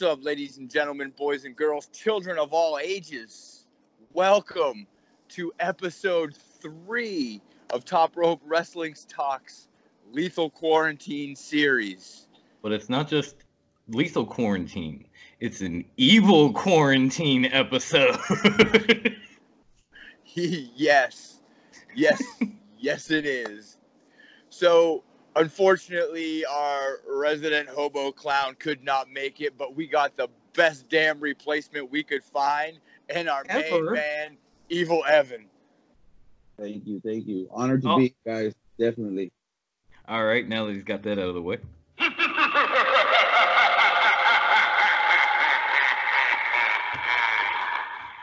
What's up, ladies and gentlemen, boys and girls, children of all ages? Welcome to episode 3 of Top Rope Wrestling's Talks Lethal Quarantine series. But it's not just lethal quarantine. It's an evil quarantine episode. Yes, it is. So, unfortunately, our resident hobo clown could not make it, but we got the best damn replacement we could find, and our main man, Evil Evan. Thank you. Honored to be here, guys. Definitely. All right, now that he's got that out of the way.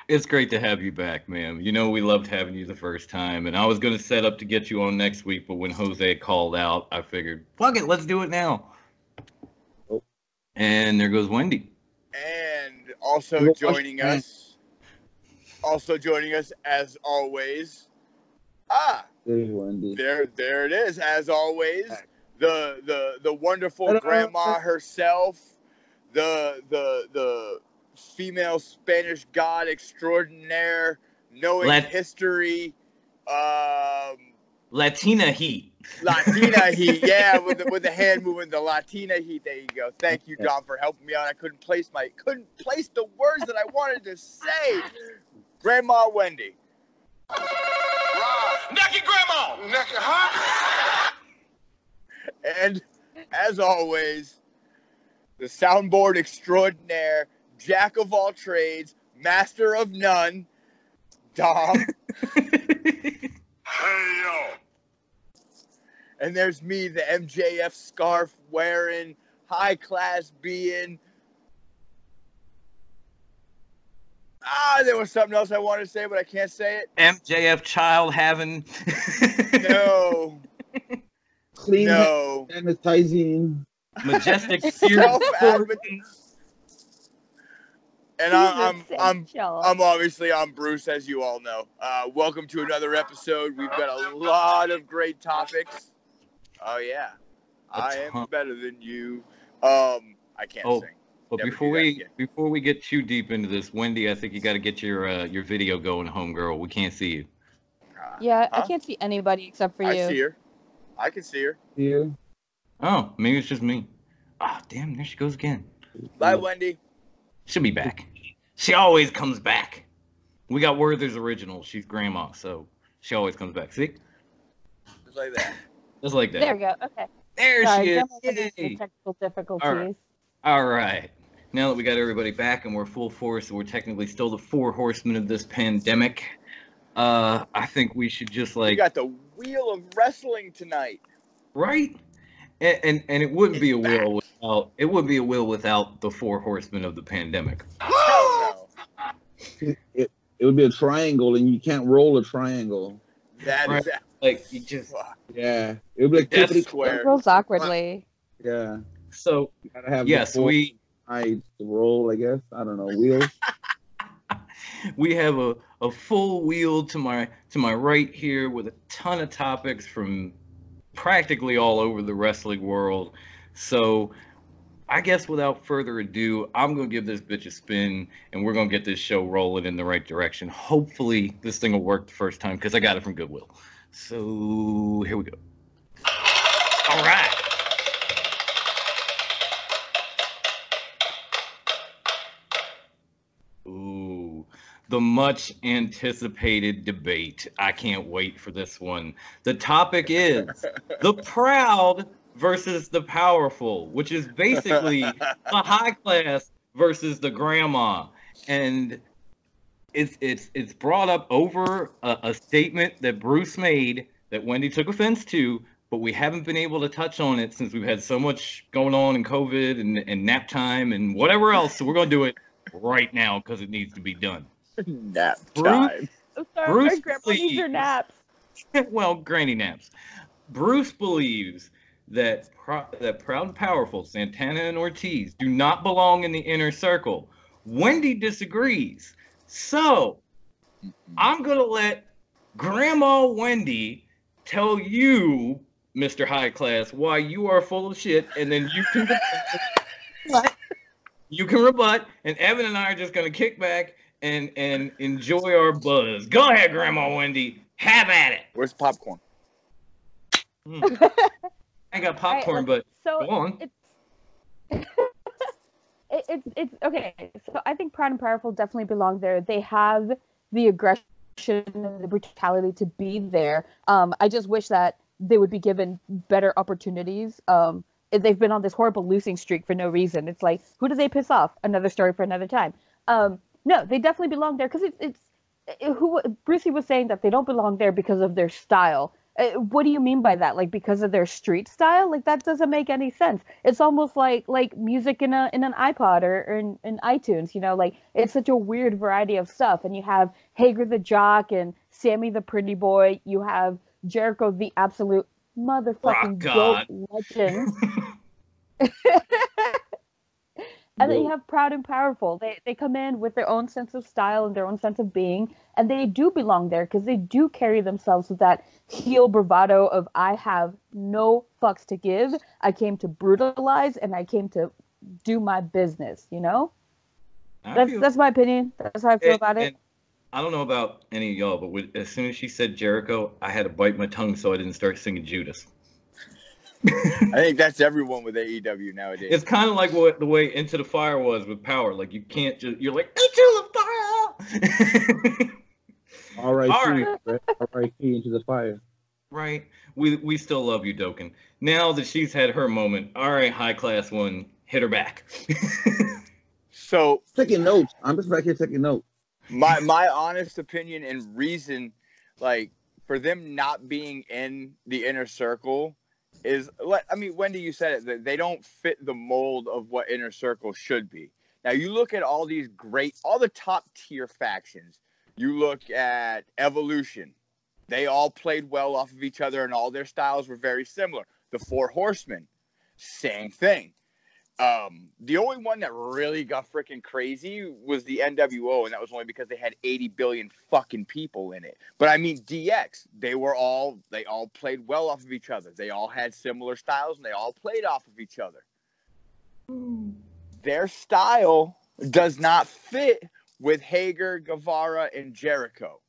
It's great to have you back, man. You know we loved having you the first time, and I was going to set up to get you on next week, but when Jose called out, I figured, fuck it, let's do it now. Oh. And there goes Wendy. And also joining us as always. There's Wendy. There it is, as always. The wonderful grandma herself, the female Spanish god extraordinaire, knowing history, Latina heat, yeah, with the hand moving, the Latina heat. There you go. Thank you, Don, for helping me out. I couldn't place the words that I wanted to say. Grandma Wendy. Naked grandma. Naked, huh? And as always, the soundboard extraordinaire, jack of all trades, master of none, Dom. Hey, yo. And there's me, the MJF scarf wearing, high class being. There was something else I wanted to say, but I can't say it. MJF child having. No. Clean. No. Sanitizing. Majestic spirit. And I'm obviously Bruce, as you all know. Welcome to another episode. We've got a lot of great topics. Oh yeah, I am better than you. I can't sing. But before we get too deep into this, Wendy, I think you got to get your video going, homegirl. We can't see you. I can't see anybody except for you. I see her. I can see her. Yeah. Oh, maybe it's just me. Damn, there she goes again. Bye, Wendy. She'll be back. She always comes back. We got Werther's original. She's grandma, so she always comes back. See? Just like that. Just like that. There we go. Okay. There she is. Technical difficulties. All right. Now that we got everybody back and we're full force, we're technically still the 4 horsemen of this pandemic. I think we should just we got the wheel of wrestling tonight. Right? And it wouldn't be a wheel without the 4 horsemen of the pandemic. Hell no. It would be a triangle, and you can't roll a triangle. That right. is like you just it would be like Death Square. It rolls awkwardly. Yeah. So you gotta have we to roll, I guess. I don't know, wheels. We have a full wheel to my right here with a ton of topics from practically all over the wrestling world. So I guess without further ado, I'm going to give this bitch a spin, and we're going to get this show rolling in the right direction. Hopefully this thing will work the first time, because I got it from Goodwill. So here we go. All right. Ooh, the much anticipated debate. I can't wait for this one. The topic is the proud versus the powerful, which is basically the high class versus the grandma. And it's brought up over a statement that Bruce made that Wendy took offense to, but we haven't been able to touch on it since we've had so much going on in COVID and nap time and whatever else. So we're going to do it right now because it needs to be done. Nap time. I'm sorry, my grandma needs her naps. Well, granny naps. Bruce believes that Proud and Powerful, Santana and Ortiz, do not belong in the inner circle. Wendy disagrees. So, I'm going to let Grandma Wendy tell you, Mr. High Class, why you are full of shit, and then you can... What? You can rebut, and Evan and I are just gonna kick back and enjoy our buzz. Go ahead, Grandma Wendy. Have at it. Where's popcorn? I ain't got popcorn, but so go on. It's okay. So I think Proud and Powerful definitely belong there. They have the aggression and the brutality to be there. I just wish that they would be given better opportunities. They've been on this horrible losing streak for no reason. It's like, who do they piss off? Another story for another time. No, they definitely belong there because Brucey was saying that they don't belong there because of their style. What do you mean by that? Like, because of their street style? Like, that doesn't make any sense. It's almost like music in an iPod or in iTunes, you know? Like, it's such a weird variety of stuff. And you have Hager the Jock and Sammy the Pretty Boy. You have Jericho the absolute motherfucking GOAT legend. And then you have Proud and Powerful. They come in with their own sense of style and their own sense of being, and they do belong there because they do carry themselves with that heel bravado of, I have no fucks to give. I came to brutalize and I came to do my business, you know? That's my opinion. That's how I feel about it. I don't know about any of y'all, but as soon as she said Jericho, I had to bite my tongue so I didn't start singing Judas. I think that's everyone with AEW nowadays. It's kind of like the way Into the Fire was with Power. Like, you can't just, you're like, Into the Fire! All right, Into the Fire. Right. We still love you, Doken. Now that she's had her moment, all right, high class one, hit her back. So taking notes. I'm just back here taking notes. My honest opinion and reason, like, for them not being in the inner circle is, I mean, Wendy, you said it, that they don't fit the mold of what inner circle should be. Now, you look at all the top tier factions. You look at Evolution. They all played well off of each other, and all their styles were very similar. The Four Horsemen, same thing. The only one that really got freaking crazy was the NWO, and that was only because they had 80 billion fucking people in it. But I mean, DX, they all played well off of each other. They all had similar styles, and they all played off of each other. Their style does not fit with Hager, Guevara, and Jericho.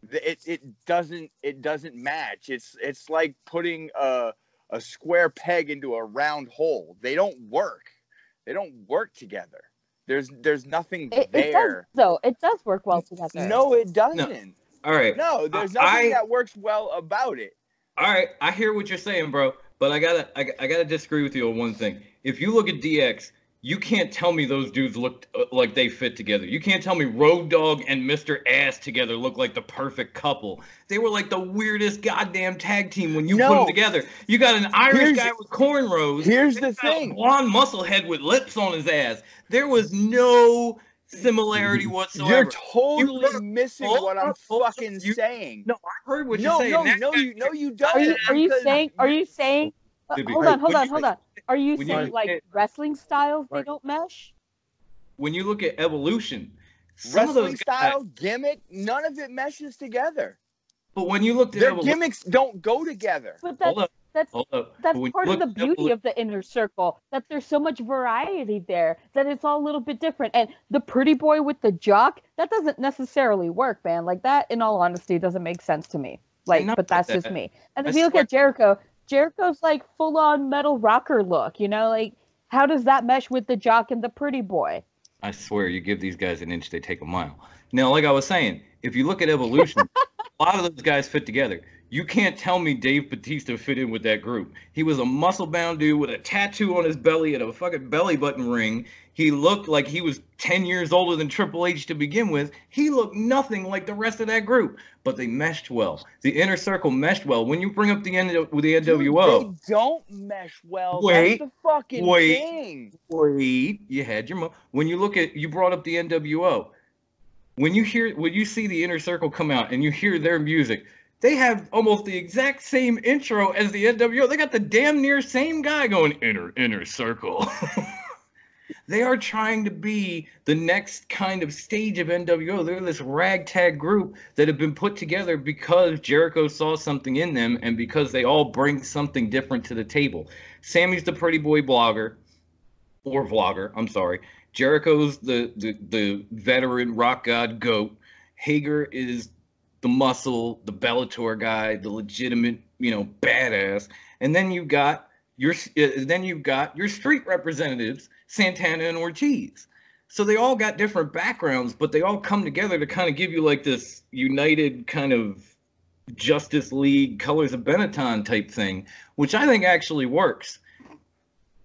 It doesn't match. It's like putting a square peg into a round hole. They don't work. They don't work together. There's nothing there. It does work well together. No, it doesn't. No. All right. No, there's nothing that works well about it. All right, I hear what you're saying, bro, but I gotta disagree with you on one thing. If you look at DX, you can't tell me those dudes looked like they fit together. You can't tell me Road Dogg and Mr. Ass together look like the perfect couple. They were like the weirdest goddamn tag team when you put them together. You got an Irish guy with cornrows. Here's the thing. A blonde musclehead with lips on his ass. There was no similarity whatsoever. You're totally missing what I'm fucking saying. No, I heard what you're saying. No, you don't. Are you saying? Hold on. Are you saying like wrestling styles they don't mesh? When you look at Evolution, wrestling style, gimmick, none of it meshes together. But when you look at their gimmicks don't go together. But that's part of the beauty of the inner circle, that there's so much variety there, that it's all a little bit different. And the pretty boy with the jock, that doesn't necessarily work, man. Like, that, in all honesty, doesn't make sense to me. Like, but that's just me. And if you look at Jericho's like full-on metal rocker look, you know? Like, how does that mesh with the jock and the pretty boy? I swear, you give these guys an inch, they take a mile. Now, like I was saying, if you look at Evolution, a lot of those guys fit together. You can't tell me Dave Bautista fit in with that group. He was a muscle-bound dude with a tattoo on his belly and a fucking belly button ring. He looked like he was 10 years older than Triple H to begin with. He looked nothing like the rest of that group, but they meshed well. The inner circle meshed well. When you bring up the NWO, dude, they don't mesh well. That's the fucking thing. Wait, you had your moment. When you look at, you brought up the NWO. When you see the inner circle come out and you hear their music, they have almost the exact same intro as the NWO. They got the damn near same guy going inner circle. They are trying to be the next kind of stage of NWO. They're this ragtag group that have been put together because Jericho saw something in them and because they all bring something different to the table. Sammy's the pretty boy blogger, or vlogger, I'm sorry. Jericho's the veteran rock god GOAT. Hager is the muscle, the Bellator guy, the legitimate, badass. And then you've got your street representatives, Santana and Ortiz. So they all got different backgrounds, but they all come together to kind of give you like this united kind of Justice League, Colors of Benetton type thing, which I think actually works.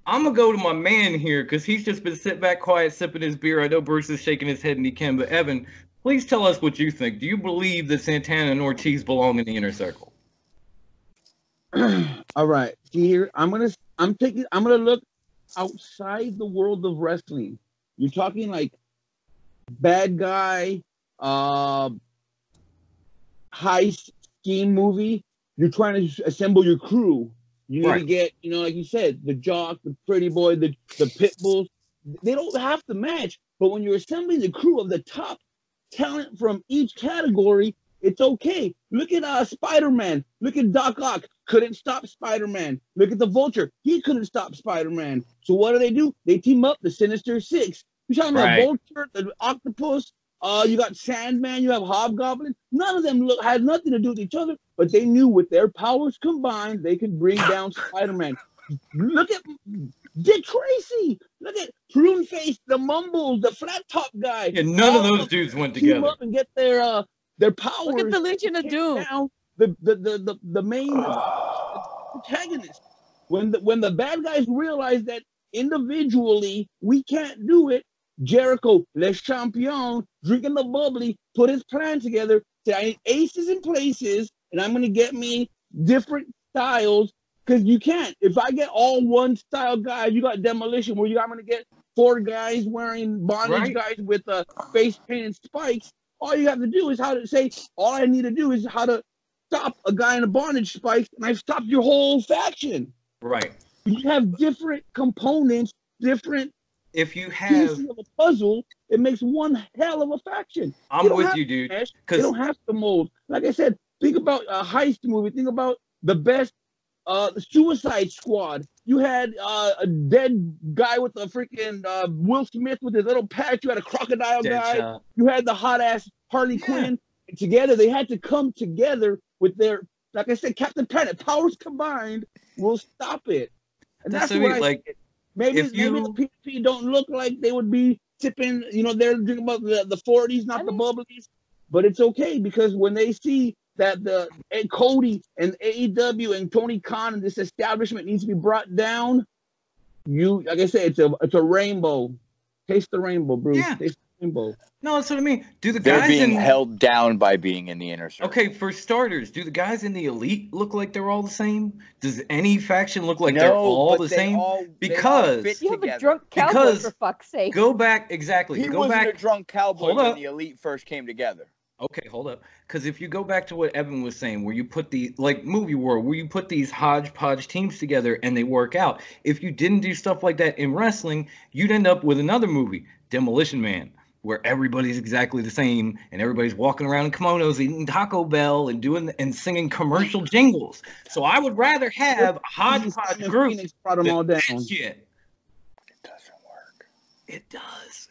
I'm going to go to my man here because he's just been sitting back quiet, sipping his beer. I know Bruce is shaking his head and he can, but Evan, please tell us what you think. Do you believe that Santana and Ortiz belong in the Inner Circle? All right. Here, I'm gonna look outside the world of wrestling. You're talking like bad guy, heist scheme movie. You're trying to assemble your crew. You need to get, like you said, the jock, the pretty boy, the pit bulls. They don't have to match, but when you're assembling the crew of the top talent from each category, it's okay. Look at Spider-Man. Look at Doc Ock. Couldn't stop Spider-Man. Look at the Vulture. He couldn't stop Spider-Man. So what do? They team up, the Sinister Six. You're talking about Vulture, the Octopus. You got Sandman. You have Hobgoblin. None of them had nothing to do with each other, but they knew with their powers combined, they could bring down Spider-Man. Look at Dick Tracy. Look at Prune Face, the Mumbles, the Flat Top guy. Yeah, none of those dudes went together. Team up and get their powers. Look at the Legion of Doom. Down the main protagonist. When the bad guys realize that individually we can't do it, Jericho, Le Champion, drinking the bubbly, put his plan together. Say, I need aces in places, and I'm gonna get me different styles. Because you can't. If I get all one style guys, you got Demolition, where I'm gonna get 4 guys wearing bondage guys with face paint and spikes. All you have to do is all I need to do is how to stop a guy in a bondage spikes, and I've stopped your whole faction. Right. You have different components, different pieces of a puzzle. It makes one hell of a faction. I'm with you, dude. They don't have to mold. Like I said, think about a heist movie. Think about the best the Suicide Squad. You had a dead guy with a freaking Will Smith with his little patch. You had a crocodile guy. You had the hot ass Harley Quinn. And together, they had to come together with their, like I said, Captain Planet. Powers combined will stop it. And that's what maybe the PvP don't look like they would be tipping. They're drinking about the 40s, not the bubblies. But it's okay because when they see that Cody and AEW and Tony Khan and this establishment needs to be brought down, like I said, it's a rainbow. Taste the rainbow, Bruce. Yeah. Taste the rainbow. No, that's what I mean. They're being held down by being in the Inner Circle. Okay, for starters, do the guys in the Elite look like they're all the same? Does any faction look like they're all the same? Because you have a drunk cowboy, for fuck's sake. Go back, exactly. He wasn't a drunk cowboy when the Elite first came together. Okay, hold up. Because if you go back to what Evan was saying, where you put movie world, where you put these hodgepodge teams together and they work out. If you didn't do stuff like that in wrestling, you'd end up with another movie, Demolition Man, where everybody's exactly the same and everybody's walking around in kimonos, eating Taco Bell and singing commercial jingles. So I would rather have a hodgepodge group than all down. Shit. It doesn't work. It does.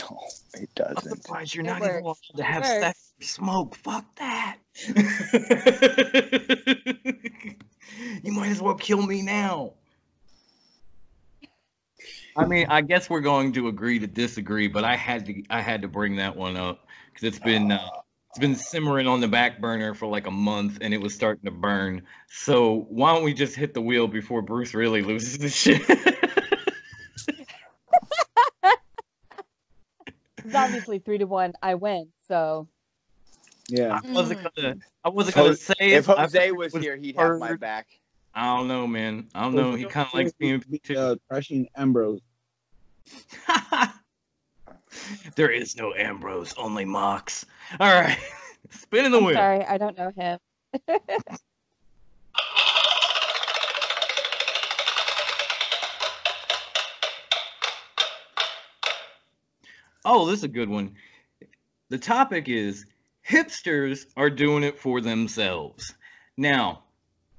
No, it doesn't. Otherwise, you're not even allowed to have sex or smoke. Fuck that. You might as well kill me now. I mean, I guess we're going to agree to disagree, but I had to bring that one up because it's been simmering on the back burner for like a month and it was starting to burn. So why don't we just hit the wheel before Bruce really loses the shit? It's obviously 3-1. I win, so yeah. I wasn't gonna say it. If Jose was here, he'd have my back. I don't know, man. I don't know. He kind of likes being crushing Ambrose. There is no Ambrose, only Mox. All right, spinning the wheel. Sorry, I don't know him. Oh, this is a good one. The topic is hipsters are doing it for themselves. Now,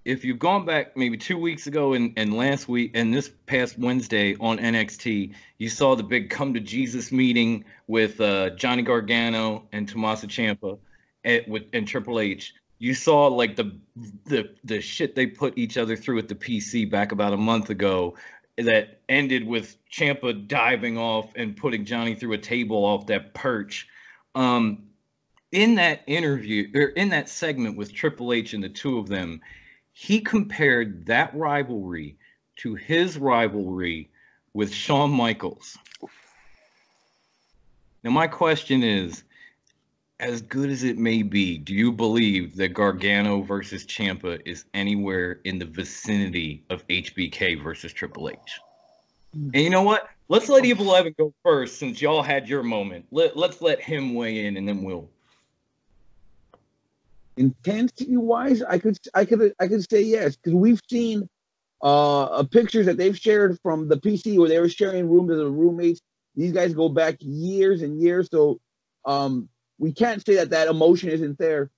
if you've gone back maybe 2 weeks ago and last week and this past Wednesday on NXT, you saw the big come to Jesus meeting with Johnny Gargano and Tommaso Ciampa and Triple H. You saw like the shit they put each other through at the PC back about a month ago that ended with Ciampa diving off and putting Johnny through a table off that perch. In that interview, or in that segment with Triple H and the two of them, he compared that rivalry to his rivalry with Shawn Michaels. Now, my question is, as good as it may be, do you believe that Gargano versus Ciampa is anywhere in the vicinity of HBK versus Triple H? And you know what? Let's let Evil Evan go first, since y'all had your moment. Let's let him weigh in, and then we'll. Intensity wise, I could say yes, because we've seen pictures that they've shared from the PC where they were sharing rooms as roommates. These guys go back years and years, so we can't say that emotion isn't there.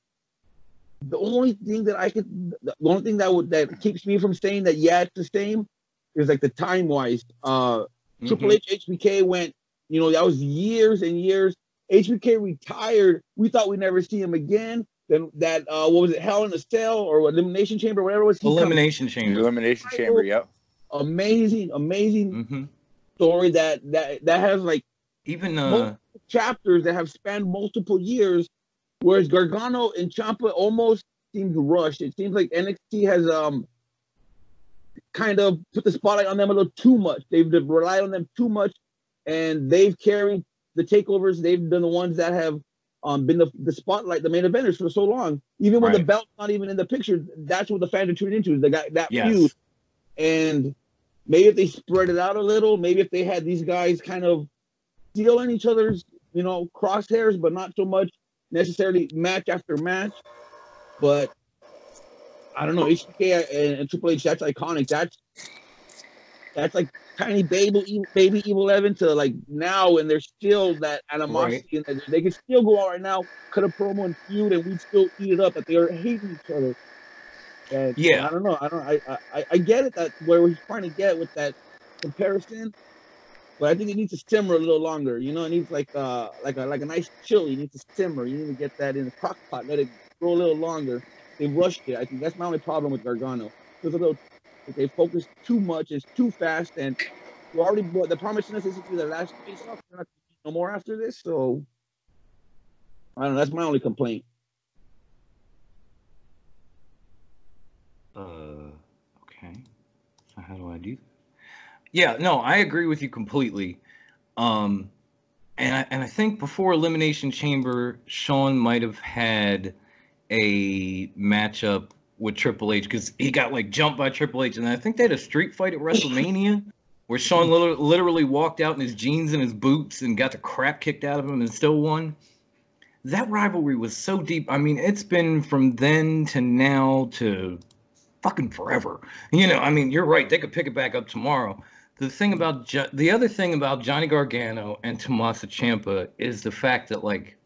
The only thing that keeps me from saying that it's the same is like the time wise. Triple H HBK went, that was years and years. HBK retired. We thought we'd never see him again. Then that what was it, Hell in a Cell or Elimination Chamber, whatever it was. Elimination Chamber. Yep. Amazing story that has like even chapters that have spanned multiple years, whereas Gargano and Ciampa almost seems rushed. It seems like NXT has kind of put the spotlight on them a little too much. They've relied on them too much, and they've carried the takeovers. They've been the ones that have been the spotlight, the main eventers for so long. Even when the belt's not even in the picture, that's what the fans are tuning into, is that feud. And maybe if they spread it out a little, maybe if they had these guys kind of stealing each other's, crosshairs, but not so much necessarily match after match. But I don't know, HBK and Triple H, that's iconic. That's like tiny baby Evil Evan to like now, and there's still that animosity, and they can still go out right now, cut a promo and feud, and we'd still eat it up. That they are hating each other. And I don't know. I get it, that where he's trying to get with that comparison, but I think it needs to simmer a little longer. It needs like a nice chili. You need to simmer. You need to get that in the crock pot, let it grow a little longer. They rushed it. I think that's my only problem with Gargano. They focus too much, it's too fast, and you already brought the promising us is the last face off. They're not no more after this, so I don't know. That's my only complaint. Okay. So how do I do that? Yeah, no, I agree with you completely. And I think before Elimination Chamber, Shawn might have had a matchup with Triple H, because he got like jumped by Triple H, and I think they had a street fight at WrestleMania where Shawn literally walked out in his jeans and his boots and got the crap kicked out of him and still won. That rivalry was so deep. I mean, it's been from then to now to fucking forever. You're right. They could pick it back up tomorrow. The other thing about Johnny Gargano and Tommaso Ciampa is the fact that, like,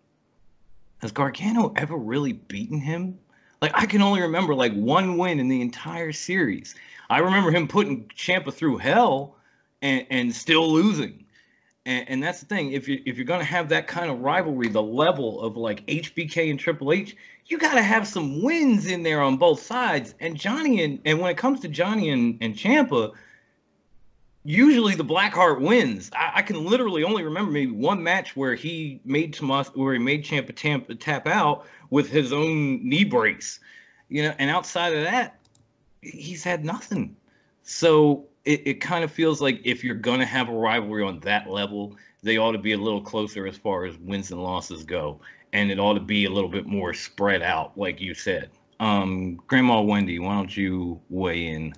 has Gargano ever really beaten him? Like, I can only remember like one win in the entire series. I remember him putting Ciampa through hell and still losing. And that's the thing. If you're gonna have that kind of rivalry, the level of like HBK and Triple H, you gotta have some wins in there on both sides. And Johnny and when it comes to Johnny and Ciampa, usually the Blackheart wins. I can literally only remember maybe one match where he made Ciampa tap out with his own knee brace, and outside of that, he's had nothing. So it kind of feels like if you're going to have a rivalry on that level, they ought to be a little closer as far as wins and losses go. And it ought to be a little bit more spread out, like you said. Grandma Wendy, why don't you weigh in?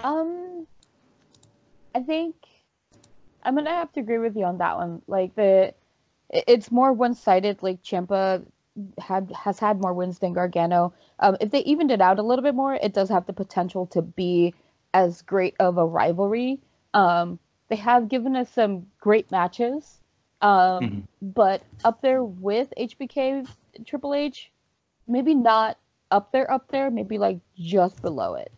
I think I'm gonna have to agree with you on that one. Like, it's more one-sided. Like, Ciampa has had more wins than Gargano. If they evened it out a little bit more, it does have the potential to be as great of a rivalry. They have given us some great matches, but up there with HBK, Triple H, maybe not up there, maybe like just below it.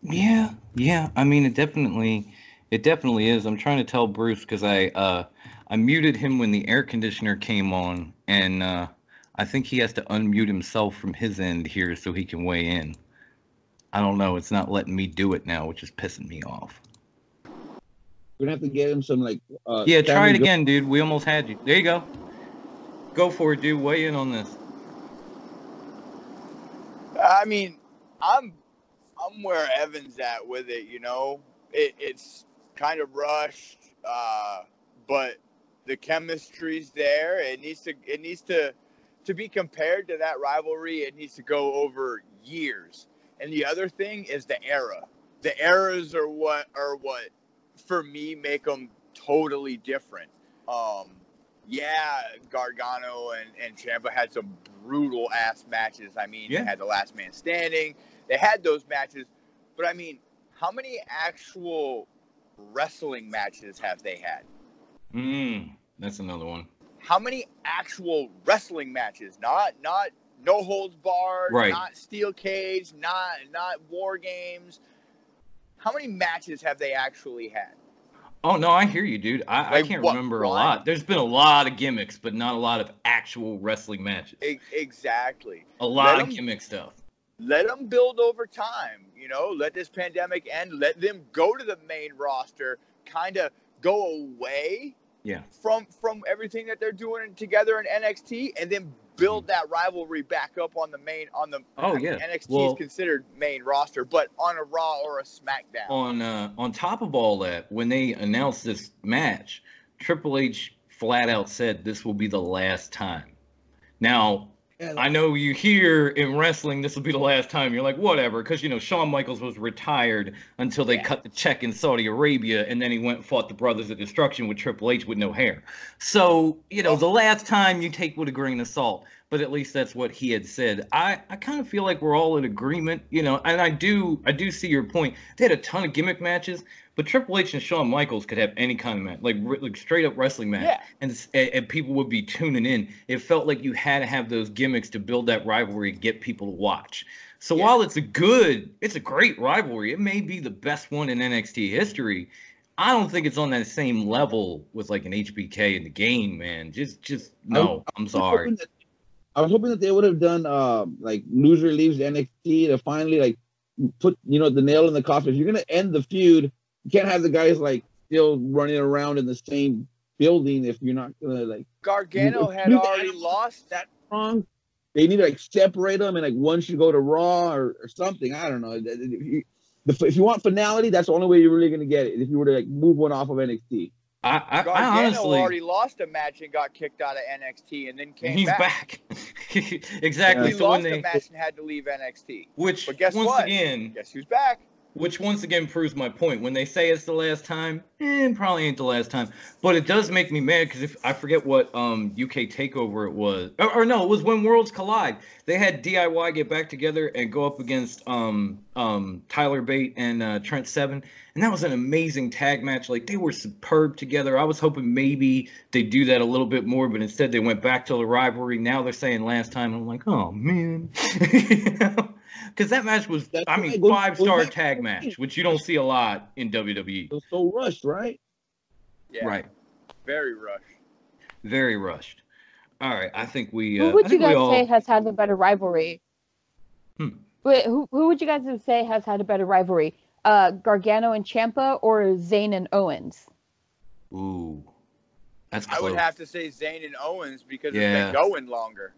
Yeah. I mean, it definitely is. I'm trying to tell Bruce because I muted him when the air conditioner came on, and I think he has to unmute himself from his end here so he can weigh in. I don't know. It's not letting me do it now, which is pissing me off. We're gonna have to get him some like. Yeah, try it again, dude. We almost had you. There you go. Go for it, dude. Weigh in on this. I mean, I'm where Evan's at with it. You know, it's kind of rushed, but the chemistry's there. It needs to be compared to that rivalry. It needs to go over years. And the other thing is the era. The eras are what for me make them totally different. Yeah, Gargano and Ciampa had some brutal ass matches. I mean, They had the Last Man Standing. They had those matches, but I mean, how many actual wrestling matches have they had? That's another one. How many actual wrestling matches? Not no holds barred, right. Not steel cage, not war games. How many matches have they actually had? Oh, no, I hear you, dude. I can't remember a lot. There's been a lot of gimmicks, but not a lot of actual wrestling matches. Exactly. A lot of gimmick stuff. Let them build over time. You know, let this pandemic end. Let them go to the main roster, kind of go away from everything that they're doing together in NXT, and then build that rivalry back up on the main NXT is considered main roster, but on a Raw or a SmackDown. On top of all that, when they announced this match, Triple H flat out said this will be the last time. Now, I know you hear in wrestling this will be the last time. You're like, whatever, because, you know, Shawn Michaels was retired until they cut the check in Saudi Arabia, and then he went and fought the Brothers of Destruction with Triple H with no hair. So, you know, the last time you take with a grain of salt, but at least that's what he had said. I kind of feel like we're all in agreement, you know, and I do see your point. They had a ton of gimmick matches, but Triple H and Shawn Michaels could have any kind of match, like straight up wrestling match, and people would be tuning in. It felt like you had to have those gimmicks to build that rivalry and get people to watch. So while it's a great rivalry, it may be the best one in NXT history. I don't think it's on that same level with like an HBK in the game, man. Just no. I'm sorry. I was hoping that they would have done like loser leaves NXT to finally like put the nail in the coffin. If you're gonna end the feud, you can't have the guys like still running around in the same building if you're not gonna like. Gargano had already lost that wrong. They need to like separate them and like one should go to Raw or something. I don't know. If you want finality, that's the only way you're really gonna get it. If you were to like move one off of NXT. Gargano honestly already lost a match and got kicked out of NXT and then came back. He's back. Exactly. He lost a match and had to leave NXT. But guess what? Guess who's back? Which once again proves my point. When they say it's the last time, it probably ain't the last time. But it does make me mad because if I forget what UK Takeover it was, or no, it was When Worlds Collide. They had DIY get back together and go up against Tyler Bate and Trent Seven, and that was an amazing tag match. Like they were superb together. I was hoping maybe they do that a little bit more, but instead they went back to the rivalry. Now they're saying last time. And I'm like, oh man. Because that match was, 5-star tag match, which you don't see a lot in WWE. It was so rushed, right? Yeah. Right. Very rushed. Very rushed. All right, I think we. Who would you guys say has had the better rivalry? Wait, who would you guys say has had a better rivalry? Gargano and Ciampa or Zayn and Owens? Ooh, that's close. I would have to say Zayn and Owens because it's been going longer.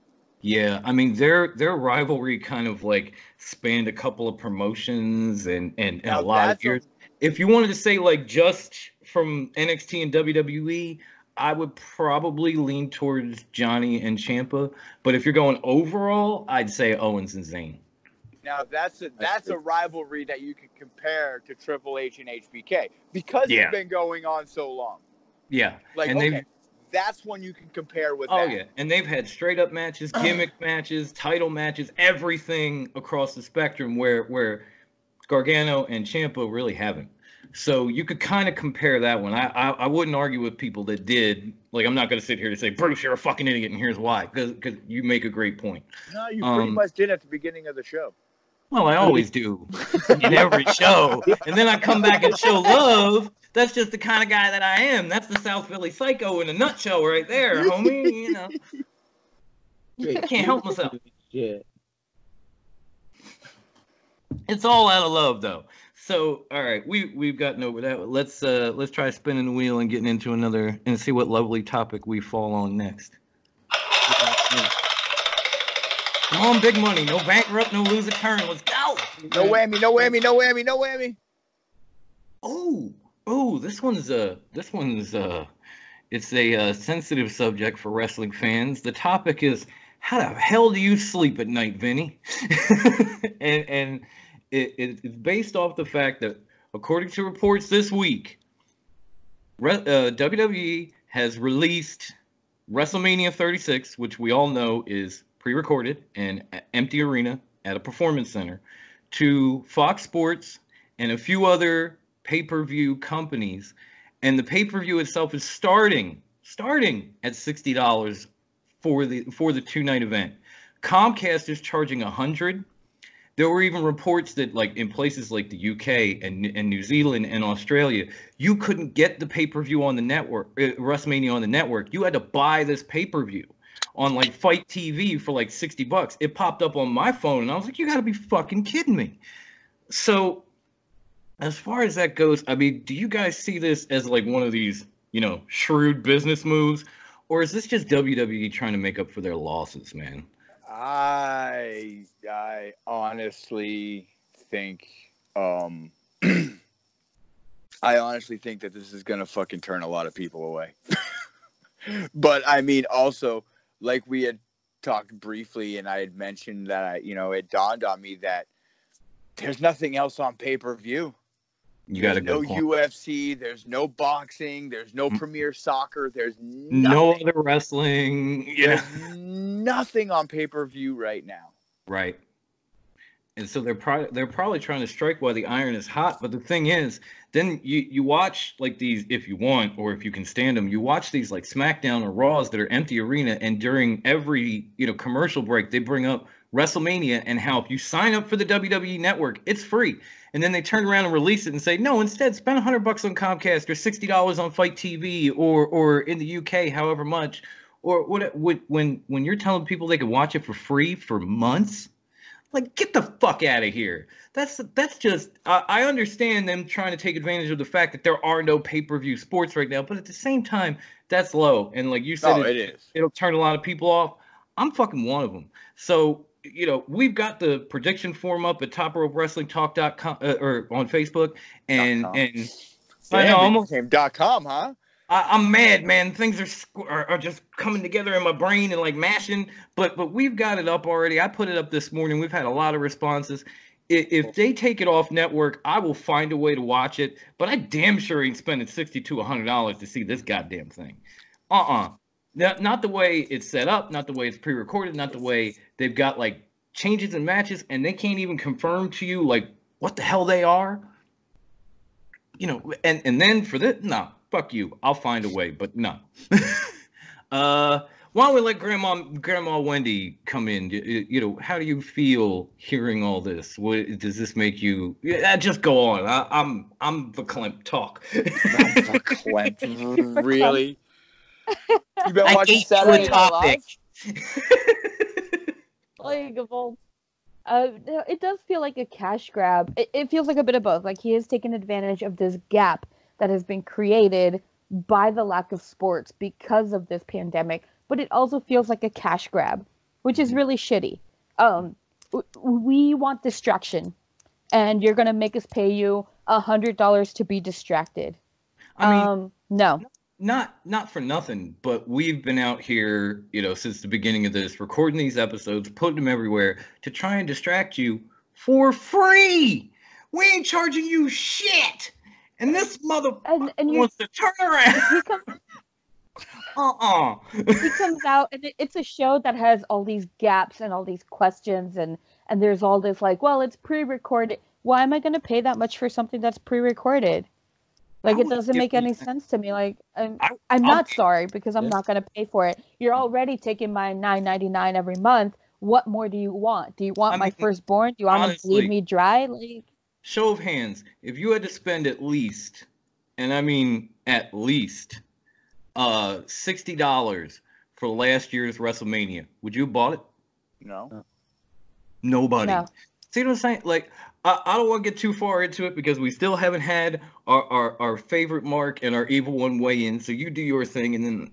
Yeah, I mean their rivalry kind of like spanned a couple of promotions and a lot of years. If you wanted to say like just from NXT and WWE, I would probably lean towards Johnny and Ciampa. But if you're going overall, I'd say Owens and Zayn. Now that's a rivalry that you can compare to Triple H and HBK because it's been going on so long. Yeah, that's one you can compare with. Oh yeah, and they've had straight up matches, gimmick matches, title matches, everything across the spectrum. Where Gargano and Ciampa really haven't. So you could kind of compare that one. I wouldn't argue with people that did. Like, I'm not going to sit here to say, Bruce, you're a fucking idiot, and here's why. Because you make a great point. No, you pretty much did at the beginning of the show. Well, I always do in every show. And then I come back and show love. That's just the kind of guy that I am. That's the South Philly Psycho in a nutshell right there, homie. You know, I can't help myself. Yeah. It's all out of love, though. So, all right, we've gotten over that. Let's try spinning the wheel and getting into another and see what lovely topic we fall on next. Come on, big money. No bankrupt, no lose a turn. Let's go. No whammy, no whammy, no whammy, no whammy. Oh, this one's it's a sensitive subject for wrestling fans. The topic is, how the hell do you sleep at night, Vinny? and it's based off the fact that, according to reports this week, WWE has released WrestleMania 36, which we all know is pre-recorded and empty arena at a performance center, to Fox Sports and a few other pay-per-view companies. And the pay-per-view itself is starting at $60 for the 2-night event. Comcast is charging $100. There were even reports that, like, in places like the UK and New Zealand and Australia, you couldn't get the pay-per-view on the network, WrestleMania on the network. You had to buy this pay-per-view on, like, Fight TV for like $60. It popped up on my phone, and I was like, you got to be fucking kidding me. So, as far as that goes, I mean, do you guys see this as like one of these, you know, shrewd business moves, or is this just WWE trying to make up for their losses, man? I honestly think I honestly think that this is gonna fucking turn a lot of people away. But I mean, also, like we had talked briefly, and I had mentioned that it dawned on me that there's nothing else on pay-per-view. You got to go. No UFC. There's no boxing. There's no Premier Soccer. There's nothing. No other wrestling. Yeah. There's nothing on pay-per-view right now. Right. And so they're probably trying to strike while the iron is hot. But the thing is, then you watch like these, if you want or if you can stand them, you watch these like SmackDown or Raws that are empty arena, and during every commercial break they bring up WrestleMania and how if you sign up for the WWE network, it's free. And then they turn around and release it and say, no, instead spend $100 on Comcast or $60 on Fight TV or in the UK, however much. Or when you're telling people they can watch it for free for months, like, get the fuck out of here. That's just, I understand them trying to take advantage of the fact that there are no pay-per-view sports right now, but at the same time, that's low. And like you said, it is. It'll turn a lot of people off. I'm fucking one of them. So, we've got the prediction form up at TopRopeWrestlingTalk.com or on Facebook, and I know almost came .com, huh? I'm mad, man. Things are just coming together in my brain and like mashing. But we've got it up already. I put it up this morning. We've had a lot of responses. If they take it off network, I will find a way to watch it. But I damn sure ain't spending $60 to $100 to see this goddamn thing. Not the way it's set up, not the way it's pre-recorded, not the way they've got like changes and matches, and they can't even confirm to you like what the hell they are. And then for this, no, fuck you. I'll find a way, but no. Why don't we let Grandma Wendy come in? How do you feel hearing all this? What does this make you? Just go on. I'm verklempt. Talk. Verklempt, really? You been I watching hate Saturday the Night topic. Like a bolt. It does feel like a cash grab. It feels like a bit of both. Like he has taken advantage of this gap that has been created by the lack of sports because of this pandemic. But it also feels like a cash grab, which is really shitty. We want distraction, and you're gonna make us pay you $100 to be distracted. I mean, no. Not for nothing, but we've been out here, since the beginning of this, recording these episodes, putting them everywhere to try and distract you for free. We ain't charging you shit. And this motherfucker wants to turn around. He comes out, and it's a show that has all these gaps and all these questions, and there's all this like, well, it's pre-recorded. Why am I going to pay that much for something that's pre-recorded? Like, I it would doesn't give make you any that. sense to me. Like, I'm I'll not pay- sorry because I'm Yeah. not gonna pay for it. You're already taking my $9.99 every month. What more do you want? Do you want I my mean, firstborn? Do you want to bleed honestly, me dry? Like, show of hands, if you had to spend at least, and I mean at least, $60 for last year's WrestleMania, would you have bought it? No. Nobody. no. See what I'm saying? Like, I don't want to get too far into it because we still haven't had our favorite Mark and our evil one weigh in. So you do your thing, and then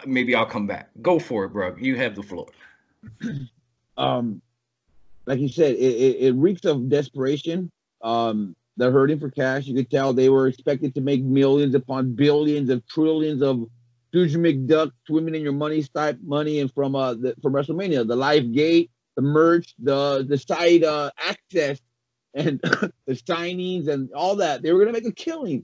maybe I'll come back. Go for it, bro. You have the floor. Like you said, it reeks of desperation. They're hurting for cash. You could tell they were expected to make millions upon billions of trillions of Scrooge McDuck swimming in your money type money, and from WrestleMania, the live gate, the merch, the side access, and the signings and all that. They were gonna make a killing.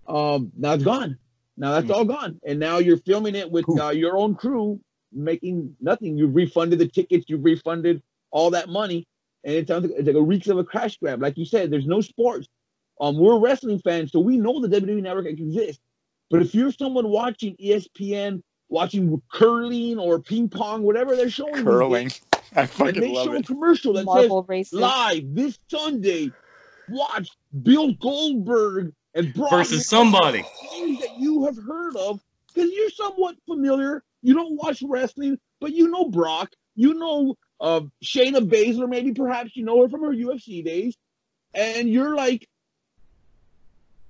Now it's gone. Now that's all gone, and now you're filming it with your own crew, making nothing. You've refunded the tickets. You've refunded all that money, and it sounds like it's like a reeks of a crash grab. Like you said, there's no sports. We're wrestling fans, so we know the WWE Network exists. But if you're someone watching ESPN, watching curling or ping pong, whatever they're showing, Curling. I and fucking they love show a it. commercial that Marble says races. live this Sunday, watch Bill Goldberg and Brock Versus somebody. names that you have heard of because you're somewhat familiar. You don't watch wrestling, but you know Brock. You know Shayna Baszler, maybe perhaps you know her from her UFC days, and you're like,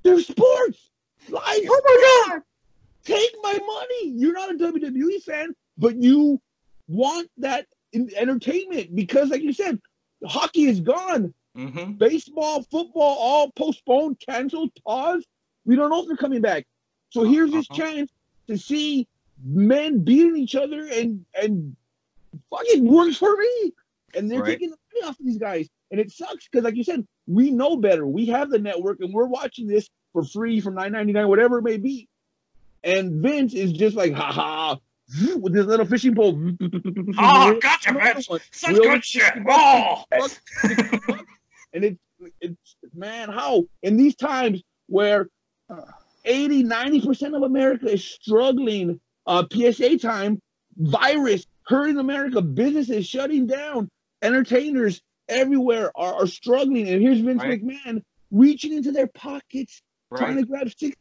they're sports. Live. Oh my God! Take my money. You're not a WWE fan, but you want that entertainment because, like you said, hockey is gone. Mm-hmm. Baseball, football, all postponed, canceled, paused. We don't know if they're coming back. So here's this chance to see men beating each other and fucking works for me. And they're taking the money off of these guys. And it sucks because, like you said, we know better. We have the network and we're watching this for free for $9.99, whatever it may be. And Vince is just like, ha with this little fishing pole. Oh, gotcha, Vince. Such good shit. Oh. And it's man, how in these times where 80-90% of America is struggling, PSA time, virus hurting America, businesses shutting down, entertainers everywhere are struggling, and here's Vince McMahon reaching into their pockets, trying to grab $60.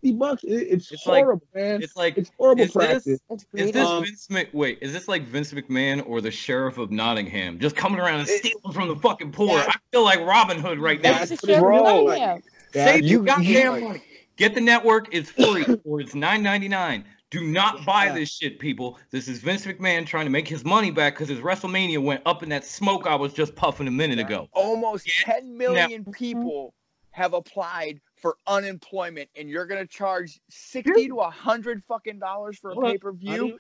It's horrible, man. It's horrible practice. Is this like Vince McMahon or the Sheriff of Nottingham just coming around and stealing from the fucking poor? I feel like Robin Hood right now. Bro, save your goddamn money. Get the network. It's free or it's $9.99. Do not buy this shit, people. This is Vince McMahon trying to make his money back because his WrestleMania went up in that smoke I was just puffing a minute ago. Almost 10 million people have applied for unemployment, and you're gonna charge $60 to $100 fucking dollars for a pay-per-view?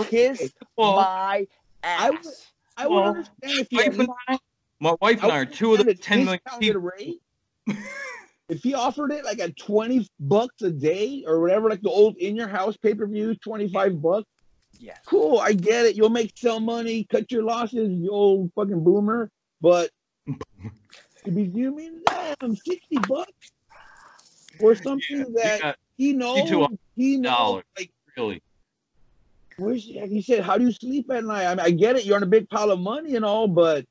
Kiss my ass. I would understand if my wife and I are two of the 10 million people. If he offered it like at $20 a day or whatever, like the old in your house pay-per-view, $25. Yeah, cool. I get it. You'll make some money, cut your losses, you old fucking boomer. But you mean damn $60 or something that he knows like really. Like he said, how do you sleep at night? I mean, I get it. You're on a big pile of money and all, but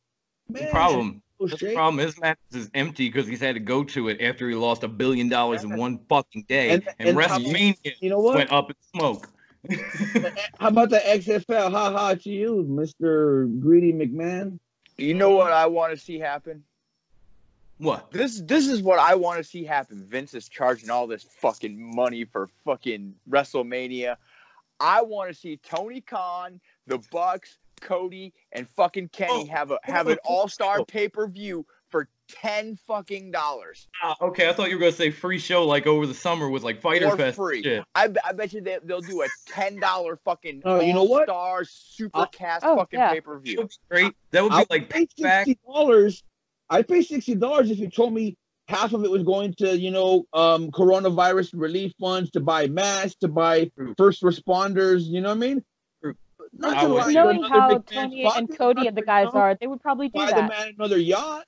man, the problem is mattress is empty because he's had to go to it after he lost $1 billion in one fucking day, and WrestleMania went up in smoke. How about the XFL? Ha ha to you, Mr. Greedy McMahon. You know what I want to see happen? What? This is what I want to see happen. Vince is charging all this fucking money for fucking WrestleMania. I want to see Tony Khan, the Bucks, Cody, and fucking Kenny have an all-star pay-per-view for $10 fucking dollars. Okay, I thought you were gonna say free show like over the summer with like Fighter Fest. Free. Shit. I bet you they'll do a $10 fucking you know what? all-star super cast fucking pay-per-view. Great. That would be like $60. I'd pay $60 if you told me half of it was going to, coronavirus relief funds, to buy masks, to buy first responders. You know what I mean? Knowing how Tony and Cody and the guys are, they would probably do buy that. the man another yacht.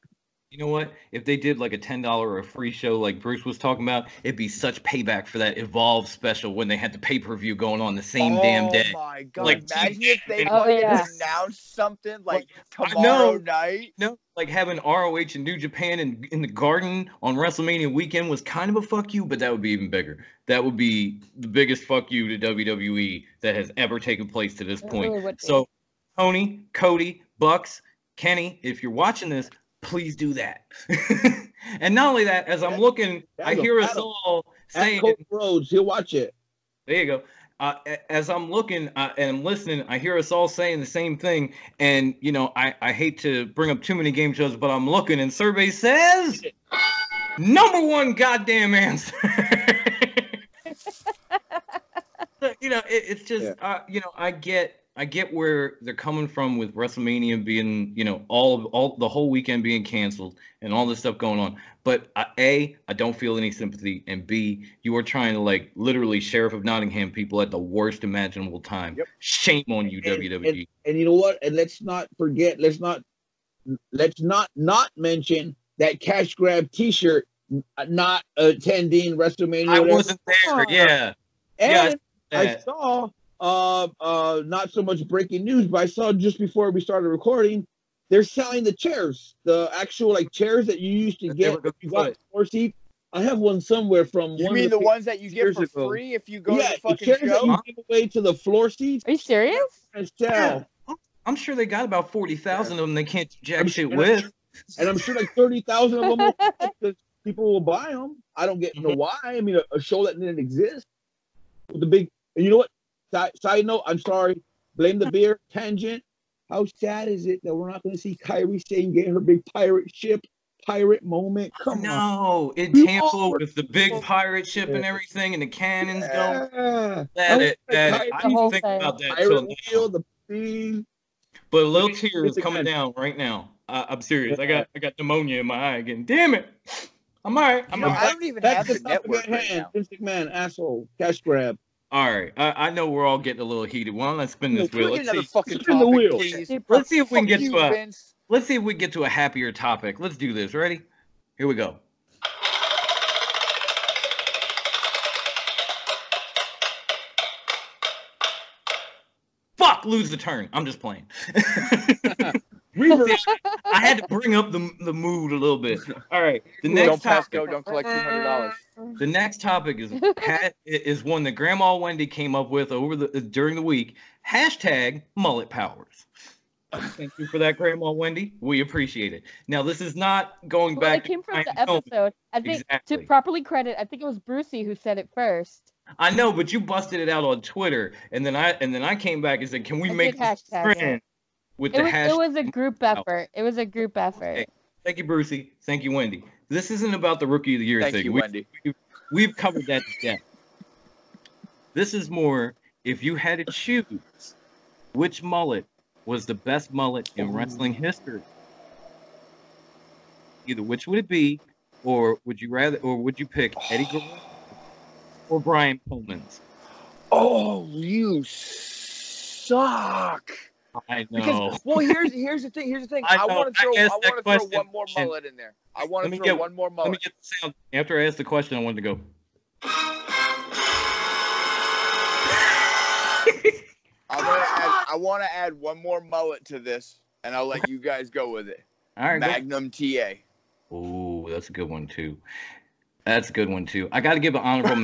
You know what? If they did like a $10 or a free show like Bruce was talking about, it'd be such payback for that Evolve special when they had the pay-per-view going on the same damn day. Oh my god! Like, Imagine if they oh, fucking yeah. announced something like I tomorrow know. night. No, like having ROH and New Japan in the Garden on WrestleMania weekend was kind of a fuck you, but that would be even bigger. That would be the biggest fuck you to WWE that has ever taken place to this It point. really would be. So, Tony, Cody, Bucks, Kenny, if you're watching this, please do that. And not only that, as I'm looking, I hear us all saying, Cody Rhodes, he'll watch it. there you go. As I'm looking and I'm listening, I hear us all saying the same thing. And, you know, I hate to bring up too many game shows, but I'm looking and survey says number one goddamn answer. You know, it's just, you know, I get where they're coming from with WrestleMania being, you know, all the whole weekend being canceled and all this stuff going on. But A, I don't feel any sympathy, and B, you are trying to like literally Sheriff of Nottingham people at the worst imaginable time. Yep. Shame on you, WWE. And you know what? And let's not forget, let's not mention that cash grab T-shirt not attending WrestleMania. I wasn't there. Yeah. And Yeah, I saw not so much breaking news, but I saw just before we started recording, they're selling the chairs, the actual like chairs that you used to get if you got floor seat. I have one somewhere from You one mean of the ones that you get for ago. free if you go to the the fucking chairs that show? you give away to the floor seats. Are you serious? And sell. I'm sure they got about 40,000 of them they can't do jack I'm shit sure- with. And I'm sure like 30,000 of them because people will buy them. I don't get know why. I mean, a show that didn't exist with the big. And you know what? Side note. I'm sorry. Blame the beer. Tangent. How sad is it that we're not going to see Kyrie Sane get her big pirate moment? Come on. No, in You Tampa are- with the big pirate ship and everything and the cannons going. Yeah. I Kyrie didn't whole think thing. about that Pirate till wheel, now. the thing. But a little tear is It's coming again. down right now. I'm serious. Yeah. I got pneumonia in my eye again. Damn it. I'm all right. You know, I don't even That's have the the topic network at right hand. now. Vince McMahon, asshole, cash grab. All right. I know we're all getting a little heated. Why don't I spin this Can we wheel? get another fucking Spin the topic, wheel. please? Let's see if we can Fuck get you, to Vince. let's see if we can get to a happier topic. Let's do this. Ready? Here we go. Fuck, lose the turn. I'm just playing. Reverse. I had to bring up the mood a little bit. All right. The next Don't pass topic. go. Don't collect $200. The next topic is one that Grandma Wendy came up with during the week. Hashtag mullet powers. Thank you for that, Grandma Wendy. We appreciate it. Now, this is not going Well, back it came from to the episode. I think Exactly. to properly credit, I think it was Brucey who said it first. I know, but you busted it out on Twitter, and then I came back and said, "Can we I make did this hashtag it. trend with It the was, hashtag?" it was a group effort. It was a group effort. Okay. Thank you, Brucey. Thank you, Wendy. This isn't about the Rookie of the Year Thank thing. you, Wendy. We've covered that to death. This is more if you had to choose which mullet was the best mullet in wrestling history. Either which would it be, or would you pick Eddie Guerrero or Brian Pillman's? Oh, you suck. I know. Because here's the thing. I I know. want to I asked throw that question, one more and mullet in there. I want let to me throw get- one more Let me mullet. get the sound. After I asked the question, I wanted to go. I want to add one more mullet to this, and I'll let you guys go with it. All right. Magnum TA. Oh, that's a good one too. That's a good one too. I got to give an honorable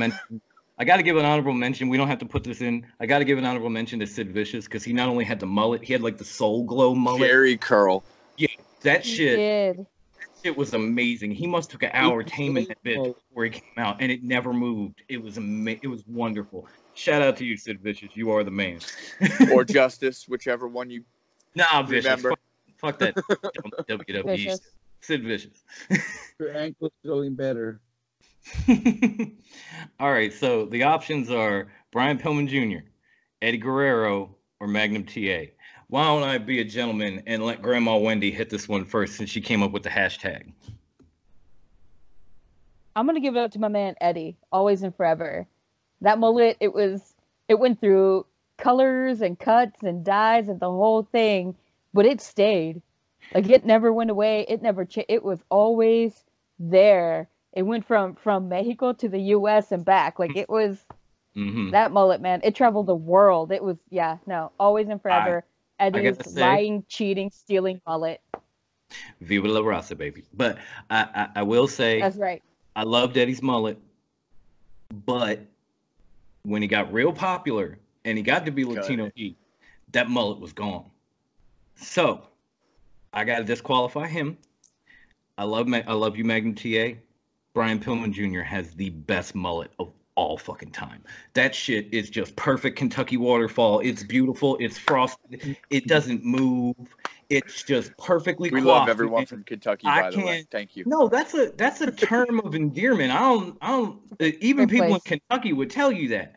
mention. We don't have to put this in. I got to give an honorable mention to Sid Vicious because he not only had the mullet, he had like the Soul Glow mullet. Jerry curl. That He shit. did. It was amazing. He must have took an hour taming that bitch before he came out, and it never moved. It was It was wonderful. Shout out to you, Sid Vicious. You are the man. Or Justice, whichever one you Nah, Vicious. remember. Fuck that WWE. Vicious. Sid Vicious. Your ankle's feeling better. All right, so the options are Brian Pillman Jr., Eddie Guerrero, or Magnum TA. Why don't I be a gentleman and let Grandma Wendy hit this one first since she came up with the hashtag? I'm gonna give it up to my man Eddie, always and forever. That mullet, it went through colors and cuts and dyes and the whole thing, but it stayed. Like it never went away. It never changed. It was always there. It went from Mexico to the U.S. and back. Like it was that mullet, man. It traveled the world. It was always and forever. I gotta Eddie's say, lying, cheating, stealing mullet. Viva la raza, baby. But I will say, That's right. I loved Eddie's mullet, but when he got real popular and he got to be Latino heat, that mullet was gone. So I got to disqualify him. I love you, Magnum TA. Brian Pillman Jr. has the best mullet of all fucking time. That shit is just perfect Kentucky waterfall. It's beautiful. It's frosted. It doesn't move. It's just perfectly We coiffed. love everyone from Kentucky, by the way. can't- Thank you. No, that's a term of endearment. I don't. Even Good people in place. Kentucky would tell you that.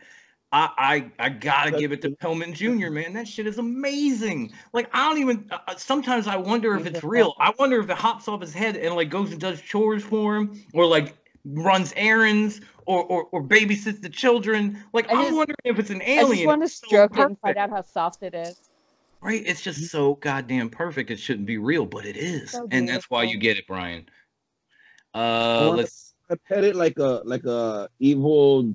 I gotta give it to Pillman Jr., man. That shit is amazing. Like I don't even. Sometimes I wonder if it's real. I wonder if it hops off his head and like goes and does chores for him, or like runs errands, or babysits the children. Like I'm wondering if it's an I alien. just want to It's so stroke it and perfect. find out how soft it is. Right? It's just so goddamn perfect. It shouldn't be real, but it is, So and that's why you beautiful. get it, Brian. Let's. I pet it like a evil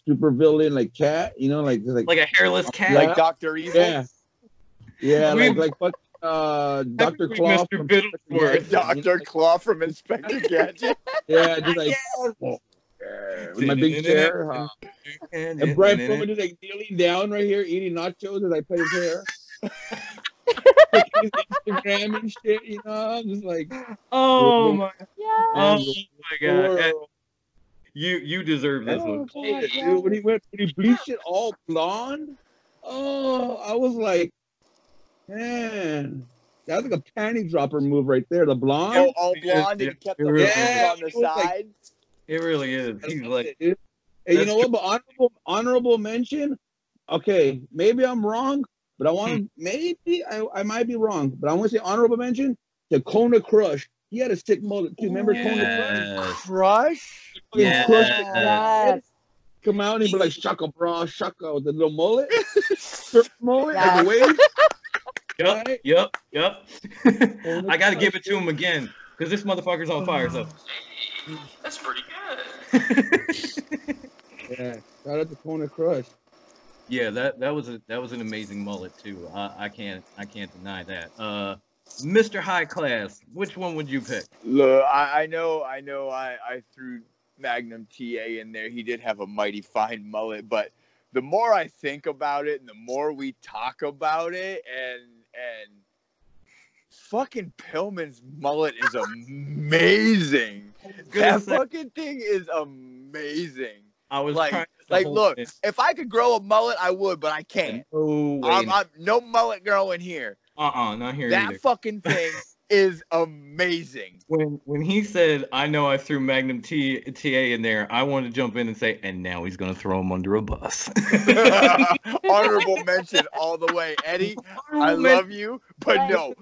super villain, like cat. You know, like Like a hairless cat. Like Dr. Evil? Yeah, We- like Dr. Happy Claw Mr. from Biddlesworth. Dr. Claw from Inspector Gadget? Yeah, just like with my big chair. And Brian Pillman just like kneeling down right here, eating nachos as I pet his hair. Checking his Instagram and shit, you know. I'm just like, Oh my! Yeah. Oh man, my God! Ed, you deserve this Oh, one. God, dude, yeah. when he bleached it all blonde, oh, I was like, man, that's like a panty dropper move right there. The blonde. Oh, all blonde and he kept the Yeah. blonde on the It was like- side? It really is. He's like, Hey, you know what? But honorable mention. Okay, maybe I'm wrong, but I want to. Maybe I might be wrong, but I want to say honorable mention to Kona Crush. He had a sick mullet too. Remember Kona Crush? Crush? Yeah. Crush Yes. come out and he'd be like shaka bra shaka with the little mullet, surf mullet, Yes. like a wave. Yep. Kona I got to give Crush, it to him again because this motherfucker's on fire. So That's pretty good. Yeah, shout out to Kona Crush. yeah, that was an amazing mullet too. I can't deny that. Mr. High Class, which one would you pick? Look, I know I threw Magnum TA in there. He did have a mighty fine mullet, but the more I think about it and the more we talk about it and fucking Pillman's mullet is amazing. That fucking thing is amazing. I was Like, trying to like hold look, it. if I could grow a mullet, I would, but I can't. No way. I'm no mullet growing here. Not here That either. fucking thing is amazing. When he said, "I know I threw Magnum TA in there," I wanted to jump in and say, "And now he's gonna throw him under a bus." Honorable mention all the way. Eddie, I love you, but no.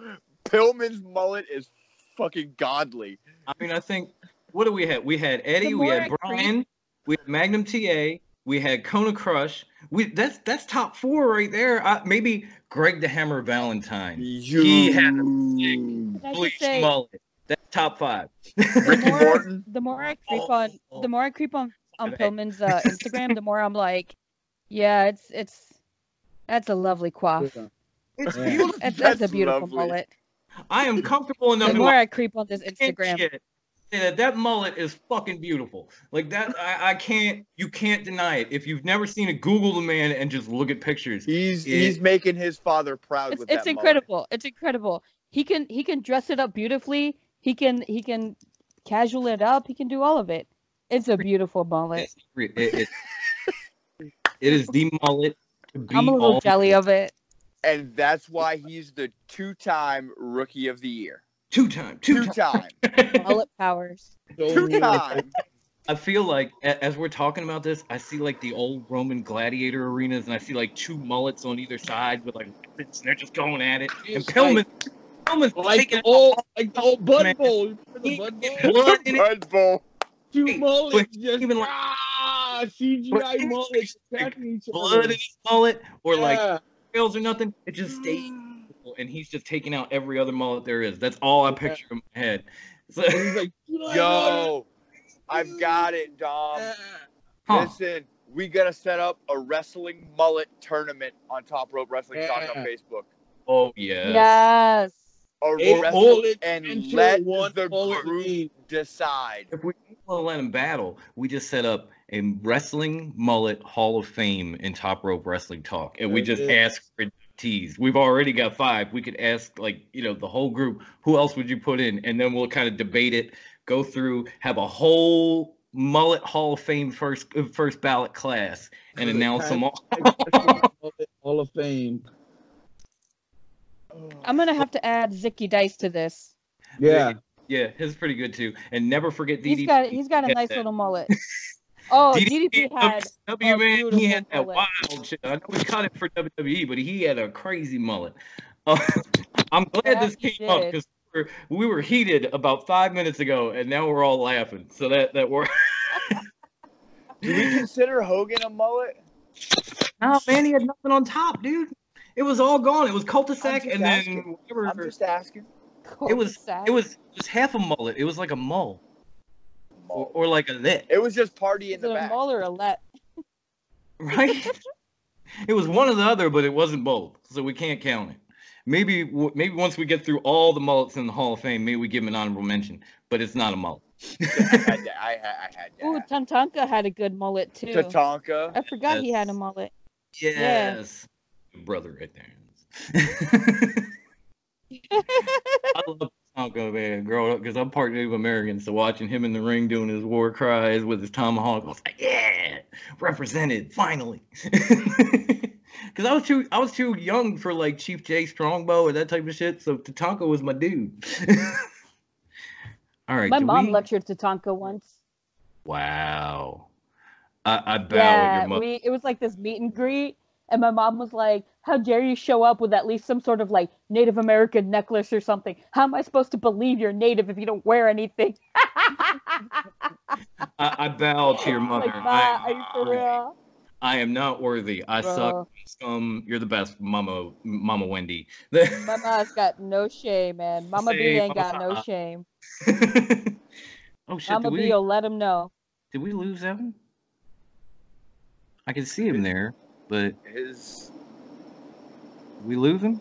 Pillman's mullet is fucking godly. I mean, I think, what do we have? We had Eddie, The we more had I Brian, we had Magnum TA, we had Kona Crush. That's top four right there. Maybe Greg the Hammer Valentine. He had a Can I just bleached say, mullet. That's top five. Ricky Morton. the more I creep on Pillman's Instagram, the more I'm like, yeah, that's a lovely coif. It's Yeah. beautiful. That's a That's beautiful lovely. mullet. I am comfortable enough The to more I creep on this Instagram, say that mullet is fucking beautiful. Like that, I can't. You can't deny it. If you've never seen it, Google the man and just look at pictures. He's making his father proud with it's that incredible. It's incredible. He can dress it up beautifully. He can casual it up. He can do all of it. It's a beautiful mullet. It is the mullet. To be I'm a little all- jelly of it. And that's why he's the two-time Rookie of the Year. Two-time. Mullet powers. Two-time. I feel like as we're talking about this, I see like the old Roman gladiator arenas, and I see like two mullets on either side with like weapons, and they're just going at it. And Pillman's Like taking the old Bud Man. Bowl. You remember the He Bud get Bowl? blood in it. Bud Bowl. Two Hey, mullets, but just even like- CGI mullets attacking each blood in other. his mullet or like Yeah. scales or nothing. It just stays. and he's just taking out every other mullet there is. That's all I picture in my head. So, And he's like, Yo, I've got it, Dom. Listen, we gotta set up a wrestling mullet tournament on Top Rope Wrestling Talk on Facebook. oh yeah. Yes. A wrestle mullet and adventure, let one the mullet group league. decide. If we want to let them battle, we just set up a wrestling mullet Hall of Fame in Top Rope Wrestling Talk, and we just ask for teas. We've already got 5. We could ask, like, the whole group, who else would you put in, and then we'll kind of debate it, go through, have a whole mullet Hall of Fame first ballot class, and announce them all. Hall of Fame. I'm gonna have to add Zicky Dice to this. Yeah. Yeah, his pretty good too. And never forget DDP. He's got a nice little mullet. Oh, DDP had W man, he had that mullet. wild shit. I know we cut it for WWE, but he had a crazy mullet. I'm glad this came up because we were heated about 5 minutes ago, and now we're all laughing. So that worked. Do we consider Hogan a mullet? No, man, he had nothing on top, dude. It was all gone. It was cul-de-sac, and then whatever. I'm just asking. It was just half a mullet. It was like a mull. Or like a lit. It was just party in the back. A mull or a let? Right? It was one or the other, but it wasn't both, so we can't count it. Maybe once we get through all the mullets in the Hall of Fame, maybe we give him an honorable mention, but it's not a mullet. I had that. Ooh, Tatanka had a good mullet too. Tatanka. I forgot he had a mullet. Yes. Yeah. Brother right there. I love Tatanka, man, growing up, because I'm part Native American, so watching him in the ring doing his war cries with his tomahawk, I was like, yeah, represented, finally. Because I was too young for like Chief J Strongbow and that type of shit, so Tatanka was my dude. All right. My mom lectured Tatanka once. Wow. I bow at your mother. It was like this meet and greet, and my mom was like, how dare you show up with at least some sort of like Native American necklace or something? How am I supposed to believe you're Native if you don't wear anything? I bow to your mother. Like, Ma, are you for real? I am not worthy. I suck. You're the best, Mama Wendy. Mama's got no shame, man. Mama B ain't got no shame. Oh shit! Mama B will let him know. Did we lose Evan? I can see him there, but we lose him.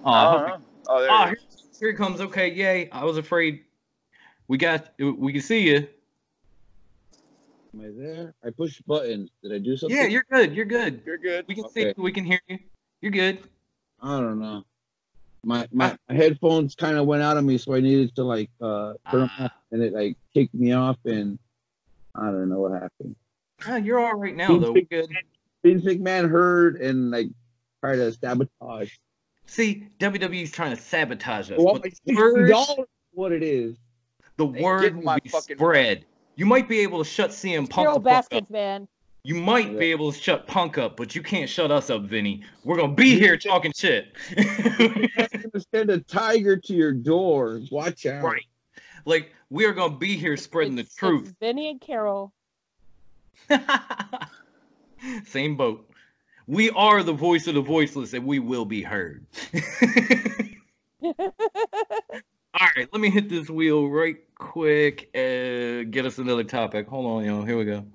Oh, there he is. Here he comes. Okay, yay! I was afraid. We can see you. Am I there? I pushed buttons. Did I do something? Yeah, you're good. You're good. You're good. We can see you. We can hear you. You're good. I don't know. My headphones kind of went out of me, so I needed to like turn them off, and it like kicked me off, and I don't know what happened. You're all right now, though. We're good. Vince McMahon heard and like tried to sabotage. See, WWE's trying to sabotage us. Well, $60 what it is. The word will be spread. You might be able to shut CM Punk the fuck up. Man. You might be able to shut Punk up, but you can't shut us up, Vinny. We're gonna be here talking shit. You're gonna send a tiger to your door. Watch out. Right. Like, we are gonna be here spreading the truth. Vinny and Carol. Same boat. We are the voice of the voiceless, and we will be heard. All right, let me hit this wheel right quick and get us another topic. Hold on, y'all. Here we go.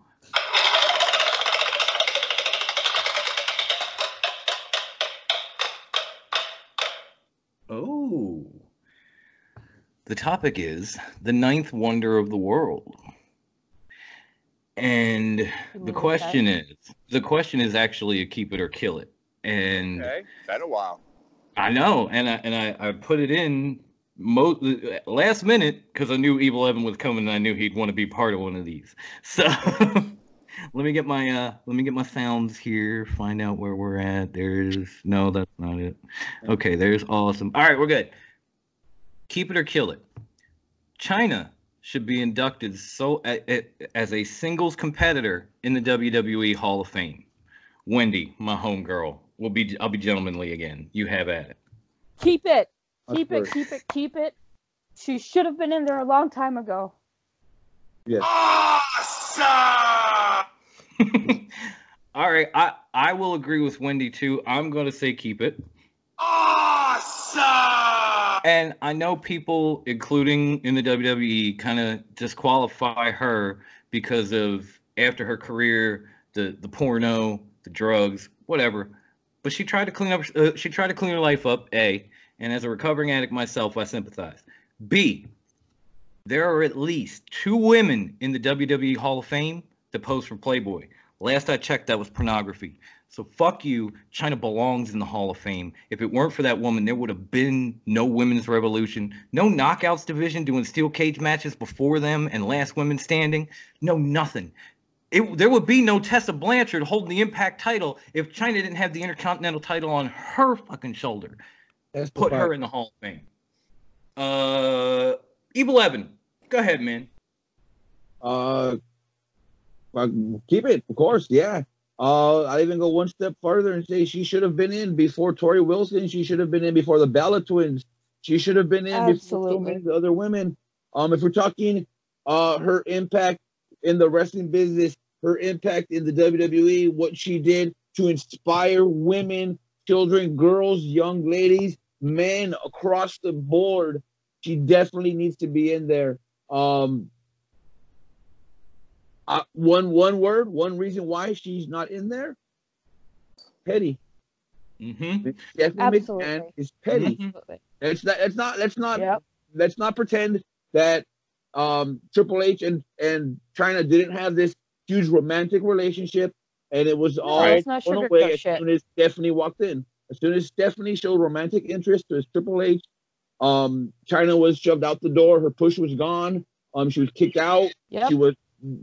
Oh. The topic is the ninth wonder of the world. And the question is actually a keep it or kill it. And okay, been a while. I know, and I put it in last minute because I knew Evil Evan was coming and I knew he'd want to be part of one of these. So let me get my sounds here, find out where we're at. No, that's not it. Okay, there's awesome. All right, we're good. Keep it or kill it. China should be inducted as a singles competitor in the WWE Hall of Fame. Wendy, my homegirl, I'll be gentlemanly again. You have at it. Keep it. Keep it. She should have been in there a long time ago. Yes. Awesome! All right, I will agree with Wendy too. I'm going to say keep it. Awesome! And I know people, including in the WWE, kind of disqualify her because of after her career, the porno, the drugs, whatever. But she tried to clean up. She tried to clean her life up. A, and as a recovering addict myself, I sympathize. B, there are at least 2 women in the WWE Hall of Fame that pose for Playboy. Last I checked, that was pornography. So fuck you. China belongs in the Hall of Fame. If it weren't for that woman, there would have been no women's revolution, no knockouts division doing steel cage matches before them and last women standing, no nothing. There would be no Tessa Blanchard holding the Impact title if China didn't have the Intercontinental title on her fucking shoulder. That's Put her in the Hall of Fame. Evil Evan, go ahead, man. Keep it, of course, yeah. I even go one step further and say she should have been in before Tori Wilson. She should have been in before the Bella Twins. She should have been in before so many other women. If we're talking her impact in the wrestling business, her impact in the WWE, what she did to inspire women, children, girls, young ladies, men across the board, she definitely needs to be in there. One reason why she's not in there, petty. Mm-hmm. Stephanie McMahon is petty. Mm-hmm. Let's not pretend that Triple H and China didn't have this huge romantic relationship, and it was all thrown away as soon as Stephanie walked in. As soon as Stephanie showed romantic interest to Triple H, China was shoved out the door. Her push was gone. She was kicked out. Yep. She was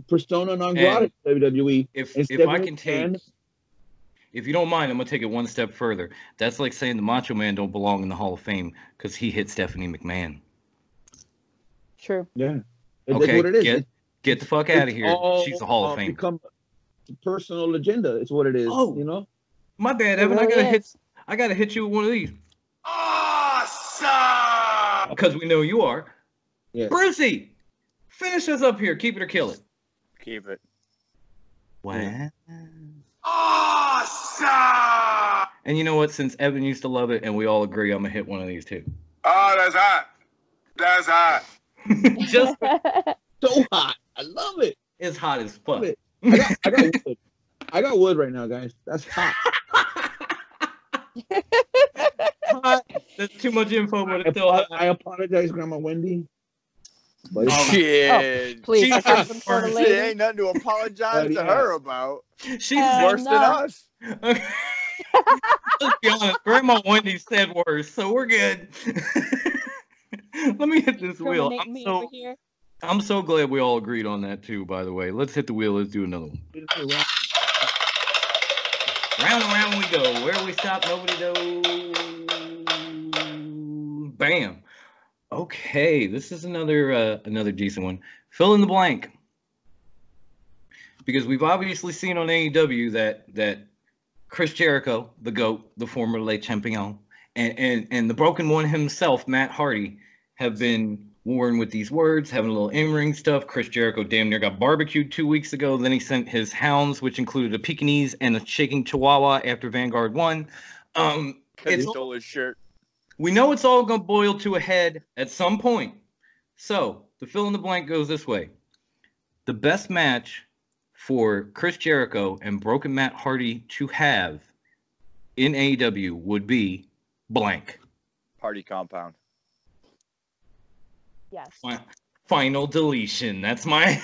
persona non grata in WWE. If I can take, if you don't mind, I'm gonna take it one step further. That's like saying the Macho Man don't belong in the Hall of Fame because he hit Stephanie McMahon. True. Yeah. Okay. What it is. Get the fuck out of here. She's a Hall of Fame. Become a personal agenda. It's what it is. Oh, you know. My bad, Evan. I gotta hit you with one of these. Awesome! Because we know you are. Yeah. Brucey, finish us up here. Keep it or kill it. Keep it. What? Awesome! And you know what? Since Evan used to love it and we all agree, I'm gonna hit one of these too. Oh, that's hot. That's hot. Just so hot. I love it. It's hot as fuck. I got wood. I got wood right now, guys. That's hot. Hot. That's too much info, but it's still hot. I apologize, Grandma Wendy. But Shit. Please, It ain't nothing to apologize to her about. She's worse than us. Okay. Let's be honest. Grandma Wendy said worse, so we're good. Let me hit this wheel. I'm so glad we all agreed on that too, by the way. Let's hit the wheel. Let's do another one. Round and round we go. Where we stop, nobody knows. Bam. Okay, this is another decent one. Fill in the blank. Because we've obviously seen on AEW that Chris Jericho, the GOAT, the former Le Champion, and the Broken One himself, Matt Hardy, have been warring with these words, having a little in-ring stuff. Chris Jericho damn near got barbecued 2 weeks ago. Then he sent his hounds, which included a Pekingese and a shaking Chihuahua after Vanguard won. He stole his shirt. We know it's all going to boil to a head at some point. So the fill in the blank goes this way. The best match for Chris Jericho and Broken Matt Hardy to have in AEW would be blank. Party Compound. Yes. Final deletion. That's my.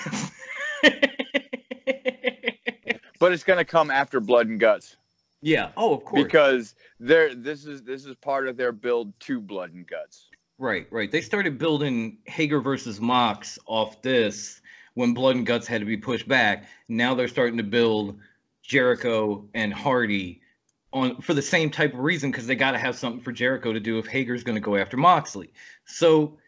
But it's gonna come after Blood and Guts. Yeah. Oh, of course. Because this is part of their build to Blood and Guts. Right. They started building Hager versus Mox off this when Blood and Guts had to be pushed back. Now they're starting to build Jericho and Hardy on for the same type of reason, because they got to have something for Jericho to do if Hager's going to go after Moxley. So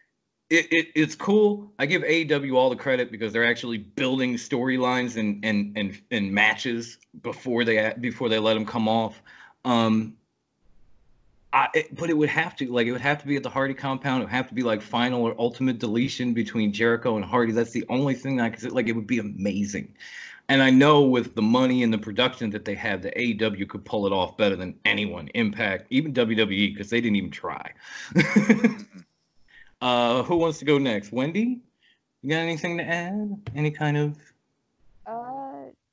it's cool. I give AEW all the credit because they're actually building storylines and matches before they let them come off. But it would have to be at the Hardy compound. It would have to be like final or ultimate deletion between Jericho and Hardy. That's the only thing I could say. Like, it would be amazing. And I know with the money and the production that they have, the AEW could pull it off better than anyone. Impact, even WWE, because they didn't even try. Who wants to go next? Wendy? You got anything to add? Any kind of...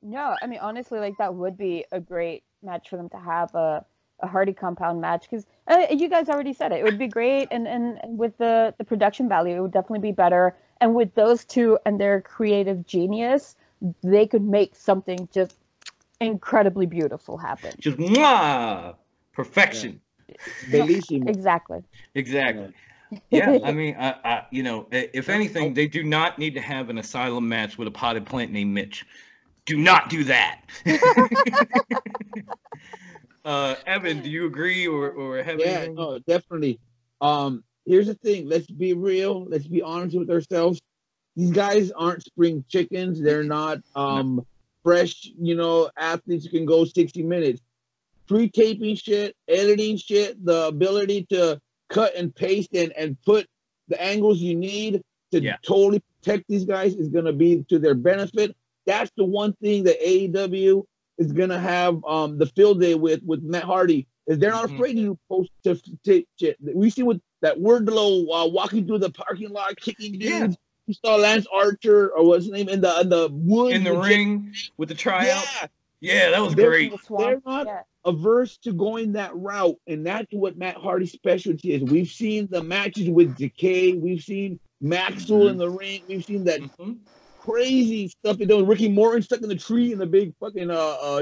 No, I mean, honestly, like, that would be a great match for them to have, a Hardy compound match, because you guys already said it. It would be great, and with the production value, it would definitely be better. And with those two and their creative genius, they could make something just incredibly beautiful happen. Just mwah! Perfection. Bellissimo. Exactly. Yeah, I mean, you know, if anything, they do not need to have an asylum match with a potted plant named Mitch. Do not do that. Evan, do you agree or have anything? No, definitely. Here's the thing. Let's be real. Let's be honest with ourselves. These guys aren't spring chickens. They're not fresh, you know, athletes who can go 60 minutes. Pre-taping shit, editing shit, the ability to cut and paste and put the angles you need to totally protect these guys is going to be to their benefit. That's the one thing that AEW is going to have the field day with Matt Hardy, is they're not afraid to do post-tape shit. We see with that Wardlow walking through the parking lot, kicking dudes. Yeah. You saw Lance Archer, or what's his name, in the woods. In the ring with the tryout. Yeah, that was great. They're not averse to going that route, and that's what Matt Hardy's specialty is. We've seen the matches with Decay. We've seen Maxwell in the ring. We've seen that crazy stuff they did with Ricky Morton stuck in the tree in the big fucking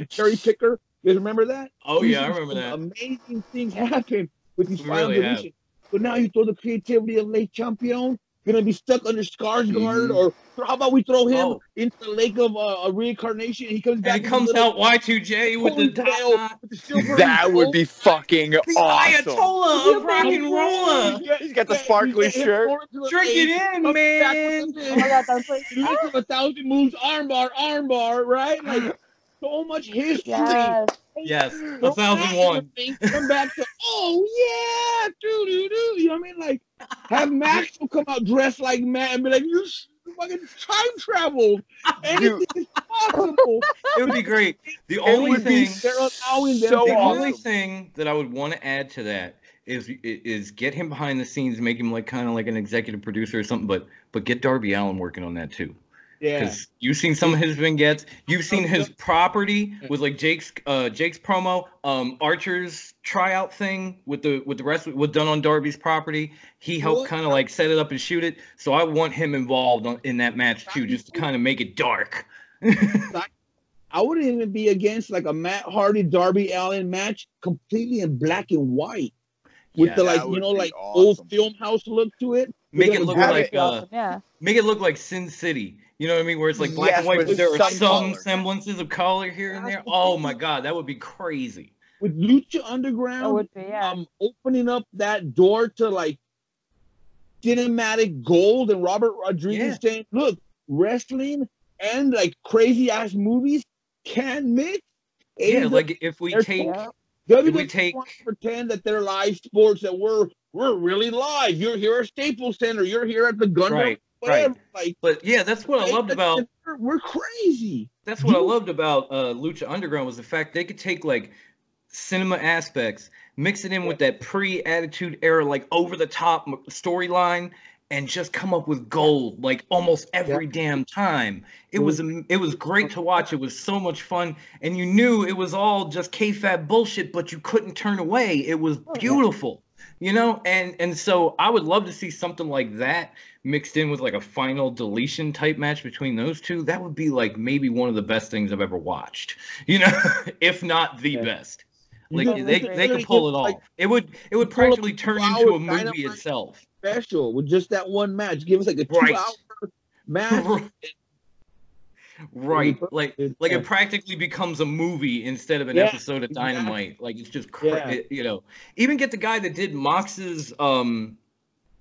cherry picker. You guys remember that? Oh, yeah, I remember that. Amazing things happen with these final deletions. But now you throw the creativity of Le Champion, gonna be stuck under Skarsgård, or how about we throw him into the lake of reincarnation? And he comes back. And he comes out Y2J with the top. That would be fucking awesome. Ayatollah of rock and roller. He's got the sparkly shirt. Drink it in, man. Oh my God, that's like List of 1,000 moves, armbar, right? Like so much history. Yes, 1001. Come back to, oh yeah, doo. You know what I mean? Like, have Maxwell come out dressed like Matt and be like, you fucking time traveled. Anything is possible. It would be great. The only thing, only thing that I would want to add to that is get him behind the scenes, make him like kind of like an executive producer or something, but get Darby Allin working on that too. Yeah, because you've seen some of his vignettes. You've seen his property with like Jake's promo, Archer's tryout thing with the rest was done on Darby's property. He helped kind of like set it up and shoot it. So I want him involved in that match too, just to kind of make it dark. I wouldn't even be against like a Matt Hardy Darby Allin match completely in black and white with the like like old film house look to it. Make it look like make it look like Sin City. You know what I mean? Where it's like black and white, but there are some semblances of color here and there. Oh my God, that would be crazy. With Lucha Underground, opening up that door to like cinematic gold, and Robert Rodriguez saying, "Look, wrestling and like crazy ass movies can mix." Yeah, like if we take pretend that they're live sports, that we're really live. You're here at Staples Center. You're here at the Gundam. Right. Like, but yeah, that's what I loved about. We're crazy. That's what I loved about Lucha Underground was the fact they could take like cinema aspects, mix it in with that pre-Attitude Era like over the top storyline, and just come up with gold like almost every damn time. It was great to watch. It was so much fun, and you knew it was all just kayfabe bullshit, but you couldn't turn away. It was beautiful. You know, and so I would love to see something like that mixed in with like a final deletion type match between those two. That would be like maybe one of the best things I've ever watched. You know, if not the best. Like they could pull it off. It would practically turn into a movie itself. Special with just that one match. Give us like a 2-hour match. Right, like it practically becomes a movie instead of an episode of Dynamite. Like it's just you know. Even get the guy that did Mox's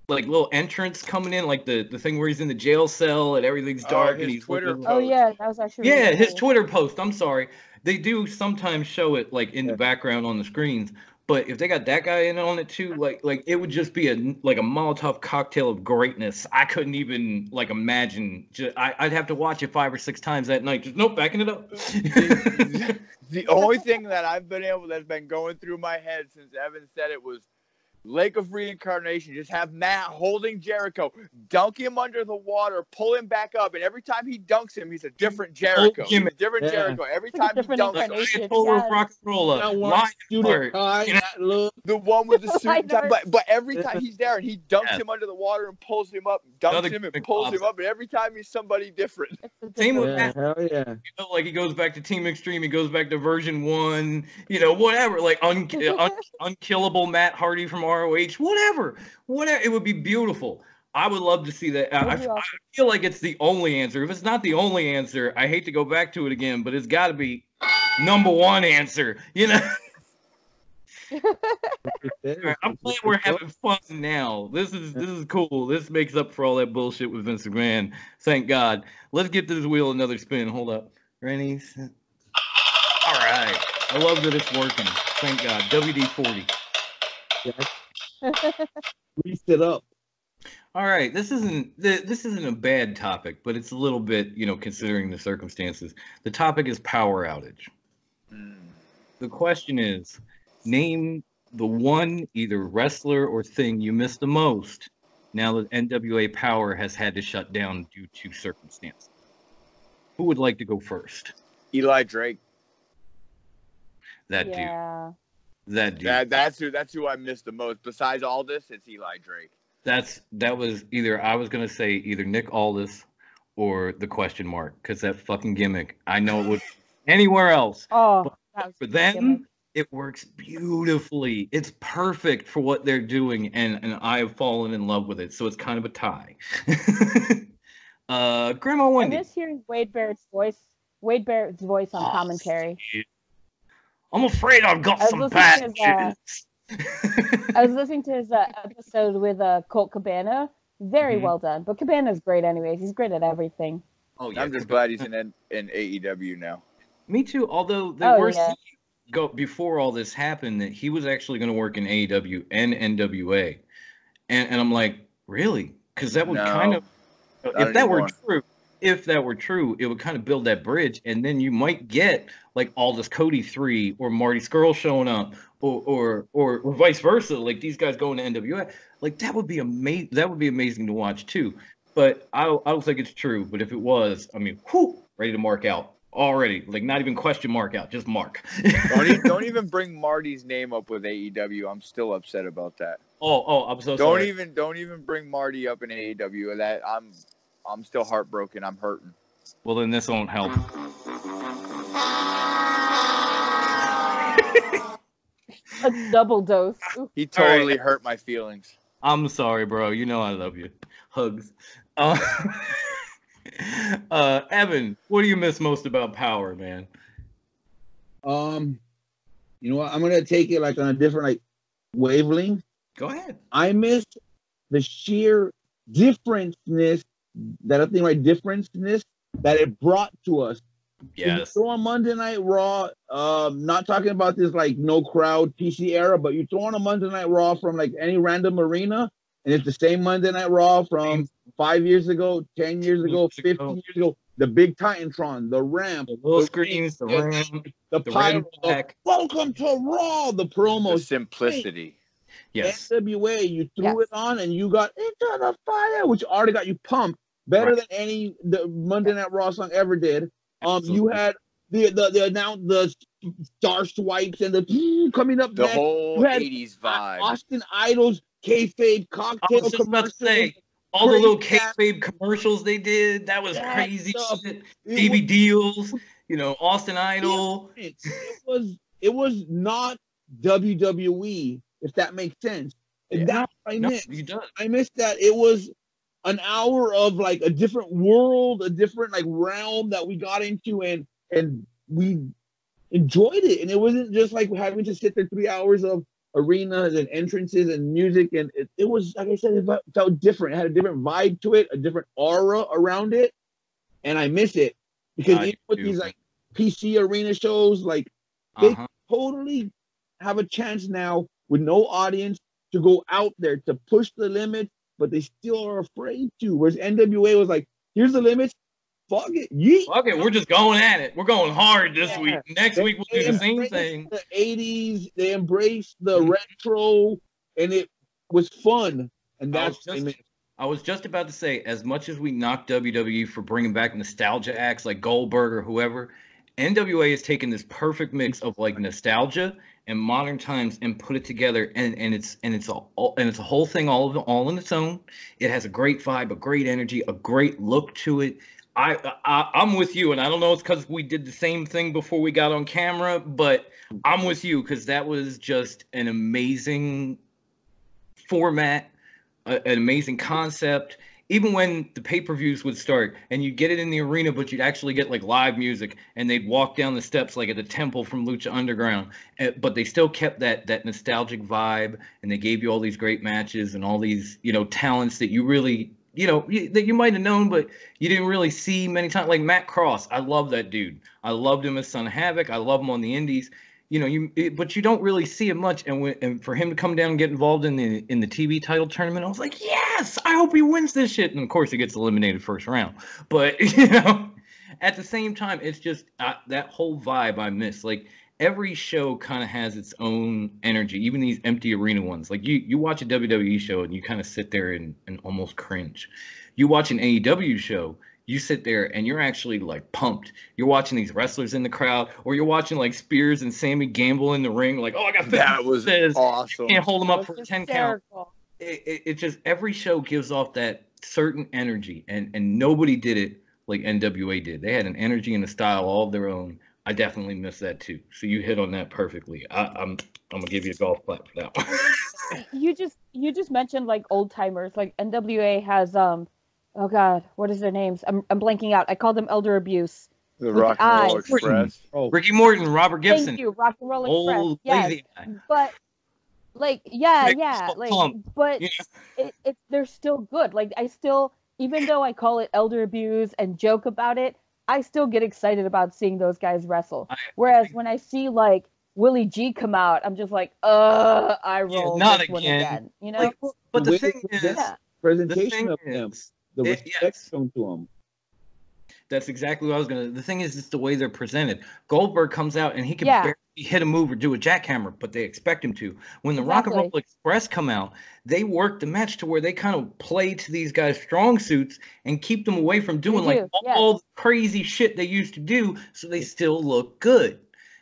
like little entrance coming in, like the thing where he's in the jail cell and everything's dark and he's Twitter looking. Oh yeah, that was actually his Twitter post. I'm sorry, they do sometimes show it like in the background on the screens, But if they got that guy in on it too, like it would just be a Molotov cocktail of greatness. I couldn't even like imagine. I'd have to watch it 5 or 6 times that night. Just nope, backing it up. The only thing that that's been going through my head since Evan said it was Lake of Reincarnation. Just have Matt holding Jericho, dunk him under the water, pull him back up, and every time he dunks him, he's a different Jericho. He's a different Jericho. Every time he dunks him. Rock and roll up. The one with the suit and tie. But every time he's there and he dunks him under the water and pulls him up, dunks him and pulls him up, and every time he's somebody different. Same with Matt. Hell yeah. You know, like he goes back to Team Extreme, he goes back to version 1, you know, whatever, like unkillable Matt Hardy from ROH, whatever, it would be beautiful. I would love to see that. I feel like it's the only answer. If it's not the only answer, I hate to go back to it again, but it's got to be number 1 answer, you know. I'm glad we're having fun now. This is cool. This makes up for all that bullshit with Vince McMahon. Thank God. Let's get this wheel another spin. Hold up. Ready? All right. I love that it's working. Thank God. WD-40. Greased it up. All right. This isn't a bad topic, but it's a little bit, you know, considering the circumstances. The topic is power outage. The question is, name the one either wrestler or thing you miss the most now that NWA Power has had to shut down due to circumstances. Who would like to go first? Eli Drake. That dude. That's who I miss the most. Besides Aldis, it's Eli Drake. That was I was gonna say either Nick Aldis or the question mark, because that fucking gimmick. I know it would anywhere else. Oh, but for them, it works beautifully. It's perfect for what they're doing, and I have fallen in love with it. So it's kind of a tie. Grandma Wendy. I'm just hearing Wade Barrett's voice on commentary. Shit. I'm afraid I've got some bad news. I was listening to his episode with Colt Cabana. Very well done. But Cabana's great anyways. He's great at everything. Oh yeah, I'm just glad he's in AEW now. Me too. Although before all this happened, that he was actually going to work in AEW and NWA, and I'm like, really? Because that would kind of, if that were true, it would kind of build that bridge, and then you might get like Aldous Cody 3 or Marty Scurll showing up, or vice versa, like these guys going to NWA. Like that would be amazing. That would be amazing to watch too. But I don't think it's true. But if it was, I mean, ready to mark out already. Like not even question mark out, just mark. Don't even bring Marty's name up with AEW. I'm still upset about that. Oh, I'm so sorry. Don't even bring Marty up in AEW. That I'm still heartbroken. I'm hurting. Well, then this won't help. A double dose. He totally hurt my feelings. I'm sorry, bro. You know I love you. Hugs. Evan, what do you miss most about Power, man? You know what? I'm gonna take it like on a different like wavelength. Go ahead. I miss the sheer differenceness that it brought to us. Yes. So on Monday Night Raw, not talking about this like no crowd PC era, but you throw on a Monday Night Raw from like any random arena, and it's the same Monday Night Raw from 5 years ago, 10 years ago, 15 years ago. The big Titantron, the ramp, the little screens, the ramp, the pyro, welcome to Raw, the promos, the simplicity. Yes. NWA, you threw it on and you got Into the Fire, which already got you pumped better than any the Monday Night Raw song ever did. You had the star swipes and the coming up the next. Whole 80s vibe. Austin Idol's kayfabe cocktail commercials. All the little kayfabe commercials they did, that was crazy shit. TV deals, you know, Austin Idol. It was not WWE, if that makes sense. And that's what I missed. I missed that it was an hour of like a different world, a different like realm that we got into, and we enjoyed it. And it wasn't just like having to sit there 3 hours of arenas and entrances and music, and it was, like I said, it felt different. It had a different vibe to it, a different aura around it, and I miss it because even with these like PC arena shows, like they totally have a chance now with no audience to go out there to push the limit, but they still are afraid to. Whereas NWA was like, here's the limits, fuck it, yeet. Fuck it, we're just going at it. We're going hard this week. Next week we'll do the same embraced thing. The 80s, they embraced the retro, and it was fun. And that's I was just about to say, as much as we knock WWE for bringing back nostalgia acts like Goldberg or whoever, NWA has taken this perfect mix of like nostalgia and modern times and put it together, and it's a whole thing all in its own. It has a great vibe, a great energy, a great look to it. I'm with you, and I don't know if it's because we did the same thing before we got on camera, but I'm with you because that was just an amazing format, an amazing concept. Even when the pay-per-views would start and you'd get it in the arena, but you'd actually get like live music and they'd walk down the steps like at the temple from Lucha Underground, but they still kept that nostalgic vibe, and they gave you all these great matches and all these, talents that you really, that you might have known, but you didn't really see many times. Like Matt Cross, I love that dude. I loved him as Son of Havoc. I love him on the Indies. But you don't really see it much, and for him to come down and get involved in the TV title tournament, I was like, yes, I hope he wins this shit. And of course, he gets eliminated first round. But at the same time, it's just that whole vibe I miss. Like every show kind of has its own energy, even these empty arena ones. Like you watch a WWE show and you kind of sit there and almost cringe. You watch an AEW show, you sit there and you're actually like pumped. You're watching these wrestlers in the crowd, or you're watching like Spears and Sammy Gamble in the ring. Like, oh, I got 50 that was awesome. You can't hold them up for a 10 count. Hysterical. It just, every show gives off that certain energy, and nobody did it like NWA did. They had an energy and a style all of their own. I definitely miss that too. So you hit on that perfectly. I'm gonna give you a golf clap for that one. You just mentioned like old timers. Like NWA has oh God, what is their names? I'm blanking out. I call them Elder Abuse. The Rock and Roll Express. Ricky Morton, Robert Gibson. Thank you, Rock and Roll Old Express. lazy Yes, guy. but like but they're still good. Like I still, even though I call it Elder Abuse and joke about it, I still get excited about seeing those guys wrestle. Whereas when I see like Willie G come out, I'm just like, I roll not this one again. again. Like, but the thing is, presentation of them, the respect shown to them. That's exactly what I was gonna. The thing is, it's the way they're presented. Goldberg comes out and he can barely hit a move or do a jackhammer, but they expect him to. When the Rock and Roll Express come out, they work the match to where they kind of play to these guys' strong suits and keep them away from doing all the crazy shit they used to do, so they still look good.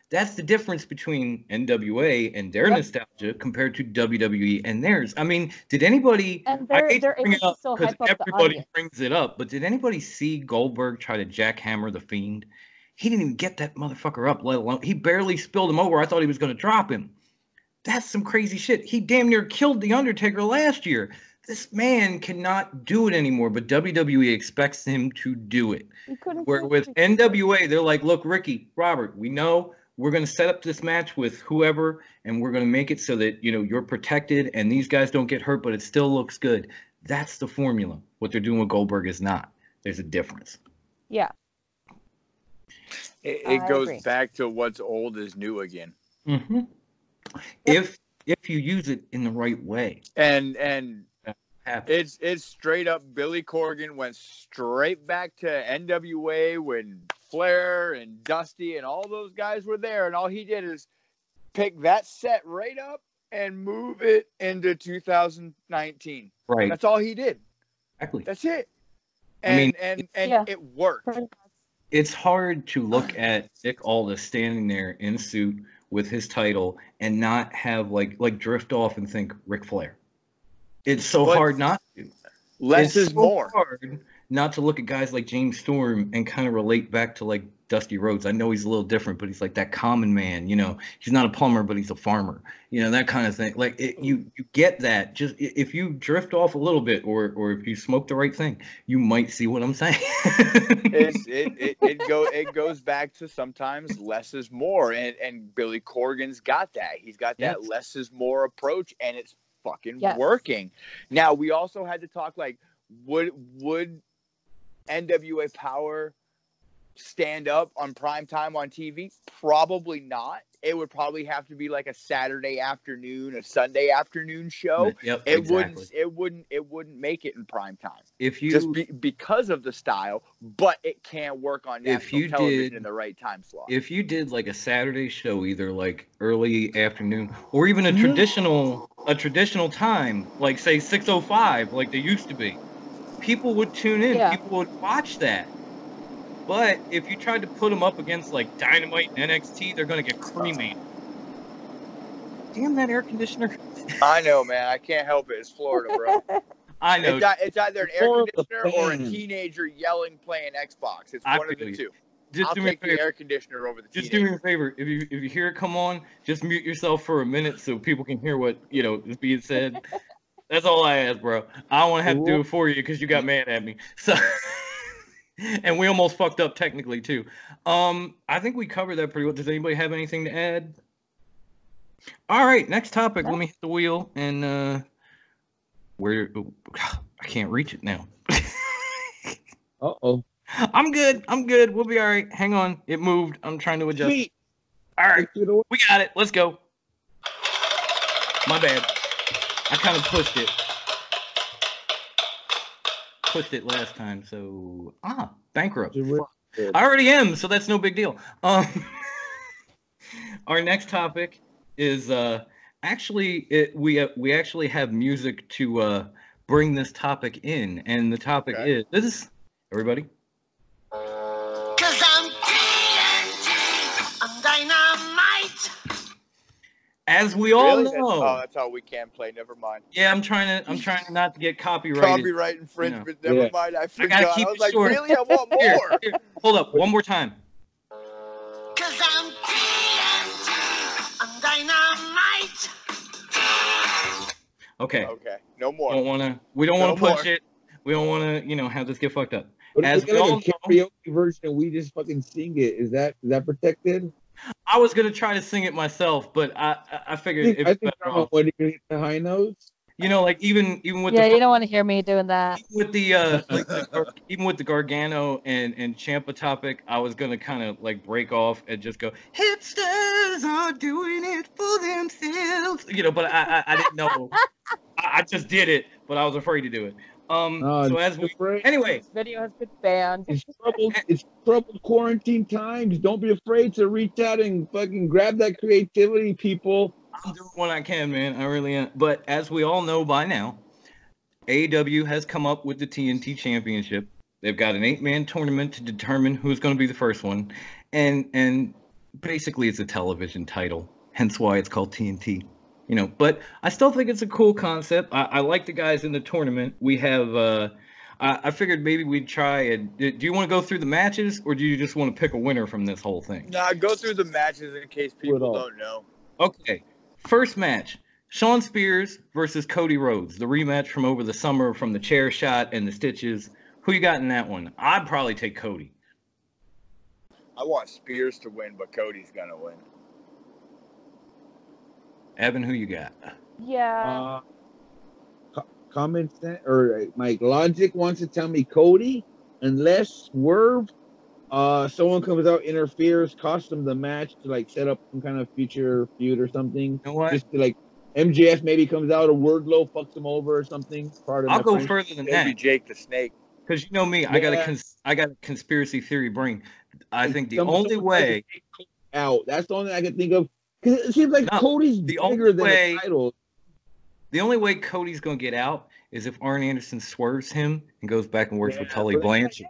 That's the difference between NWA and their nostalgia compared to WWE and theirs. I mean, did anybody? And I hate they're to bring it up still because hype up the everybody audience. brings it up, but did anybody see Goldberg try to jackhammer the Fiend? He didn't even get that motherfucker up, let alone he barely spilled him over. I thought he was going to drop him. That's some crazy shit. He damn near killed The Undertaker last year. This man cannot do it anymore, but WWE expects him to do it. Where with NWA, they're like, look, Ricky, Robert, we know we're going to set up this match with whoever, and we're going to make it so that, you're protected and these guys don't get hurt, but it still looks good. That's the formula. What they're doing with Goldberg is not. There's a difference. Yeah. It goes back to what's old is new again. Mm-hmm. If you use it in the right way. And it's straight up, Billy Corgan went straight back to NWA when Flair and Dusty and all those guys were there, and all he did is pick that set right up and move it into 2019. Right. That's all he did. Exactly. That's it. And it worked. It's hard to look at Nick Aldis standing there in suit with his title and not have like drift off and think Ric Flair. It's so hard not to. Less is more. Hard not to look at guys like James Storm and kind of relate back to like Dusty Rhodes. I know he's a little different, but he's like that common man. He's not a plumber, but he's a farmer. That kind of thing. Like you get that. Just if you drift off a little bit, or if you smoke the right thing, you might see what I'm saying. It goes back to sometimes less is more, and Billy Corgan's got that. He's got that less is more approach, and it's fucking working. Now we also had to talk like would NWA Power stand up on prime time on TV? Probably not. it would probably have to be like a Saturday afternoon, a Sunday afternoon show. Yep, It exactly. wouldn't make it in prime time. If you Just because of the style, but it can work on national television in the right time slot. If you did like a Saturday show, either like early afternoon or even a traditional time, like say 6:05, like they used to be, people would tune in. Yeah. People would watch that. But if you tried to put them up against like Dynamite and NXT, they're gonna get cremated. Damn that air conditioner! I know, man. I can't help it. It's Florida, bro. I know. It's either an air Florida conditioner or a fans. teenager yelling playing Xbox. It's I one of feel the you. two. Just I'll do me a take the favor. air conditioner over the Just teenager. do me a favor. If you hear it come on, just mute yourself for a minute so people can hear what is being said. That's all I ask, bro. I don't want to have to do it for you because you got mad at me. So, and we almost fucked up technically too. I think we covered that pretty well. Does anybody have anything to add? All right, next topic. Let me hit the wheel and where I can't reach it now. Uh-oh. I'm good. We'll be all right. Hang on. It moved. I'm trying to adjust. Sweet. All right. Take it away. We got it. Let's go. My bad. I kind of pushed it. Pushed it last time, so bankrupt. I already am, so that's no big deal. Our next topic is we actually have music to bring this topic in, and the topic is this. Everybody. 'Cause I'm TNT, I'm dynamite. As we all Really? know. That's how we can play. Never mind. Yeah, I'm trying to not to get copyrighted. Copyright infringement. Never mind. I forgot. gotta keep I was it like, short. really? I want more. Here, hold up, one more time. 'Cause I'm TNT, I'm dynamite. Okay. Okay. No more. We don't want to push more. it. We don't want to, have this get fucked up. But As if we we all like a karaoke version and we just fucking sing it, is that protected? I was gonna try to sing it myself, but I figured I think I'm going to hit the high notes. like even with Yeah, you don't want to hear me doing that. with the even with the Gargano and Ciampa topic, I was gonna kind of like break off and just go, hipsters are doing it for themselves, but I didn't know. I just did it, but I was afraid to do it. So as we anyway, This video has been banned. It's troubled quarantine times. Don't be afraid to reach out and fucking grab that creativity, people. I'm doing what I can, man. I really am. But as we all know by now, AEW has come up with the TNT Championship. They've got an 8-man tournament to determine who's going to be the first one, and basically it's a television title, hence why it's called TNT. But I still think it's a cool concept. I like the guys in the tournament. We have. I figured maybe we'd try and. Do you want to go through the matches, or do you just want to pick a winner from this whole thing? Nah, go through the matches in case people don't know. Okay. First match: Shawn Spears versus Cody Rhodes. The rematch from over the summer from the chair shot and the stitches. Who you got in that one? I'd probably take Cody. I want Spears to win, but Cody's gonna win. Evan, who you got? Yeah. Common sense or my logic wants to tell me Cody, unless Swerve, someone comes out, interferes, costs them the match to like set up some kind of future feud or something. You know what? Just to, like MJF maybe comes out, a Wardlow fucks him over or something. I'll go further than Maybe that. Jake the Snake. Because you know me, I got a conspiracy theory brain. I think the only way out. That's the only thing I can think of. Because it seems like Cody's bigger than the title. The only way Cody's gonna get out is if Arn Anderson swerves him and goes back and works with Tully Blanchard.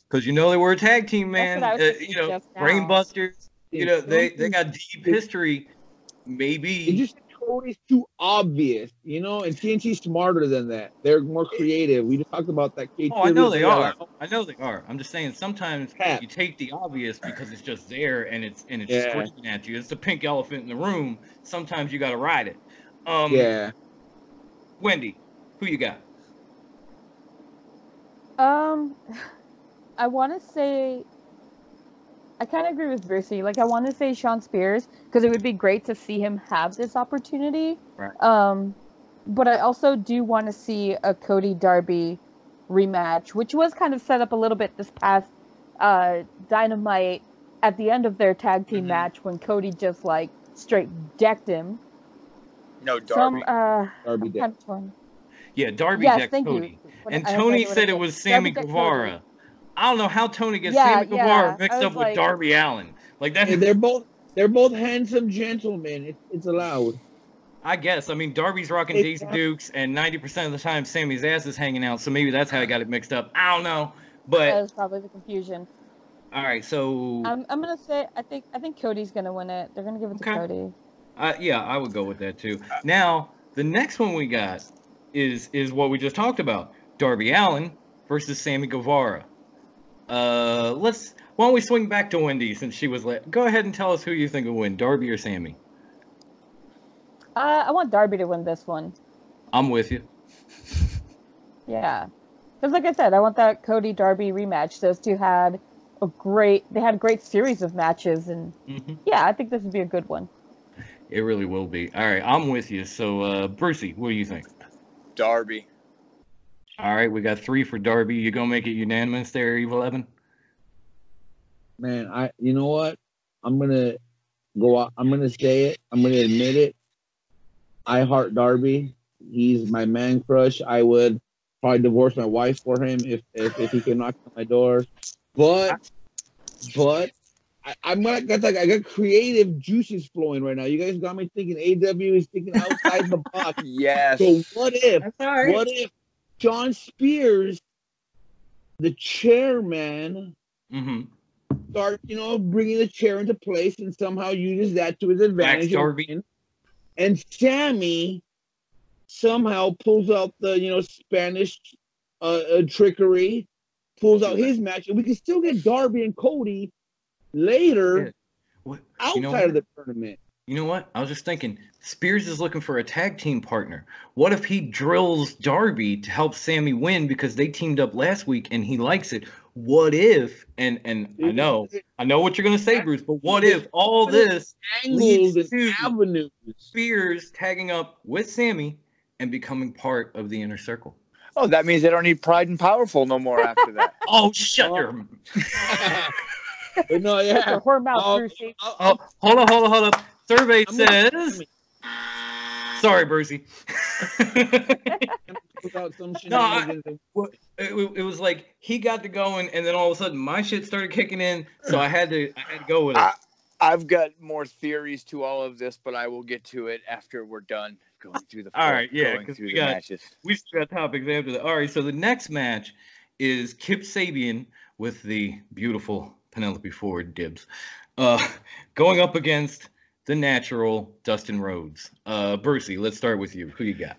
Because they were a tag team, man. Brainbusters. They got deep history. Maybe It just Cody's too obvious, and TNT's smarter than that. They're more creative. We just talked about that. Oh, I know they are. I'm just saying sometimes you take the obvious because it's just there and it's screaming at you. It's the pink elephant in the room. Sometimes you got to ride it. Wendy, who you got? I want to say, I kind of agree with Brucey. Like, I want to say Shawn Spears because it would be great to see him have this opportunity. Right. But I also do want to see a Cody Darby rematch, which was kind of set up a little bit this past Dynamite. at the end of their tag team match when Cody just like straight decked him. No, Darby. Darby I'm decked. kind of torn. Yeah, Darby Yes, decked thank you. Cody. What- And I have no Tony idea what I said it said. was Sammy Darby decked Guevara. Cody. I don't know how Tony gets Yeah, Sammy Guevara yeah. mixed I was up with like- Darby Allin. Like that. Hey, they're both handsome gentlemen. It's allowed. I guess. I mean, Darby's rocking Daisy Dukes, and 90% of the time, Sammy's ass is hanging out. So maybe that's how I got it mixed up. I don't know. That But was probably the confusion. all right, so I'm gonna say I think Cody's gonna win it. They're gonna give it to Okay. Cody. yeah, I would go with that too. Now, the next one we got is what we just talked about: Darby Allin versus Sammy Guevara. Why don't we swing back to Wendy since she was late? Go ahead and tell us who you think will win, Darby or Sammy. I want Darby to win this one. I'm with you. Yeah, because like I said, I want that Cody Darby rematch. Those two had a great series of matches, and yeah, I think this would be a good one. It really will be. All right, I'm with you. So, Brucey, what do you think? Darby. All right, we got 3 for Darby. You gonna make it unanimous there, Evil Evan? Man, you know what? I'm gonna go out. I'm gonna say it. I'm gonna admit it. I heart Darby. He's my man crush. I would probably divorce my wife for him if he can knock on my door. But I got creative juices flowing right now. You guys got me thinking AW is thinking outside the box. Yes. So what if John Spears, the chairman, start bringing the chair into place and somehow uses that to his advantage? Darby. And Sammy somehow pulls out the Spanish trickery, pulls out his match, and we can still get Darby and Cody later outside of the tournament. You know what? I was just thinking, Spears is looking for a tag team partner. What if he drills Darby to help Sammy win because they teamed up last week and he likes it? What if, and I know what you're going to say, Bruce, but what if all this leads to avenues, Spears tagging up with Sammy and becoming part of the inner circle? Oh, that means they don't need Pride and Powerful no more after that. Oh, shut your... But no, yeah. Her mouth, Brucey. Hold up. Survey says... Sorry, Brucey. It was like he got to going, and then all of a sudden my shit started kicking in, so I had to go with it. I've got more theories to all of this, but I will get to it after we're done going through the. All right, yeah, because we still got topics after that. All right, so the next match is Kip Sabian with the beautiful Penelope Ford Dibs, going up against the natural Dustin Rhodes. Brucey, let's start with you. Who you got?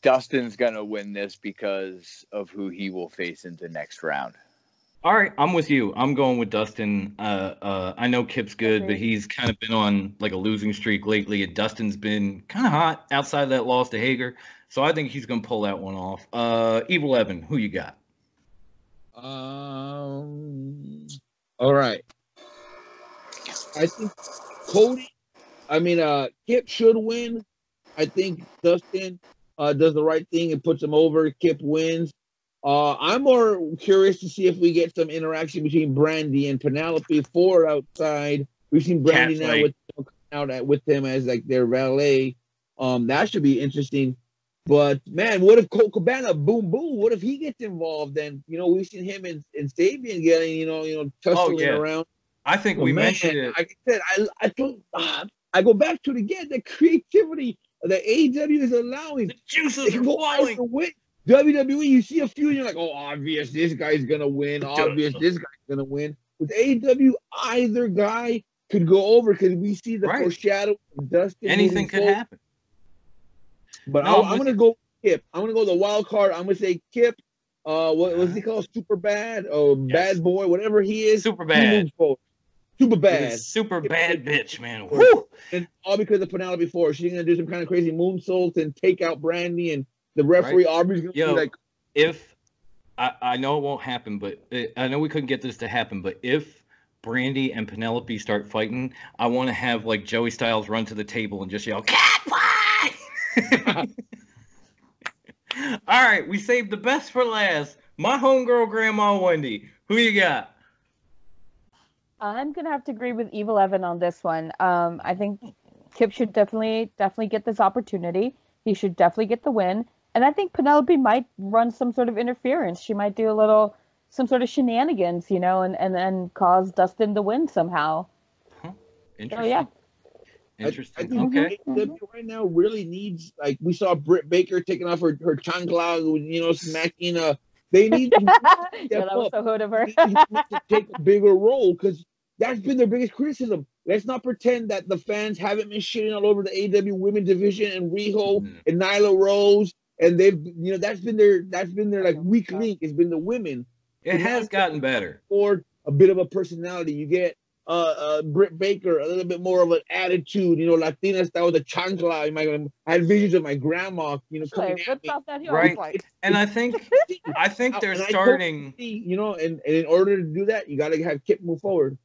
Dustin's gonna win this because of who he will face in the next round. All right, I'm with you. I'm going with Dustin. I know Kip's good, but he's kind of been on like a losing streak lately. And Dustin's been kind of hot outside of that loss to Hager, so I think he's gonna pull that one off. Evil Evan, who you got? All right. I think Kip should win. I think Dustin does the right thing and puts him over. Kip wins. I'm more curious to see if we get some interaction between Brandy and Penelope Ford outside. We've seen Brandy with him as like their valet. That should be interesting. But man, what if Colt Cabana, boom, what if he gets involved? Then we've seen him and Sabian getting tussling around. I think we mentioned it. Like I said, I go back to it again. The creativity that AEW is allowing. The juices are flowing. WWE, you see a few, and you're like, oh, obvious, this guy's gonna win. Obvious, this guy's gonna win. With AEW, either guy could go over because we see the foreshadow of Dustin. Anything could happen. But I'm gonna go Kip. I'm gonna go the wild card. I'm gonna say Kip. What's he called? Super bad or bad boy, whatever he is. Super bad. Super bad. Super bad bitch, man. Woo! And all because of Penelope Ford. She's gonna do some kind of crazy moonsault and take out Brandy, and the referee Aubrey's gonna be like, if I know it won't happen, but I know we couldn't get this to happen, but if Brandy and Penelope start fighting, I want to have like Joey Styles run to the table and just yell, "Cat fight!" All right, we saved the best for last. My homegirl, Grandma Wendy. Who you got? I'm gonna have to agree with Evil Evan on this one. I think Kip should definitely get this opportunity. He should definitely get the win, and I think Penelope might run some sort of interference. She might do some sort of shenanigans, and then cause Dustin to win somehow. Huh. So Interesting. yeah. Interesting. I think Okay. AEW right now really needs, like, we saw Britt Baker taking off her chancla, smacking. They need to Yeah, that was so hood of her. to take a bigger role, because that's been their biggest criticism. Let's not pretend that the fans haven't been shitting all over the AEW women's division and Riho and Nyla Rose, and they've, that's been their like weak link. Has been the women. It has gotten better. Or a bit of a personality. You get Britt Baker, a little bit more of an attitude, Latina style with a chancla. I had visions of my grandma, coming at me. Right. And I think they're starting. And in order to do that, you got to have Kip move forward.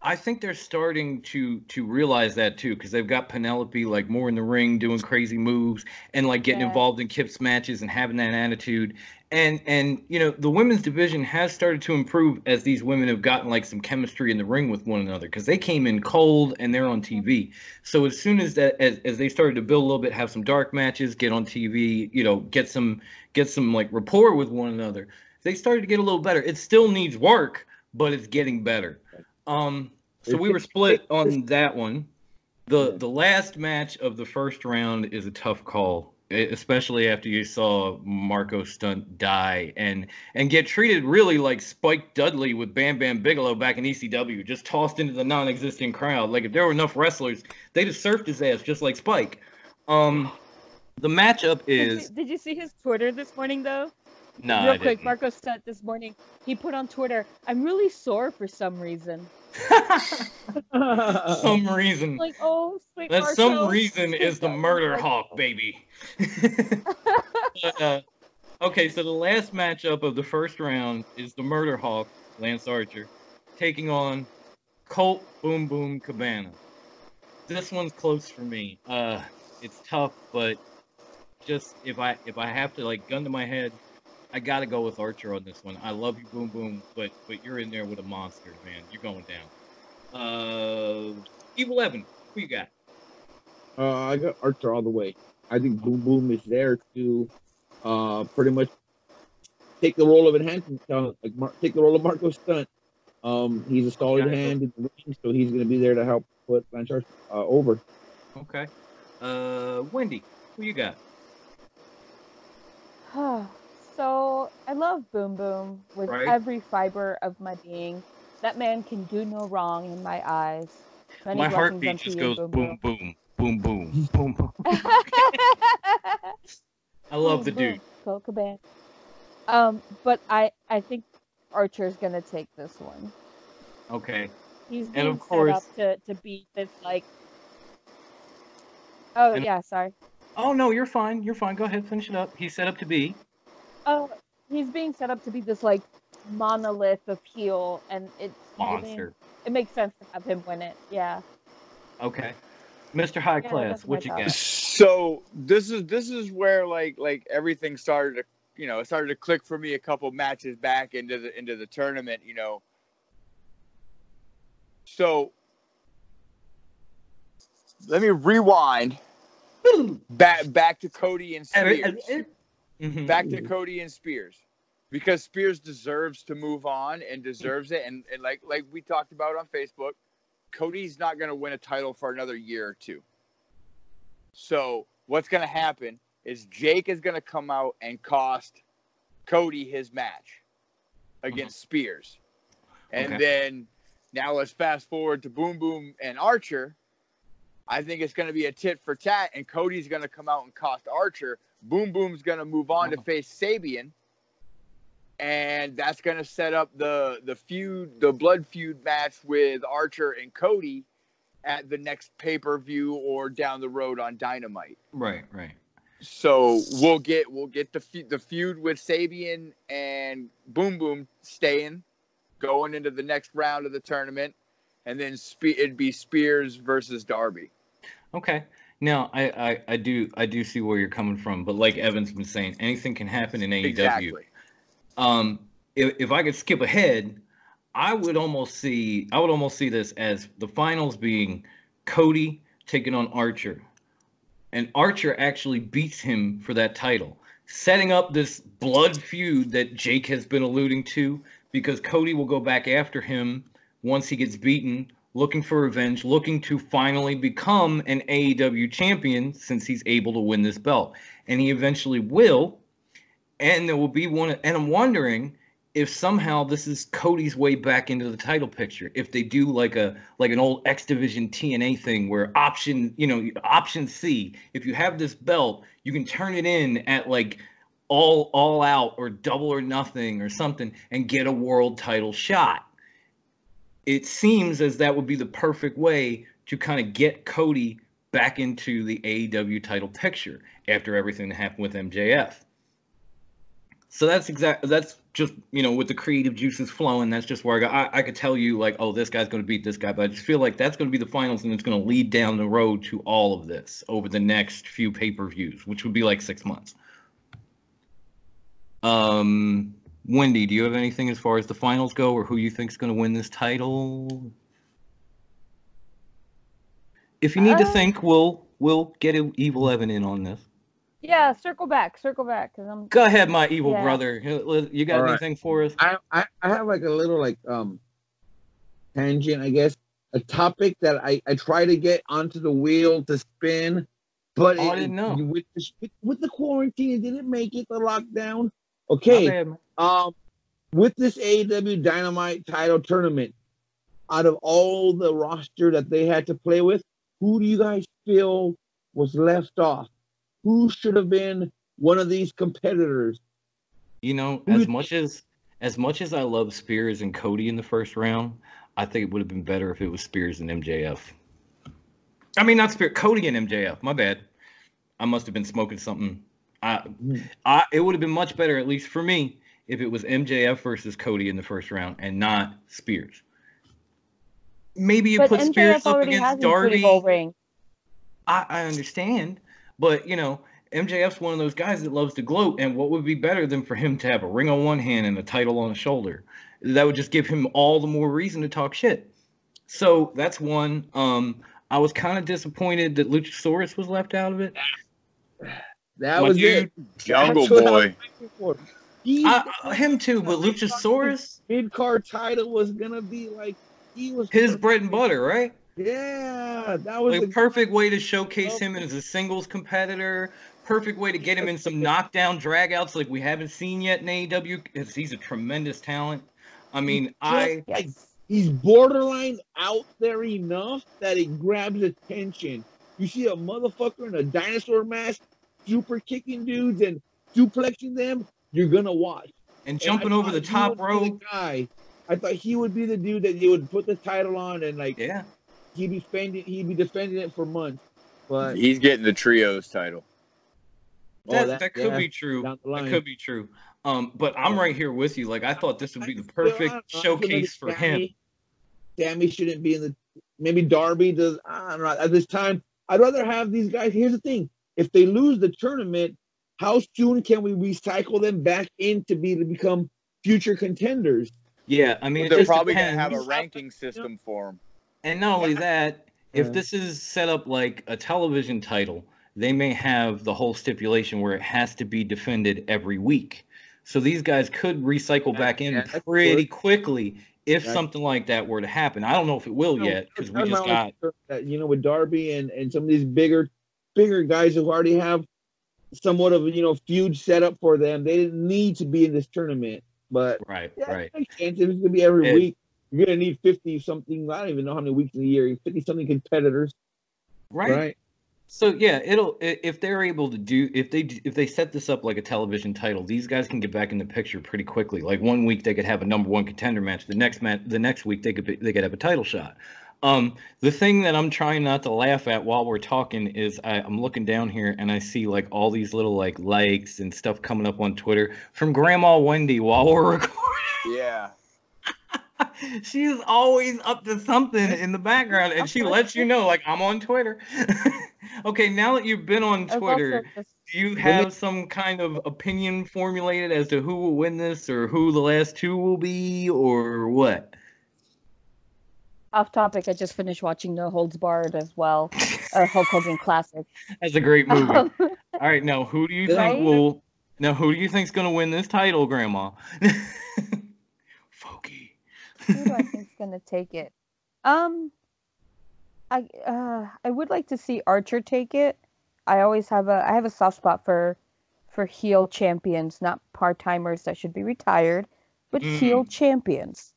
I think they're starting to realize that too, because they've got Penelope like more in the ring doing crazy moves and like getting involved in Kip's matches and having that attitude. And the women's division has started to improve as these women have gotten like some chemistry in the ring with one another, because they came in cold and they're on TV. So as soon as that as they started to build a little bit, have some dark matches, get on TV, get some like rapport with one another, they started to get a little better. It still needs work, but it's getting better. So we were split on that one. The last match of the first round is a tough call, especially after you saw Marco Stunt die and get treated really like Spike Dudley with Bam Bam Bigelow back in ECW, just tossed into the non-existent crowd. Like, if there were enough wrestlers, they'd have surfed his ass just like Spike. The matchup is... Did you see his Twitter this morning, though? No, Real quick, Marco Stunt this morning, he put on Twitter, "I'm really sore for some reason." Some reason. Like, oh, sweet that Marco. some reason is the Murder Hawk, baby. Okay, so the last matchup of the first round is the Murder Hawk, Lance Archer, taking on Colt Boom Boom Cabana. This one's close for me. It's tough, but just if I have to like gun to my head, I gotta go with Archer on this one. I love you, Boom Boom, but you're in there with a monster, man. You're going down. Evil Evan, who you got? I got Archer all the way. I think Boom Boom is there to pretty much take the role of take the role of Marco Stunt. He's a solid hand in the ring, so he's gonna be there to help put Lance Archer over. Okay. Wendy, who you got? So I love Boom Boom with every fiber of my being. That man can do no wrong in my eyes. My heartbeat just goes boom, boom, boom, boom, boom, boom. I love the dude. Colt Cabana. But I think Archer's gonna take this one. Okay. He's being set up to beat this like. Oh yeah, sorry. Oh no, you're fine. You're fine. Go ahead, finish it up. He's set up to be. Oh, he's being set up to be this like monolith of heel, and it's monster. It makes sense to have him win it. Yeah. Okay, Mr. High Class, what you got? So this is where like everything started to click for me a couple matches back into the tournament. So let me rewind back to Cody and Spears. Back to Cody and Spears, because Spears deserves to move on and deserves it. And like we talked about on Facebook, Cody's not going to win a title for another year or two. So what's going to happen is Jake is going to come out and cost Cody his match against Spears. And then now let's fast forward to Boom Boom and Archer. I think it's going to be a tit for tat, and Cody's going to come out and cost Archer. Boom Boom's going to move on to face Sabian, and that's going to set up the blood feud match with Archer and Cody at the next pay-per-view or down the road on Dynamite. Right. So we'll get the feud with Sabian and Boom Boom staying, going into the next round of the tournament, and then it'd be Spears versus Darby. Okay. Now, I do see where you're coming from, but like Evan's been saying, anything can happen in AEW. Exactly. If I could skip ahead, I would almost see this as the finals being Cody taking on Archer, and Archer actually beats him for that title, setting up this blood feud that Jake has been alluding to, because Cody will go back after him once he gets beaten, looking for revenge, looking to finally become an AEW champion since he's able to win this belt. And he eventually will, and there will be one, and I'm wondering if somehow this is Cody's way back into the title picture. If they do like an old X Division TNA thing where option C, if you have this belt, you can turn it in at like all out or double or nothing or something and get a world title shot. It seems as that would be the perfect way to kind of get Cody back into the AEW title picture after everything that happened with MJF. So that's just, with the creative juices flowing, that's just where I could tell you, like, oh, this guy's going to beat this guy, but I just feel like that's going to be the finals, and it's going to lead down the road to all of this over the next few pay-per-views, which would be like 6 months. Wendy, do you have anything as far as the finals go, or who you think is going to win this title? If you need to think, we'll get Evil Evan in on this. Yeah, circle back, because I'm. Go ahead, my evil brother. You got anything for us? I have like a little tangent, I guess. A topic that I try to get onto the wheel to spin, but I didn't know. With the quarantine, it didn't make it the lockdown. Okay. With this AEW Dynamite title tournament, out of all the roster that they had to play with, who do you guys feel was left off? Who should have been one of these competitors? As much as I love Spears and Cody in the first round, I think it would have been better if it was Spears and MJF. I mean, not Spears, Cody and MJF. My bad. I must have been smoking something. It would have been much better, at least for me, if it was MJF versus Cody in the first round and not Spears. Maybe you put MJF Spears up against Darby. I understand. But, MJF's one of those guys that loves to gloat, and what would be better than for him to have a ring on one hand and a title on his shoulder? That would just give him all the more reason to talk shit. So that's one. I was kind of disappointed that Luchasaurus was left out of it. That was it. Jungle Boy. Him too, but Luchasaurus? Mid-card title was going to be like, he was his bread and butter, right? Yeah, that was a perfect way to showcase him as a singles competitor. Perfect way to get him in some knockdown dragouts like we haven't seen yet in AEW, because he's a tremendous talent. I mean, he's borderline out there enough that it grabs attention. You see a motherfucker in a dinosaur mask, super kicking dudes and duplexing them, you're gonna watch. And jumping over the top rope. I thought he would be the dude that you would put the title on and he'd be defending it for months. But he's getting the trios title. That could be true. That could be true. But I'm right here with you. Like, I thought this would be the perfect showcase for him. Sammy shouldn't be in the. Maybe Darby does. I don't know. At this time, I'd rather have these guys. Here's the thing: if they lose the tournament, how soon can we recycle them back in to become future contenders? Yeah, I mean, they're probably going to have a ranking system for them. And not only that, if this is set up like a television title, they may have the whole stipulation where it has to be defended every week. So these guys could recycle back in pretty quickly if something like that were to happen. I don't know if it will yet, because we just got that, with Darby and some of these bigger guys who already have somewhat of feud set up for them. They didn't need to be in this tournament. But right. It makes sense. If it's gonna be every week, you're gonna need 50 something. I don't even know how many weeks in a year. 50 something competitors. Right. So yeah, if they're able to if they set this up like a television title, these guys can get back in the picture pretty quickly. Like one week they could have a number one contender match. The next week they could have a title shot. The thing that I'm trying not to laugh at while we're talking is I'm looking down here and I see like all these little like likes and stuff coming up on Twitter from Grandma Wendy while we're recording. Yeah. She's always up to something in the background, and she lets you know, like, I'm on Twitter. Okay, now that you've been on Twitter, do you have some kind of opinion formulated as to who will win this, or who the last two will be, or what? Off topic, I just finished watching No Holds Barred as well. Hulk Hogan Classic. That's a great movie. Um, All right, now who do you Right? think will? Now who do you think's gonna win this title, Grandma? Folky. Who do I think's gonna take it? I would like to see Archer take it. I have a soft spot for heel champions, not part timers that should be retired, but heel champions,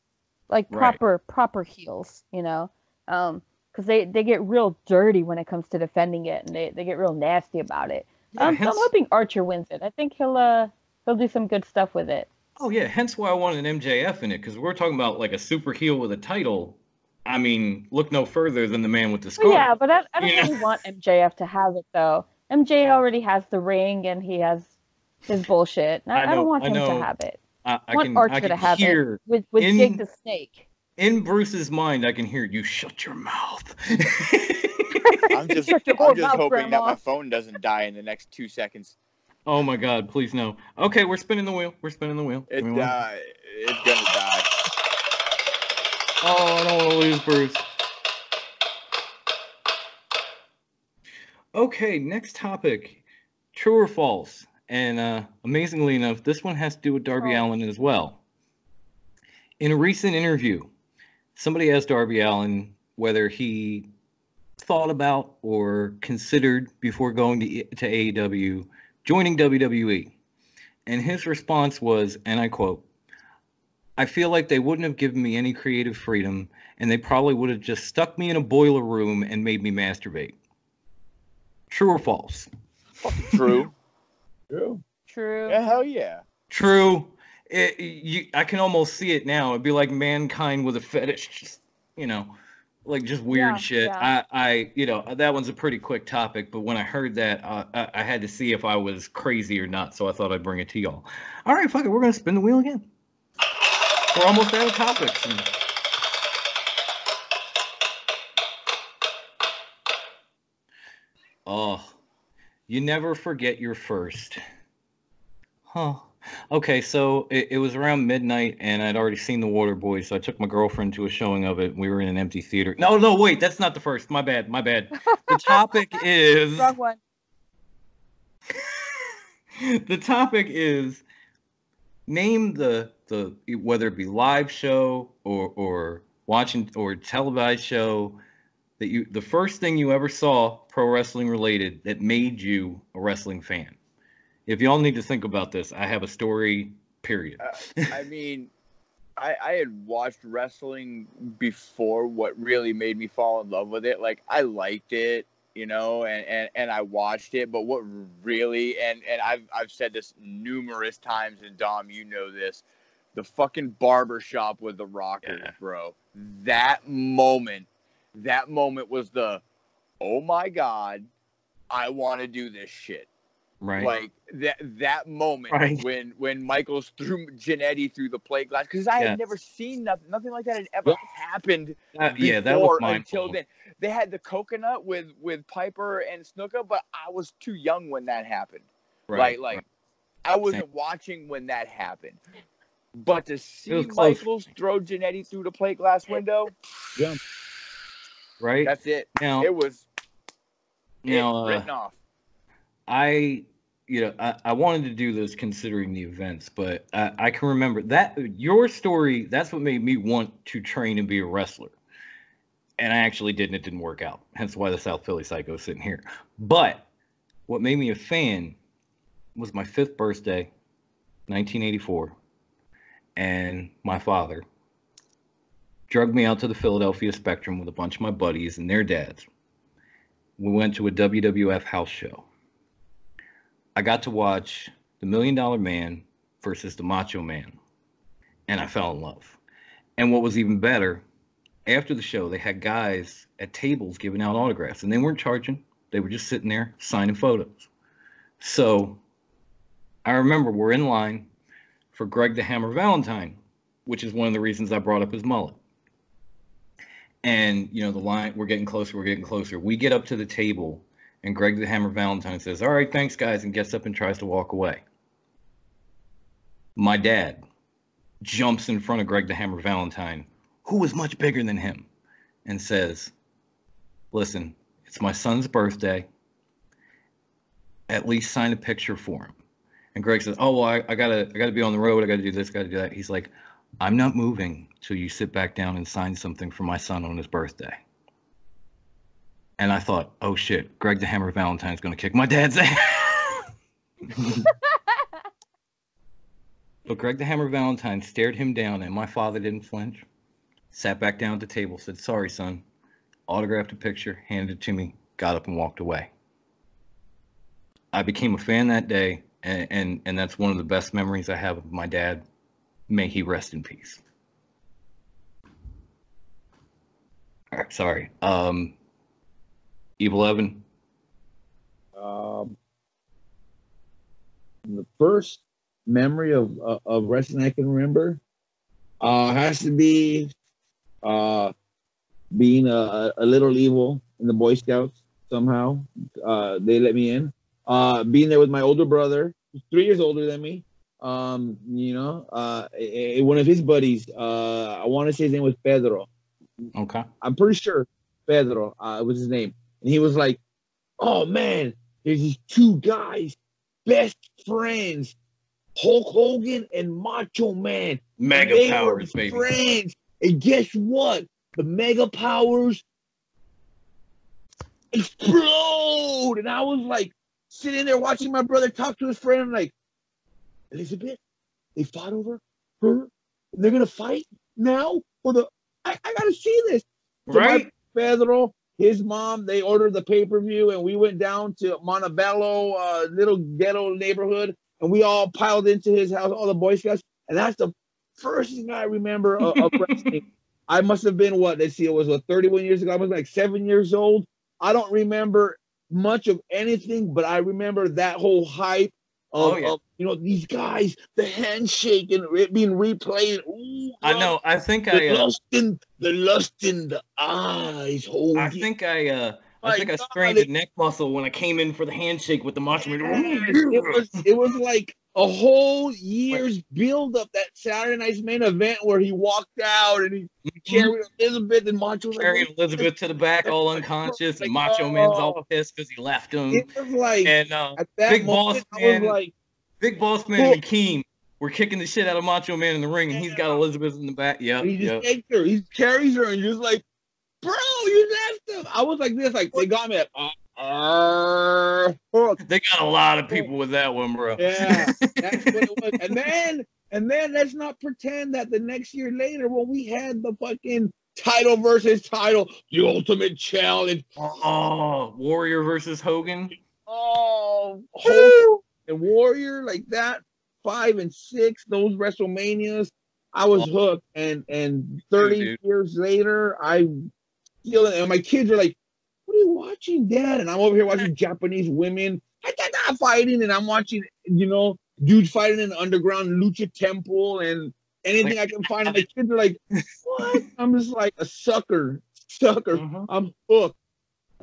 like Right. proper heels, you know, because they get real dirty when it comes to defending it, and they get real nasty about it. Yeah, So I'm hoping Archer wins it. I think he'll do some good stuff with it. Oh yeah, hence why I wanted MJF in it, because we're talking about like a super heel with a title. I mean, look no further than the man with the scar. Well, yeah, but I don't You know? really want MJF to have it though. MJ already has the ring and he has his bullshit. I don't want him to have it. I want can Archer to have hear it with Jig the Snake. in Bruce's mind. I can hear you shut your mouth. I'm just Shut your hoping mouth, that Grandma. my phone doesn't die in the next 2 seconds. Oh my God! Please no. Okay, we're spinning the wheel. We're spinning the wheel. It's Give me one. it's gonna die. Oh, I don't want to lose Bruce. Okay, next topic. True or false? And amazingly enough, this one has to do with Darby Allin as well. In a recent interview, somebody asked Darby Allin whether he thought about or considered before going to AEW joining WWE. And his response was, and I quote, "I feel like they wouldn't have given me any creative freedom, and they probably would have just stuck me in a boiler room and made me masturbate." True or false? True. True. Yeah, hell yeah. True. I can almost see it now. It'd be like Mankind with a fetish, just, you know, like just weird Yeah, shit. yeah. That one's a pretty quick topic, but when I heard that, I had to see if I was crazy or not, so I thought I'd bring it to y'all. All right, fuck it, we're gonna spin the wheel again. We're almost out of topics. Oh, you never forget your first. Huh. Okay, so it was around midnight, and I'd already seen The Water Boys, so I took my girlfriend to a showing of it. We were in an empty theater. No, wait, that's not the first. My bad. The topic is... Wrong one. The topic is name the whether it be live show or watching or televised show that the first thing you ever saw pro wrestling related that made you a wrestling fan. If y'all need to think about this, I have a story, period. I mean, I had watched wrestling before what really made me fall in love with it. Like, I liked it, you know, and I watched it, but what really, and I've said this numerous times, and Dom, you know this, the fucking barbershop with the Rockers, bro. That moment was the, oh my God, I want to do this shit. Right. Like that moment right. when Michaels threw Jannetty through the plate glass, because I had never seen nothing like that had ever happened before that was until then. They had the coconut with Piper and Snuka, but I was too young when that happened. Right. Like I wasn't watching when that happened. But to see Michaels throw Jannetty through the plate glass window, right? That's it. Now, it was written off. I wanted to do this considering the events, but I can remember that your story, that's what made me want to train and be a wrestler. And I actually did, and it didn't work out. Hence why the South Philly Psycho is sitting here. But what made me a fan was my 5th birthday, 1984. And my father drugged me out to the Philadelphia Spectrum with a bunch of my buddies and their dads. We went to a WWF house show. I got to watch the $1 Million Man versus the Macho Man, and I fell in love. And what was even better, after the show, they had guys at tables giving out autographs, and they weren't charging. They were just sitting there signing photos. So I remember we're in line for Greg the Hammer Valentine, which is one of the reasons I brought up his mullet. And, the line, we're getting closer. We get up to the table, and Greg the Hammer Valentine says, "All right, thanks, guys," and gets up and tries to walk away. My dad jumps in front of Greg the Hammer Valentine, who was much bigger than him, and says, listen, it's my son's birthday. At least sign a picture for him. And Greg says, oh, well, I gotta be on the road. I gotta do this, gotta do that. He's like, I'm not moving till you sit back down and sign something for my son on his birthday. And I thought, oh shit, Greg the Hammer Valentine's gonna kick my dad's ass. But Greg the Hammer Valentine stared him down, and my father didn't flinch. Sat back down at the table, said, sorry, son. Autographed a picture, handed it to me, got up and walked away. I became a fan that day, and that's one of the best memories I have of my dad. May he rest in peace. All right, sorry. Evil Evan. The first memory of wrestling I can remember has to be being a little evil in the Boy Scouts. Somehow they let me in. Being there with my older brother, who's 3 years older than me. One of his buddies, I want to say his name was Pedro. Okay. I'm pretty sure Pedro was his name. And he was like, oh man, there's these two guys, best friends, Hulk Hogan and Macho Man. Mega Powers, baby. Friends. And guess what? The Mega Powers explode. And I was like sitting there watching my brother talk to his friend. I'm like, Elizabeth, they fought over her. And they're gonna fight now for the. I gotta see this. So Right? Pedro, his mom, they ordered the pay-per-view, and we went down to Montebello, little ghetto neighborhood, and we all piled into his house, all the Boy Scouts, and that's the first thing I remember of wrestling. I must have been, let's see, it was 31 years ago. I was like 7 years old. I don't remember much of anything, but I remember that whole hype of these guys, the handshake and it being replayed. Ooh, I know. I think the lust in the eyes. I think I strained a neck muscle when I came in for the handshake with the Macho Man. It was like a whole year's build up, that Saturday night's main event where he walked out and he carried Elizabeth, and Macho was carried Elizabeth to the back all unconscious, and Macho Man's all pissed because he left him. It was like, and at that Big moment, Boss Man, I was like, Big Boss Man and Akeem were kicking the shit out of Macho Man in the ring, and he's got Elizabeth in the back. Yeah, he just takes her, he carries her, and just like, bro, you left him. I was like this, like they got me at. They got a lot of people with that one, bro. Yeah, that's what it was. And then let's not pretend that the next year later, when we had the fucking title versus title, the Ultimate Challenge. Oh, Warrior versus Hogan. Oh, Hogan and Warrior, like that, 5 and 6, those WrestleManias, I was hooked. And 30 years later, I feel it. And my kids are like, what are you watching, Dad? And I'm over here watching Japanese women fighting, and I'm watching, dudes fighting in the underground lucha temple and anything I can find. And my kids are like, what? I'm just like a sucker. Mm-hmm. I'm hooked.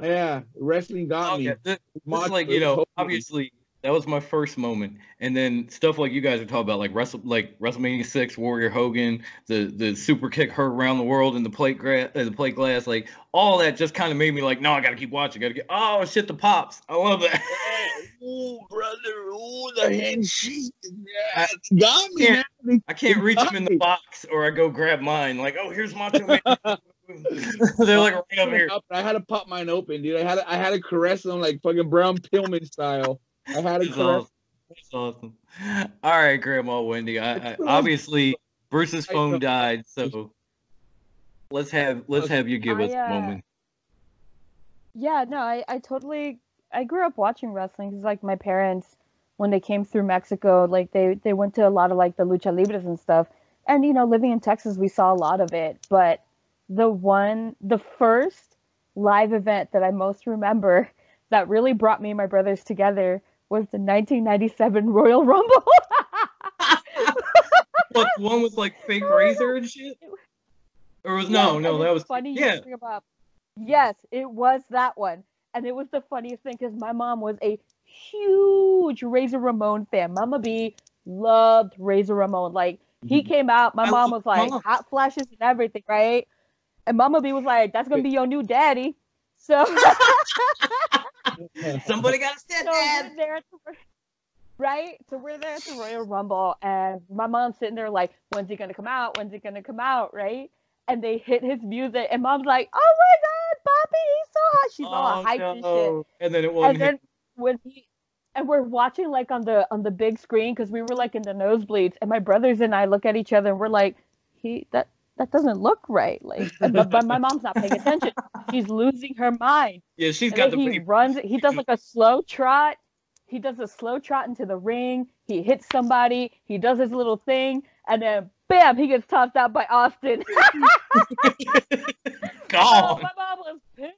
Yeah, wrestling got me. This like, obviously that was my first moment, and then stuff like you guys are talking about, like WrestleMania 6, Warrior Hogan, the super kick her around the world in the plate glass, like all that just kind of made me like, no, I gotta keep watching. Oh shit, the pops, I love that. Ooh, brother, the handshake, yeah, got me. I can't reach him in the box, or I go grab mine. Like, oh, here's Macho Man. They're like right up here. I had to pop mine open, dude. I had to caress them like fucking Brown Pillman style. I had to caress. That's awesome. All right, Grandma Wendy. I obviously Bruce's phone died, so let's have you give us a moment. Yeah, no, I grew up watching wrestling because like my parents, when they came through Mexico, like they went to a lot of like the lucha libres and stuff, and living in Texas, we saw a lot of it, but the first live event that I most remember that really brought me and my brothers together was the 1997 Royal Rumble. What, the one with like fake razor and shit? Or was that was funny. Yes, it was that one, and it was the funniest thing because my mom was a huge Razor Ramon fan. Mama B loved Razor Ramon. Like he came out, my mom was like hot flashes and everything, right? And Mama B was like, "That's gonna be your new daddy." So, Somebody got a so stepdad. we're there, right? So we're there at the Royal Rumble, and my mom's sitting there like, "When's he gonna come out? When's he gonna come out?" Right? And they hit his music, and Mom's like, "Oh my God, Bobby, he's so hot!" She's all hyped and shit. And then it wasn't And then when he and we're watching like on the big screen because we were like in the nosebleeds, and my brothers and I look at each other and we're like, that doesn't look right. Like, but my mom's not paying attention. She's losing her mind. Yeah, she's And got then the he baby. runs. He does like a slow trot. He does a slow trot into the ring. He hits somebody. He does his little thing, and then bam, he gets tossed out by Austin. Oh, Gone. my mom was pissed.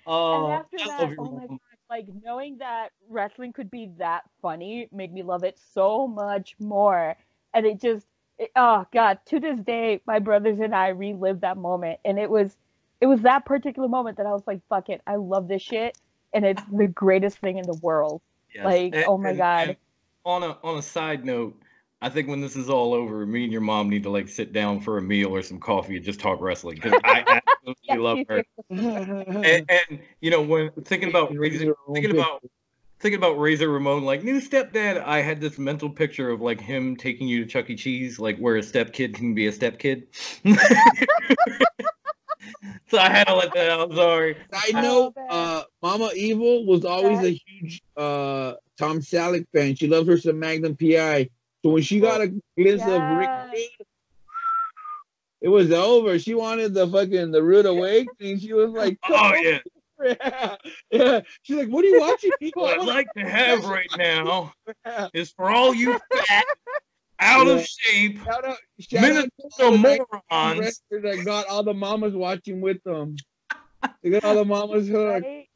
Oh, And after I that, love your oh my mom. God, like knowing that wrestling could be that funny made me love it so much more. And oh God, to this day, my brothers and I relive that moment. And it was that particular moment that I was like, fuck it, I love this shit. And it's the greatest thing in the world. Yes. Like, oh my God. And on a side note, I think when this is all over, me and your mom need to like sit down for a meal or some coffee and just talk wrestling because I absolutely love her. And you know, when thinking about Razor Ramon, like new stepdad, I had this mental picture of like him taking you to Chuck E. Cheese, like where a stepkid can be a stepkid. So I had to let that out. I'm sorry. I know Mama Evil was always a huge Tom Selleck fan. She loved her some Magnum PI. So when she got a glimpse of Rick Rude, it was over. She wanted the Rude Awakening. She was like, oh yeah. Yeah. She's like, what are you watching? What I'd like to have right now is for all you fat, out of shape, shout out Minnesota morons that got all the mamas watching with them. They got all the mamas hooked. Right?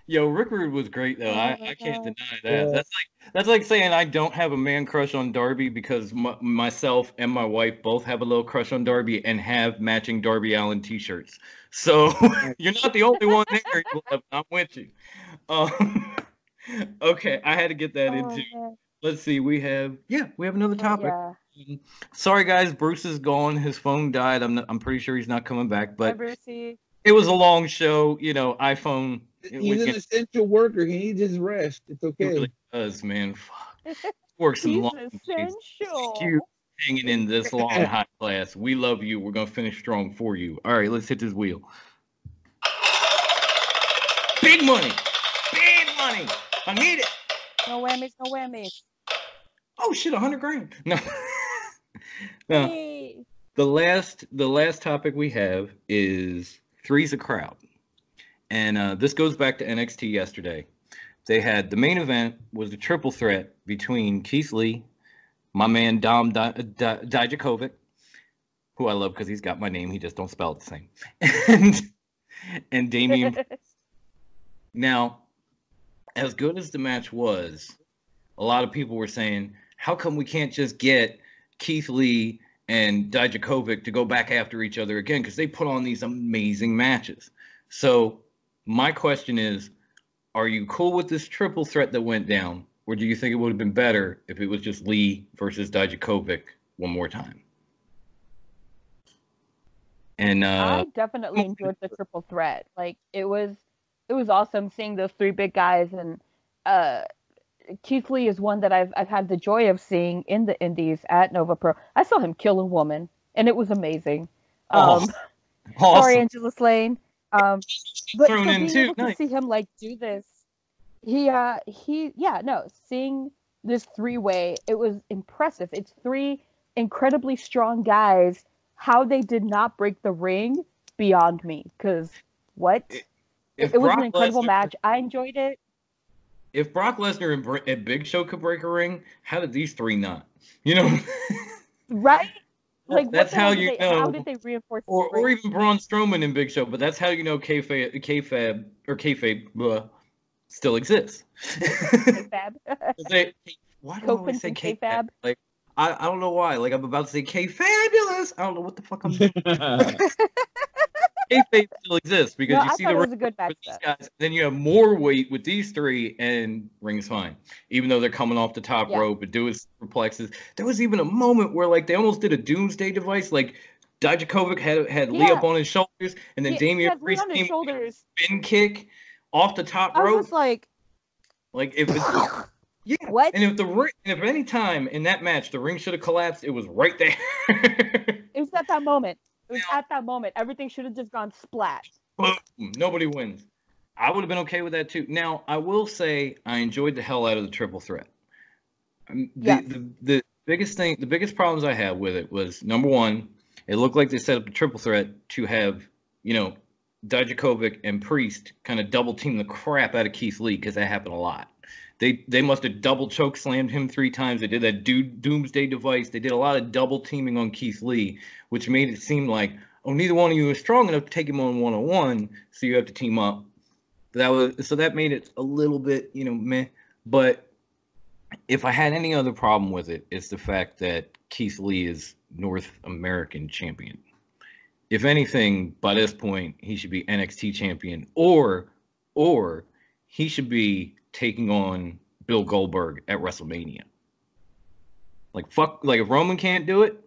Yo, Rick Rude was great though. I can't deny that. Yeah. That's like saying I don't have a man crush on Darby because myself and my wife both have a little crush on Darby and have matching Darby Allin t-shirts. So you're not the only one there. I'm with you. Okay, I had to get that into. Man. Let's see. We have another topic. Yeah. Sorry guys, Bruce is gone. His phone died. I'm pretty sure he's not coming back. But Brucey. it was a long show. You know, iPhone. He's an essential worker. He needs his rest. It's okay. He really does, man. Fuck. Works some He's long days. essential. Thank you for hanging in this long hot class. We love you. We're gonna finish strong for you. All right, let's hit this wheel. Big money. Big money. I need it. No whammies, no whammies. Oh shit, $100,000. No. No. Hey. The last topic we have is Three's a Crowd. And this goes back to NXT yesterday. They had the main event was the triple threat between Keith Lee, my man Dom Dijakovic, who I love because he's got my name. He just don't spell it the same. and Damian. Now, as good as the match was, a lot of people were saying, how come we can't just get Keith Lee and Dijakovic to go back after each other again? Because they put on these amazing matches. So my question is, are you cool with this triple threat that went down? Or do you think it would have been better if it was just Lee versus Dijakovic one more time? And I definitely enjoyed the triple threat. Like it was awesome seeing those three big guys, and Keith Lee is one that I've had the joy of seeing in the indies at Nova Pro. I saw him kill a woman, and it was amazing. Awesome. Sorry, Angela Slane. But Thrown so in being too. able to see him like do this, seeing this three-way, it was impressive. It's three incredibly strong guys. How they did not break the ring, beyond me. Because what? It was an incredible match. I enjoyed it. If Brock Lesnar and Big Show could break a ring, how did these three not? You know? Right? Like that's how you know. How did they reinforce? Or even Braun Strowman and Big Show, but that's how you know kayfabe still exists. Kayfabe. Why do I always say kayfabe? Like I don't know why. Like I'm about to say kayfabulous. I don't know what the fuck I'm doing. Kayfabe still exists because you see the was a good match, with these guys. Then you have more weight with these three, and ring's fine. Even though they're coming off the top rope and doing superplexes. There was even a moment where like they almost did a doomsday device. Like Dijakovic had Lee Yeah. up on his shoulders, and then He Damian has Lee Priest on his came shoulders. spin kick off the top I was rope. just like, Like if it's, yeah, what? and if any time in that match the ring should have collapsed, it was right there. It was at that moment. It was at that moment. Everything should have just gone splat. Boom. Nobody wins. I would have been okay with that too. Now, I will say I enjoyed the hell out of the triple threat. Yeah. The biggest problems I had with it was, number one, it looked like they set up the triple threat to have, Dijakovic and Priest kind of double team the crap out of Keith Lee, because that happened a lot. They must have double choke slammed him 3 times. They did that doomsday device. They did a lot of double teaming on Keith Lee, which made it seem like, oh, neither one of you is strong enough to take him on one-on-one, so you have to team up. That made it a little bit, meh. But if I had any other problem with it, it's the fact that Keith Lee is North American champion. If anything, by this point, he should be NXT champion, or he should be taking on Bill Goldberg at WrestleMania. Like if Roman can't do it,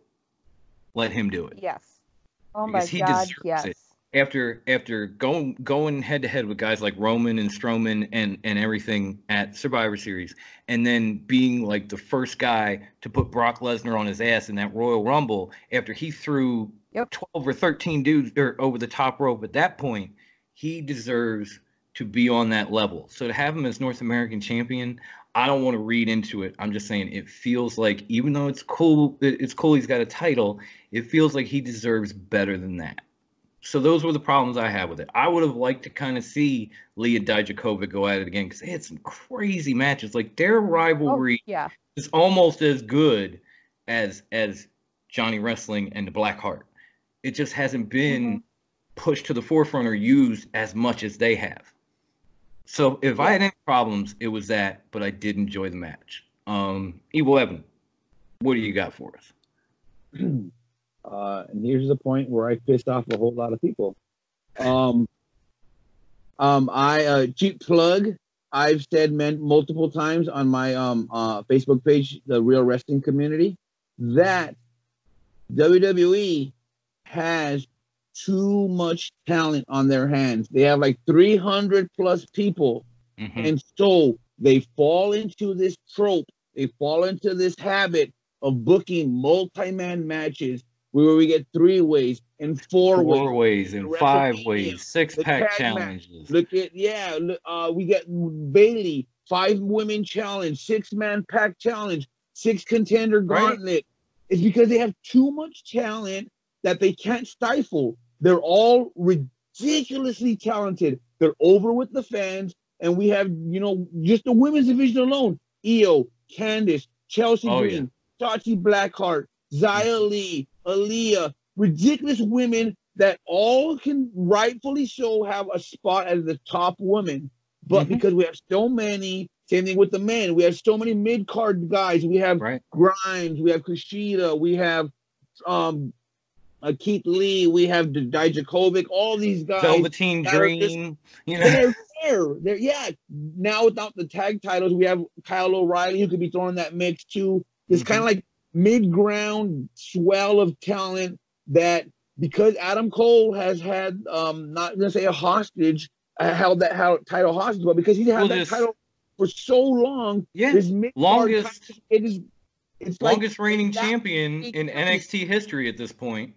let him do it. Yes. Oh because my he God, deserves yes. it. After going head to head with guys like Roman and Strowman and everything at Survivor Series, and then being like the first guy to put Brock Lesnar on his ass in that Royal Rumble after he threw 12 or 13 dudes over the top rope at that point, he deserves to be on that level. So to have him as North American champion, I don't want to read into it. I'm just saying it feels like, even though it's cool he's got a title, it feels like he deserves better than that. So those were the problems I had with it. I would have liked to kind of see Lee and Dijakovic go at it again, because they had some crazy matches. Like their rivalry is almost as good as Johnny Wrestling and the Black Heart. It just hasn't been pushed to the forefront or used as much as they have. So if I had any problems, it was that, but I did enjoy the match. Evil Evan, what do you got for us? And here's the point where I pissed off a whole lot of people. Cheap plug. I've said multiple times on my Facebook page, the Real Wrestling Community, that WWE has too much talent on their hands. They have like 300 plus people. And so they fall into this trope. They fall into this habit of booking multi-man matches where we get 3-ways and 4-ways and 5-ways, 6-pack challenges. Look at, we get Bailey, 5-women challenge, 6-man pack challenge, 6-contender gauntlet. Right. It's because they have too much talent that they can't stifle. They're all ridiculously talented. They're over with the fans. And we have, just the women's division alone, Io, Candice, Chelsea Green, Shotzi Blackheart, Xia Li, Aaliyah, ridiculous women that all can rightfully so have a spot as the top woman. But because we have so many, same thing with the men, we have so many mid-card guys. We have Grimes, we have Kushida, we have Keith Lee, we have Dijakovic, all these guys. Velveteen Dream. They're there. Now without the tag titles, we have Kyle O'Reilly, who could be thrown in that mix too. It's kind of like mid-ground swell of talent that, because Adam Cole has had, not going to say a hostage, held that title hostage, but because he's had that title for so long, this longest reigning champion in NXT history at this point.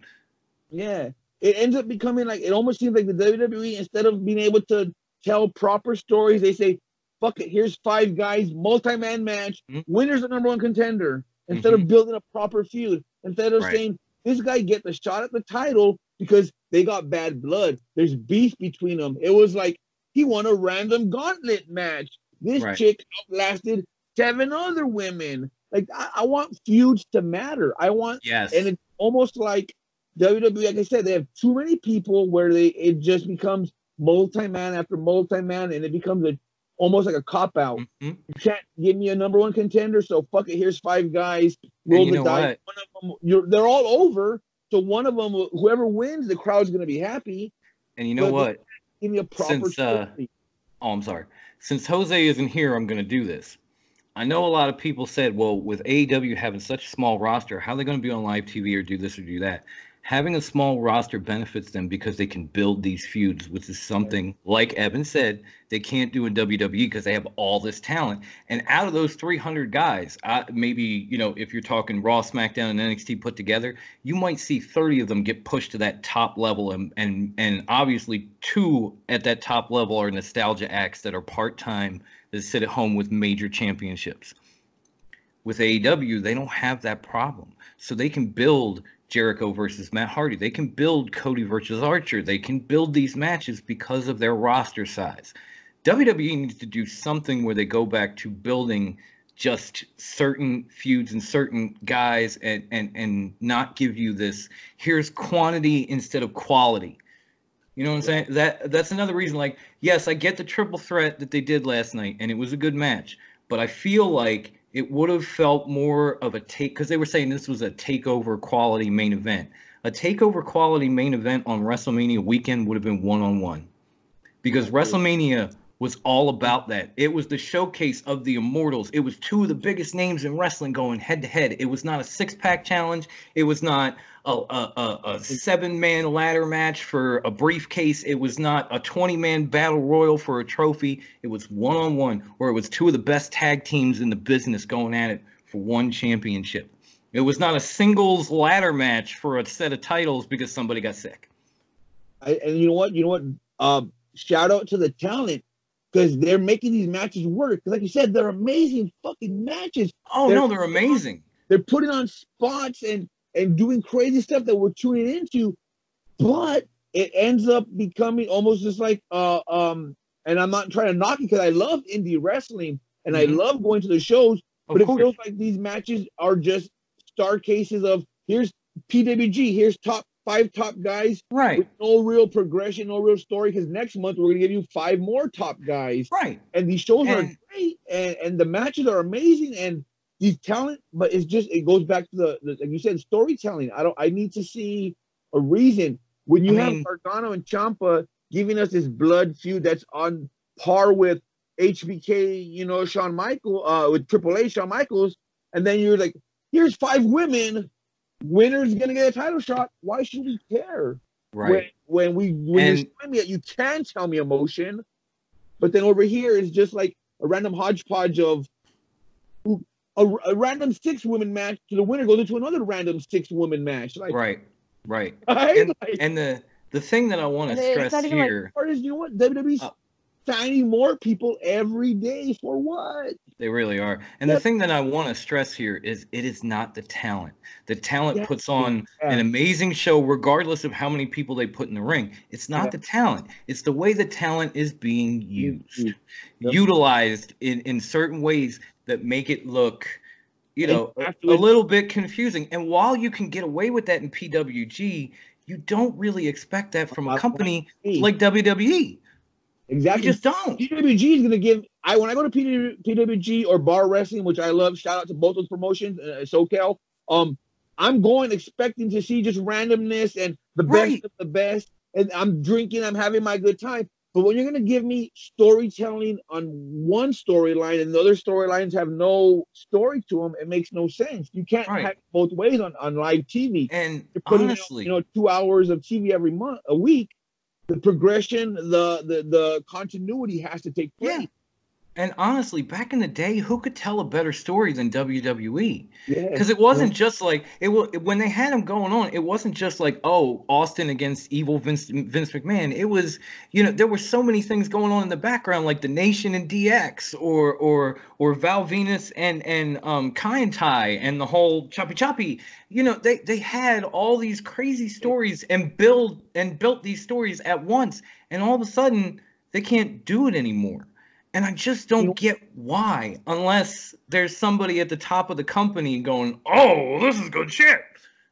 Yeah, it ends up becoming like, it almost seems like the WWE, instead of being able to tell proper stories, they say, fuck it, here's 5 guys, multi-man match, winner's the number 1 contender, instead of building a proper feud, instead of saying, this guy get the shot at the title because they got bad blood, there's beef between them. It was like, he won a random gauntlet match. This chick outlasted 7 other women. Like, I want feuds to matter. I want, and it's almost like WWE, like I said, they have too many people where it just becomes multi-man after multi-man, and it becomes almost like a cop-out. You can't give me a number 1 contender, so fuck it, here's 5 guys, roll the dice. One of them, they're all over, so one of them, whoever wins, the crowd's going to be happy. And you know what? Give me a proper story. I'm sorry. Since Jose isn't here, I'm going to do this. I know a lot of people said, well, with AEW having such a small roster, how are they going to be on live TV or do this or do that? having a small roster benefits them because they can build these feuds, which is something, like Evan said, they can't do in WWE because they have all this talent. And out of those 300 guys, maybe, if you're talking Raw, SmackDown, and NXT put together, you might see 30 of them get pushed to that top level. And obviously 2 at that top level are nostalgia acts that are part-time, that sit at home with major championships. With AEW, they don't have that problem. So they can build Jericho versus Matt Hardy. They can build Cody versus Archer. They can build these matches because of their roster size. WWE needs to do something where they go back to building just certain feuds and certain guys and not give you this, here's quantity instead of quality. You know what I'm saying? That's another reason, like, yes, I get the triple threat that they did last night, and it was a good match, but I feel like it would have felt more of a because they were saying this was a takeover quality main event. A takeover quality main event on WrestleMania weekend would have been one-on-one, because WrestleMania was all about that. It was the showcase of the Immortals. It was 2 of the biggest names in wrestling going head-to-head. It was not a six-pack challenge. It was not a 7-man ladder match for a briefcase. It was not a 20-man battle royal for a trophy. It was one-on-one, where it was 2 of the best tag teams in the business going at it for one championship. It was not a singles ladder match for a set of titles because somebody got sick. And you know what? Shout out to the talent, because they're making these matches work. Like you said, they're amazing fucking matches. They're amazing. They're putting on spots and doing crazy stuff that we're tuning into, but it ends up becoming almost just like and I'm not trying to knock it because I love indie wrestling and I love going to the shows, but it feels like these matches are just star cases of, here's PWG, here's 5 top guys, right, with no real progression, no real story, because next month we're going to give you 5 more top guys, right? And these shows are great, and the matches are amazing, and these talent, but it goes back to the like you said, storytelling. I need to see a reason. When you have Gargano and Ciampa giving us this blood feud that's on par with HBK, Shawn Michaels, with Triple H, Shawn Michaels, and then you're like, here's 5 women, winner's gonna get a title shot. Why should we care? Right. When you're showing me that, you can tell me emotion, but then over here it's just like a random hodgepodge of a random 6-woman match. To the winner goes into another random 6-woman match. Like, right. And the thing that I want to stress here, is, you know what, WWE's signing more people every day. For what? They really are. And the thing that I want to stress here is it is not the talent. The talent puts on an amazing show regardless of how many people they put in the ring. It's not the talent. It's the way the talent is being used, utilized in certain ways that make it look, a little bit confusing. And while you can get away with that in PWG, you don't really expect that from a company like WWE. Exactly. You just don't. PWG is going to give. When I go to PWG or Bar Wrestling, which I love, shout out to both those promotions, SoCal. I'm going expecting to see just randomness and the best of the best, and I'm drinking, I'm having my good time. But when you're going to give me storytelling on one storyline and the other storylines have no story to them, it makes no sense. You can't have it both ways on live TV. And you're putting honestly, 2 hours of TV a week. The progression, the continuity has to take place. Yeah. And honestly, back in the day, who could tell a better story than WWE? Because it wasn't just like when they had him going on. It wasn't just like, oh, Austin against evil Vince McMahon. It was, there were so many things going on in the background, like the Nation and DX, or Val Venus and Kai and Tai and the whole Choppy. They had all these crazy stories and built these stories at once, and all of a sudden they can't do it anymore. And I just don't get why, unless there's somebody at the top of the company going, oh, this is good shit.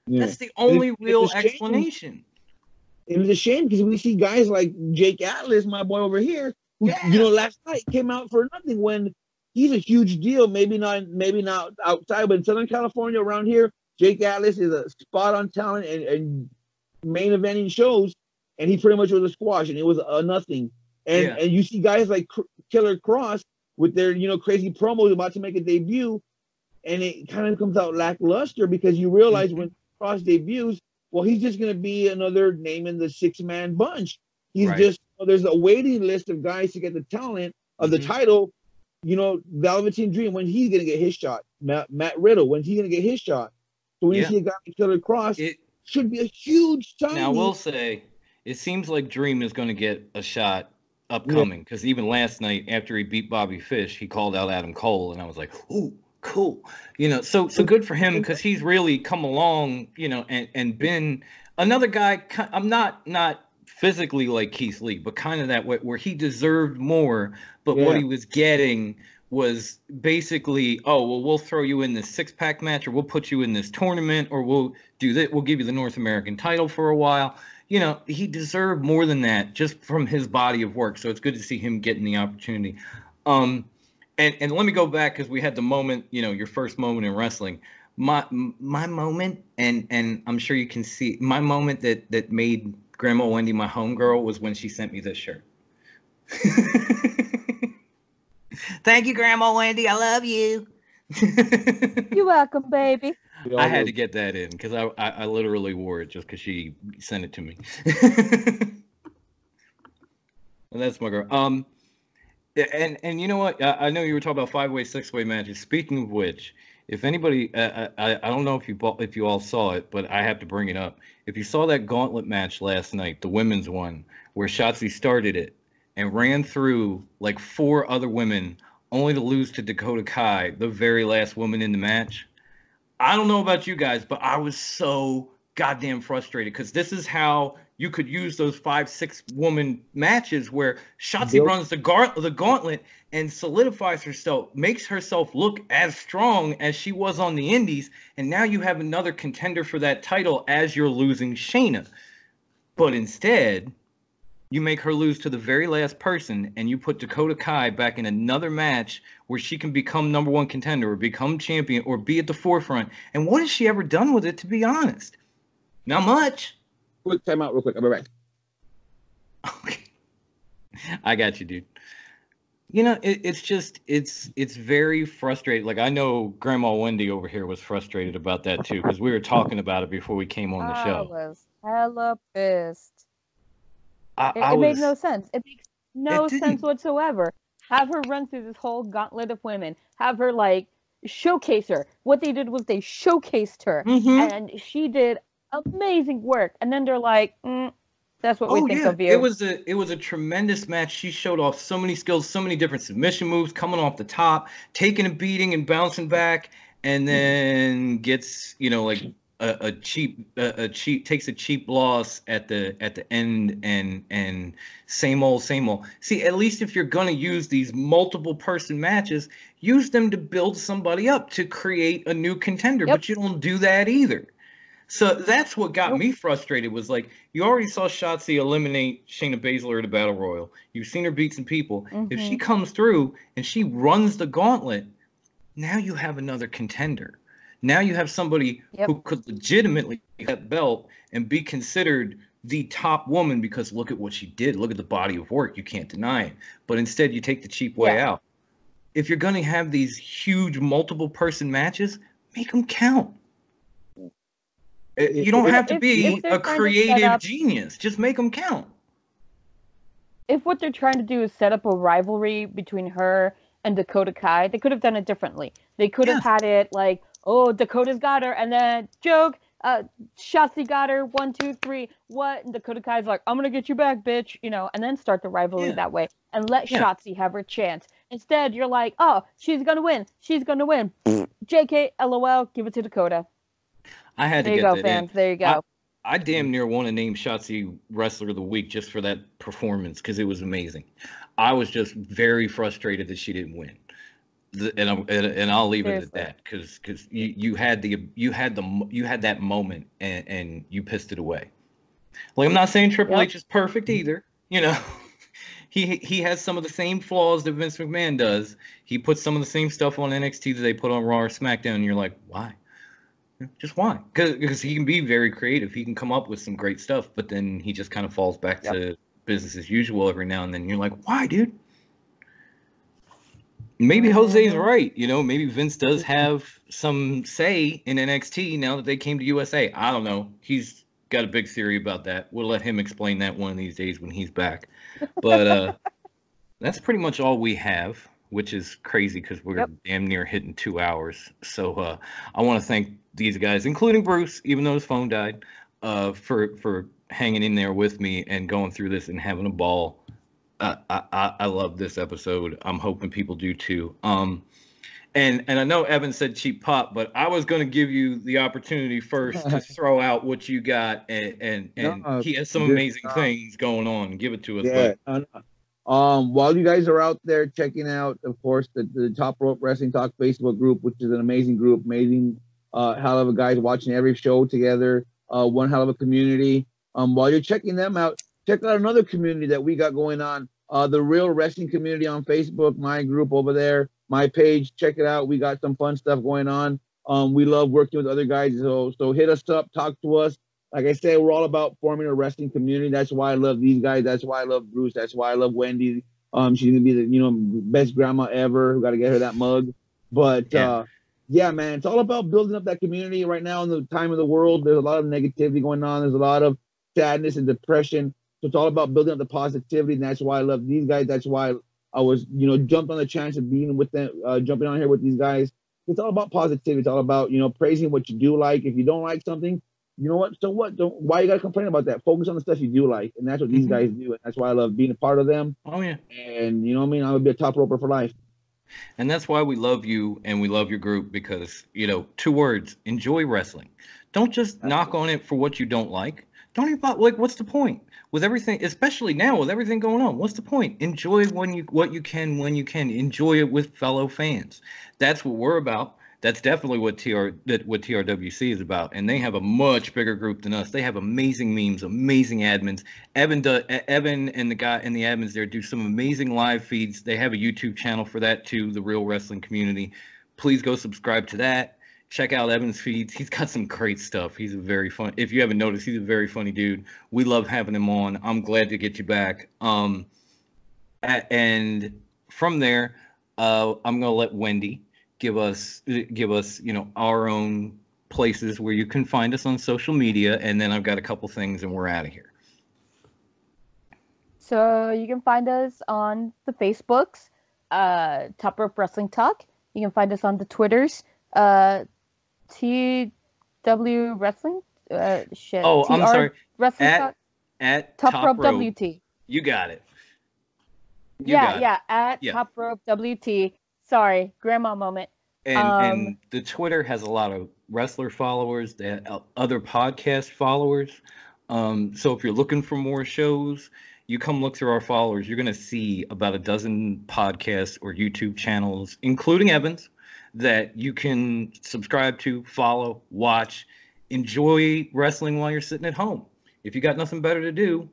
Yeah. That's the only real explanation. It was a shame because we see guys like Jake Atlas, my boy over here, who, last night came out for nothing when he's a huge deal. Maybe not outside, but in Southern California around here, Jake Atlas is a spot on talent and main eventing shows, and he pretty much was a squash, and it was a nothing. And you see guys like Killer Cross with their crazy promos about to make a debut, and it kind of comes out lackluster because you realize when Cross debuts, well, he's just going to be another name in the 6-man bunch. He's Right. just, there's a waiting list of guys to get the talent of the title. You know, Velveteen Dream, when he's going to get his shot. Matt Riddle, when he's going to get his shot. So when you see a guy like Killer Cross, it should be a huge signing. Now, I will say, it seems like Dream is going to get a shot upcoming, because even last night, after he beat Bobby Fish, he called out Adam Cole, and I was like, ooh, cool. You know, so good for him, because he's really come along, you know, and been another guy. I'm not physically like Keith Lee, but kind of that way where he deserved more, but what he was getting was basically, oh, well, we'll throw you in this 6-pack match, or we'll put you in this tournament, or we'll do that. We'll give you the North American title for a while. You know, he deserved more than that just from his body of work. So it's good to see him getting the opportunity. And let me go back, because we had the moment, you know, your first moment in wrestling. My moment, and I'm sure you can see, my moment that made Grandma Wendy my homegirl was when she sent me this shirt. Thank you, Grandma Wendy. I love you. You're welcome, baby. I had to get that in, because I literally wore it just because she sent it to me. And that's my girl. And you know what? I know you were talking about 5-way, 6-way matches. Speaking of which, if anybody, I don't know if you all saw it, but I have to bring it up. If you saw that gauntlet match last night, the women's one, where Shotzi started it and ran through like 4 other women, only to lose to Dakota Kai, the very last woman in the match. I don't know about you guys, but I was so goddamn frustrated, because this is how you could use those 5-6 woman matches where Shotzi runs the gauntlet and solidifies herself, makes herself look as strong as she was on the indies, and now you have another contender for that title as you're losing Shayna. But instead, you make her lose to the very last person, and you put Dakota Kai back in another match where she can become number 1 contender, or become champion, or be at the forefront. And what has she ever done with it, to be honest? Not much. Quick time out real quick. I'll be right back. Okay. I got you, dude. You know, it's very frustrating. Like, I know Grandma Wendy over here was frustrated about that too, because we were talking about it before we came on the show. I was hella pissed. It made no sense. It makes no sense whatsoever. Have her run through this whole gauntlet of women. Have her, like, showcase her. What they did was they showcased her. And she did amazing work. And then they're like, that's what we think of you. It was a tremendous match. She showed off so many skills, so many different submission moves, coming off the top, taking a beating and bouncing back, and then gets, you know, like a cheap takes a cheap loss at the end, and same old. See, at least if you're gonna use these multiple person matches, use them to build somebody up, to create a new contender. But you don't do that either. So that's what got me frustrated, was like, you already saw Shotzi eliminate Shayna Baszler at a Battle Royal. You've seen her beat some people. If she comes through and she runs the gauntlet, now you have another contender. Now you have somebody who could legitimately get that belt and be considered the top woman, because look at what she did. Look at the body of work. You can't deny it. But instead, you take the cheap way out. If you're going to have these huge multiple person matches, make them count. You don't have to be a creative genius. Just make them count. If what they're trying to do is set up a rivalry between her and Dakota Kai, they could have done it differently. They could have had it like, oh, Dakota's got her, and then joke, Shotzi got her, 1, 2, 3, what? And Dakota Kai's like, I'm gonna get you back, bitch, you know, and then start the rivalry that way, and let Shotzi have her chance. Instead, you're like, oh, she's gonna win. JK, LOL, give it to Dakota. I had to get that fans. in. There you go. I damn near want to name Shotzi Wrestler of the Week just for that performance, because it was amazing. I was just very frustrated that she didn't win, and I'll leave it at that, because you had that moment, and you pissed it away. Like, I'm not saying Triple H is perfect either. You know, he has some of the same flaws that Vince McMahon does. He puts some of the same stuff on NXT that they put on Raw or SmackDown, and you're like, why? Just why? Because he can be very creative. He can come up with some great stuff, but then he just kind of falls back to business as usual every now and then. You're like, why, dude? Maybe Jose's right. You know, maybe Vince does have some say in NXT now that they came to USA. I don't know. He's got a big theory about that. We'll let him explain that one of these days when he's back. But that's pretty much all we have, which is crazy because we're damn near hitting 2 hours. So I want to thank these guys, including Bruce, even though his phone died, for hanging in there with me and going through this and having a ball. I love this episode. I'm hoping people do too. And I know Evan said cheap pop, but I was going to give you the opportunity first to throw out what you got, and he has some amazing things going on. Give it to us. Yeah. But While you guys are out there checking out, of course, the Top Rope Wrestling Talk Facebook group, which is an amazing group, amazing hell of a guys watching every show together, one hell of a community. While you're checking them out, check out another community that we got going on, the Real Wrestling Community on Facebook, my group over there, my page. Check it out. We got some fun stuff going on. We love working with other guys, so hit us up, talk to us. Like I said, we're all about forming a wrestling community. That's why I love these guys. That's why I love Bruce. That's why I love Wendy. She's gonna be the best grandma ever. We got to get her that mug. But yeah, man, it's all about building up that community right now in the time of the world. There's a lot of negativity going on. There's a lot of sadness and depression. So it's all about building up the positivity, and that's why I love these guys. That's why I was, jumped on the chance of being with them, jumping on here with these guys. It's all about positivity. It's all about, praising what you do like. If you don't like something, you know what? So what? Why you gotta complain about that? Focus on the stuff you do like, and that's what these guys do, and that's why I love being a part of them. Oh yeah. And I'm gonna be a top roper for life. And that's why we love you and we love your group, because 2 words: enjoy wrestling. Don't just knock on it for what you don't like. Don't even what's the point? With everything, especially now with everything going on, what's the point? Enjoy what you can when you can. Enjoy it with fellow fans. That's what we're about. That's definitely what TRWC is about, and they have a much bigger group than us. They have amazing memes, amazing admins. Evan and the guy and the admins there do some amazing live feeds. They have a YouTube channel for that too, the Real Wrestling Community. Please go subscribe to that. Check out Evan's feeds. He's got some great stuff. He's a very fun. If you haven't noticed, he's a very funny dude. We love having him on. I'm glad to get you back. And from there, I'm gonna let Wendy give us our own places where you can find us on social media, and then I've got a couple things and we're out of here. So you can find us on the Facebooks, Top Rope Wrestling Talk. You can find us on the Twitters, TW Wrestling. I'm sorry. Wrestling Talk. At Top Rope WT. You got it. At Top Rope WT. Sorry, grandma moment. And the Twitter has a lot of wrestler followers, other podcast followers. So if you're looking for more shows, you come look through our followers. You're going to see about a dozen podcasts or YouTube channels, including Evan's, that you can subscribe to, follow, watch, enjoy wrestling while you're sitting at home. If you got nothing better to do,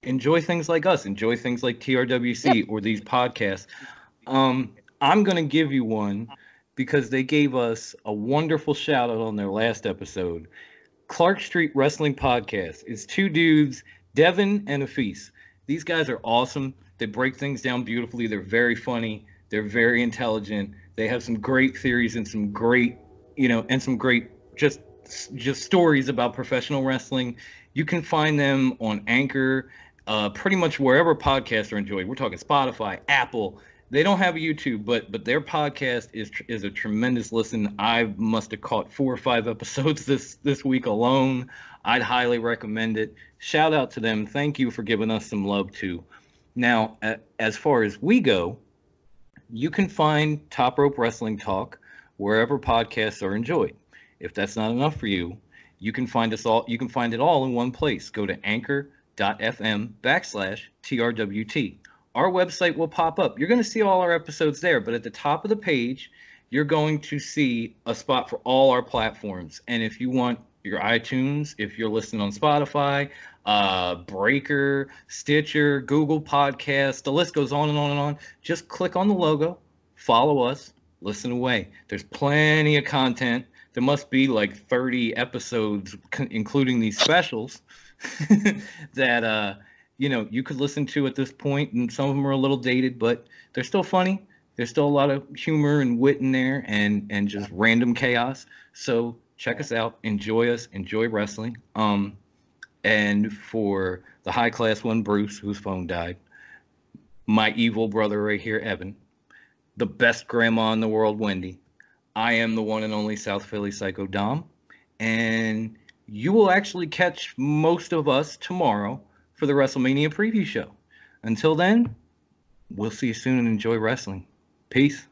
enjoy things like us. Enjoy things like TRWC or these podcasts. I'm going to give you one because they gave us a wonderful shout out on their last episode. Clark Street Wrestling Podcast. It's 2 dudes, Devin and Afis. These guys are awesome. They break things down beautifully. They're very funny. They're very intelligent. They have some great theories and some great, just stories about professional wrestling. You can find them on Anchor, pretty much wherever podcasts are enjoyed. We're talking Spotify, Apple. They don't have a YouTube, but their podcast is a tremendous listen. I must have caught 4 or 5 episodes this week alone. I'd highly recommend it. Shout out to them. Thank you for giving us some love too. Now, as far as we go, you can find Top Rope Wrestling Talk wherever podcasts are enjoyed. If that's not enough for you, you can find us all. You can find it all in one place. Go to anchor.fm/TRWT. Our website will pop up. You're going to see all our episodes there, but at the top of the page, you're going to see a spot for all our platforms. And if you want your iTunes, if you're listening on Spotify, Breaker, Stitcher, Google Podcasts, the list goes on and on and on. Just click on the logo, follow us, listen away. There's plenty of content. There must be like 30 episodes, including these specials, that you could listen to at this point, and some of them are a little dated, but they're still funny. There's still a lot of humor and wit in there, and just random chaos. So check us out, enjoy us, enjoy wrestling. And for the high class one, Bruce, whose phone died, my evil brother right here, Evan, the best grandma in the world, Wendy, I am the one and only South Philly Psycho Dom, and you will actually catch most of us tomorrow for the WrestleMania preview show. Until then, we'll see you soon and enjoy wrestling. Peace.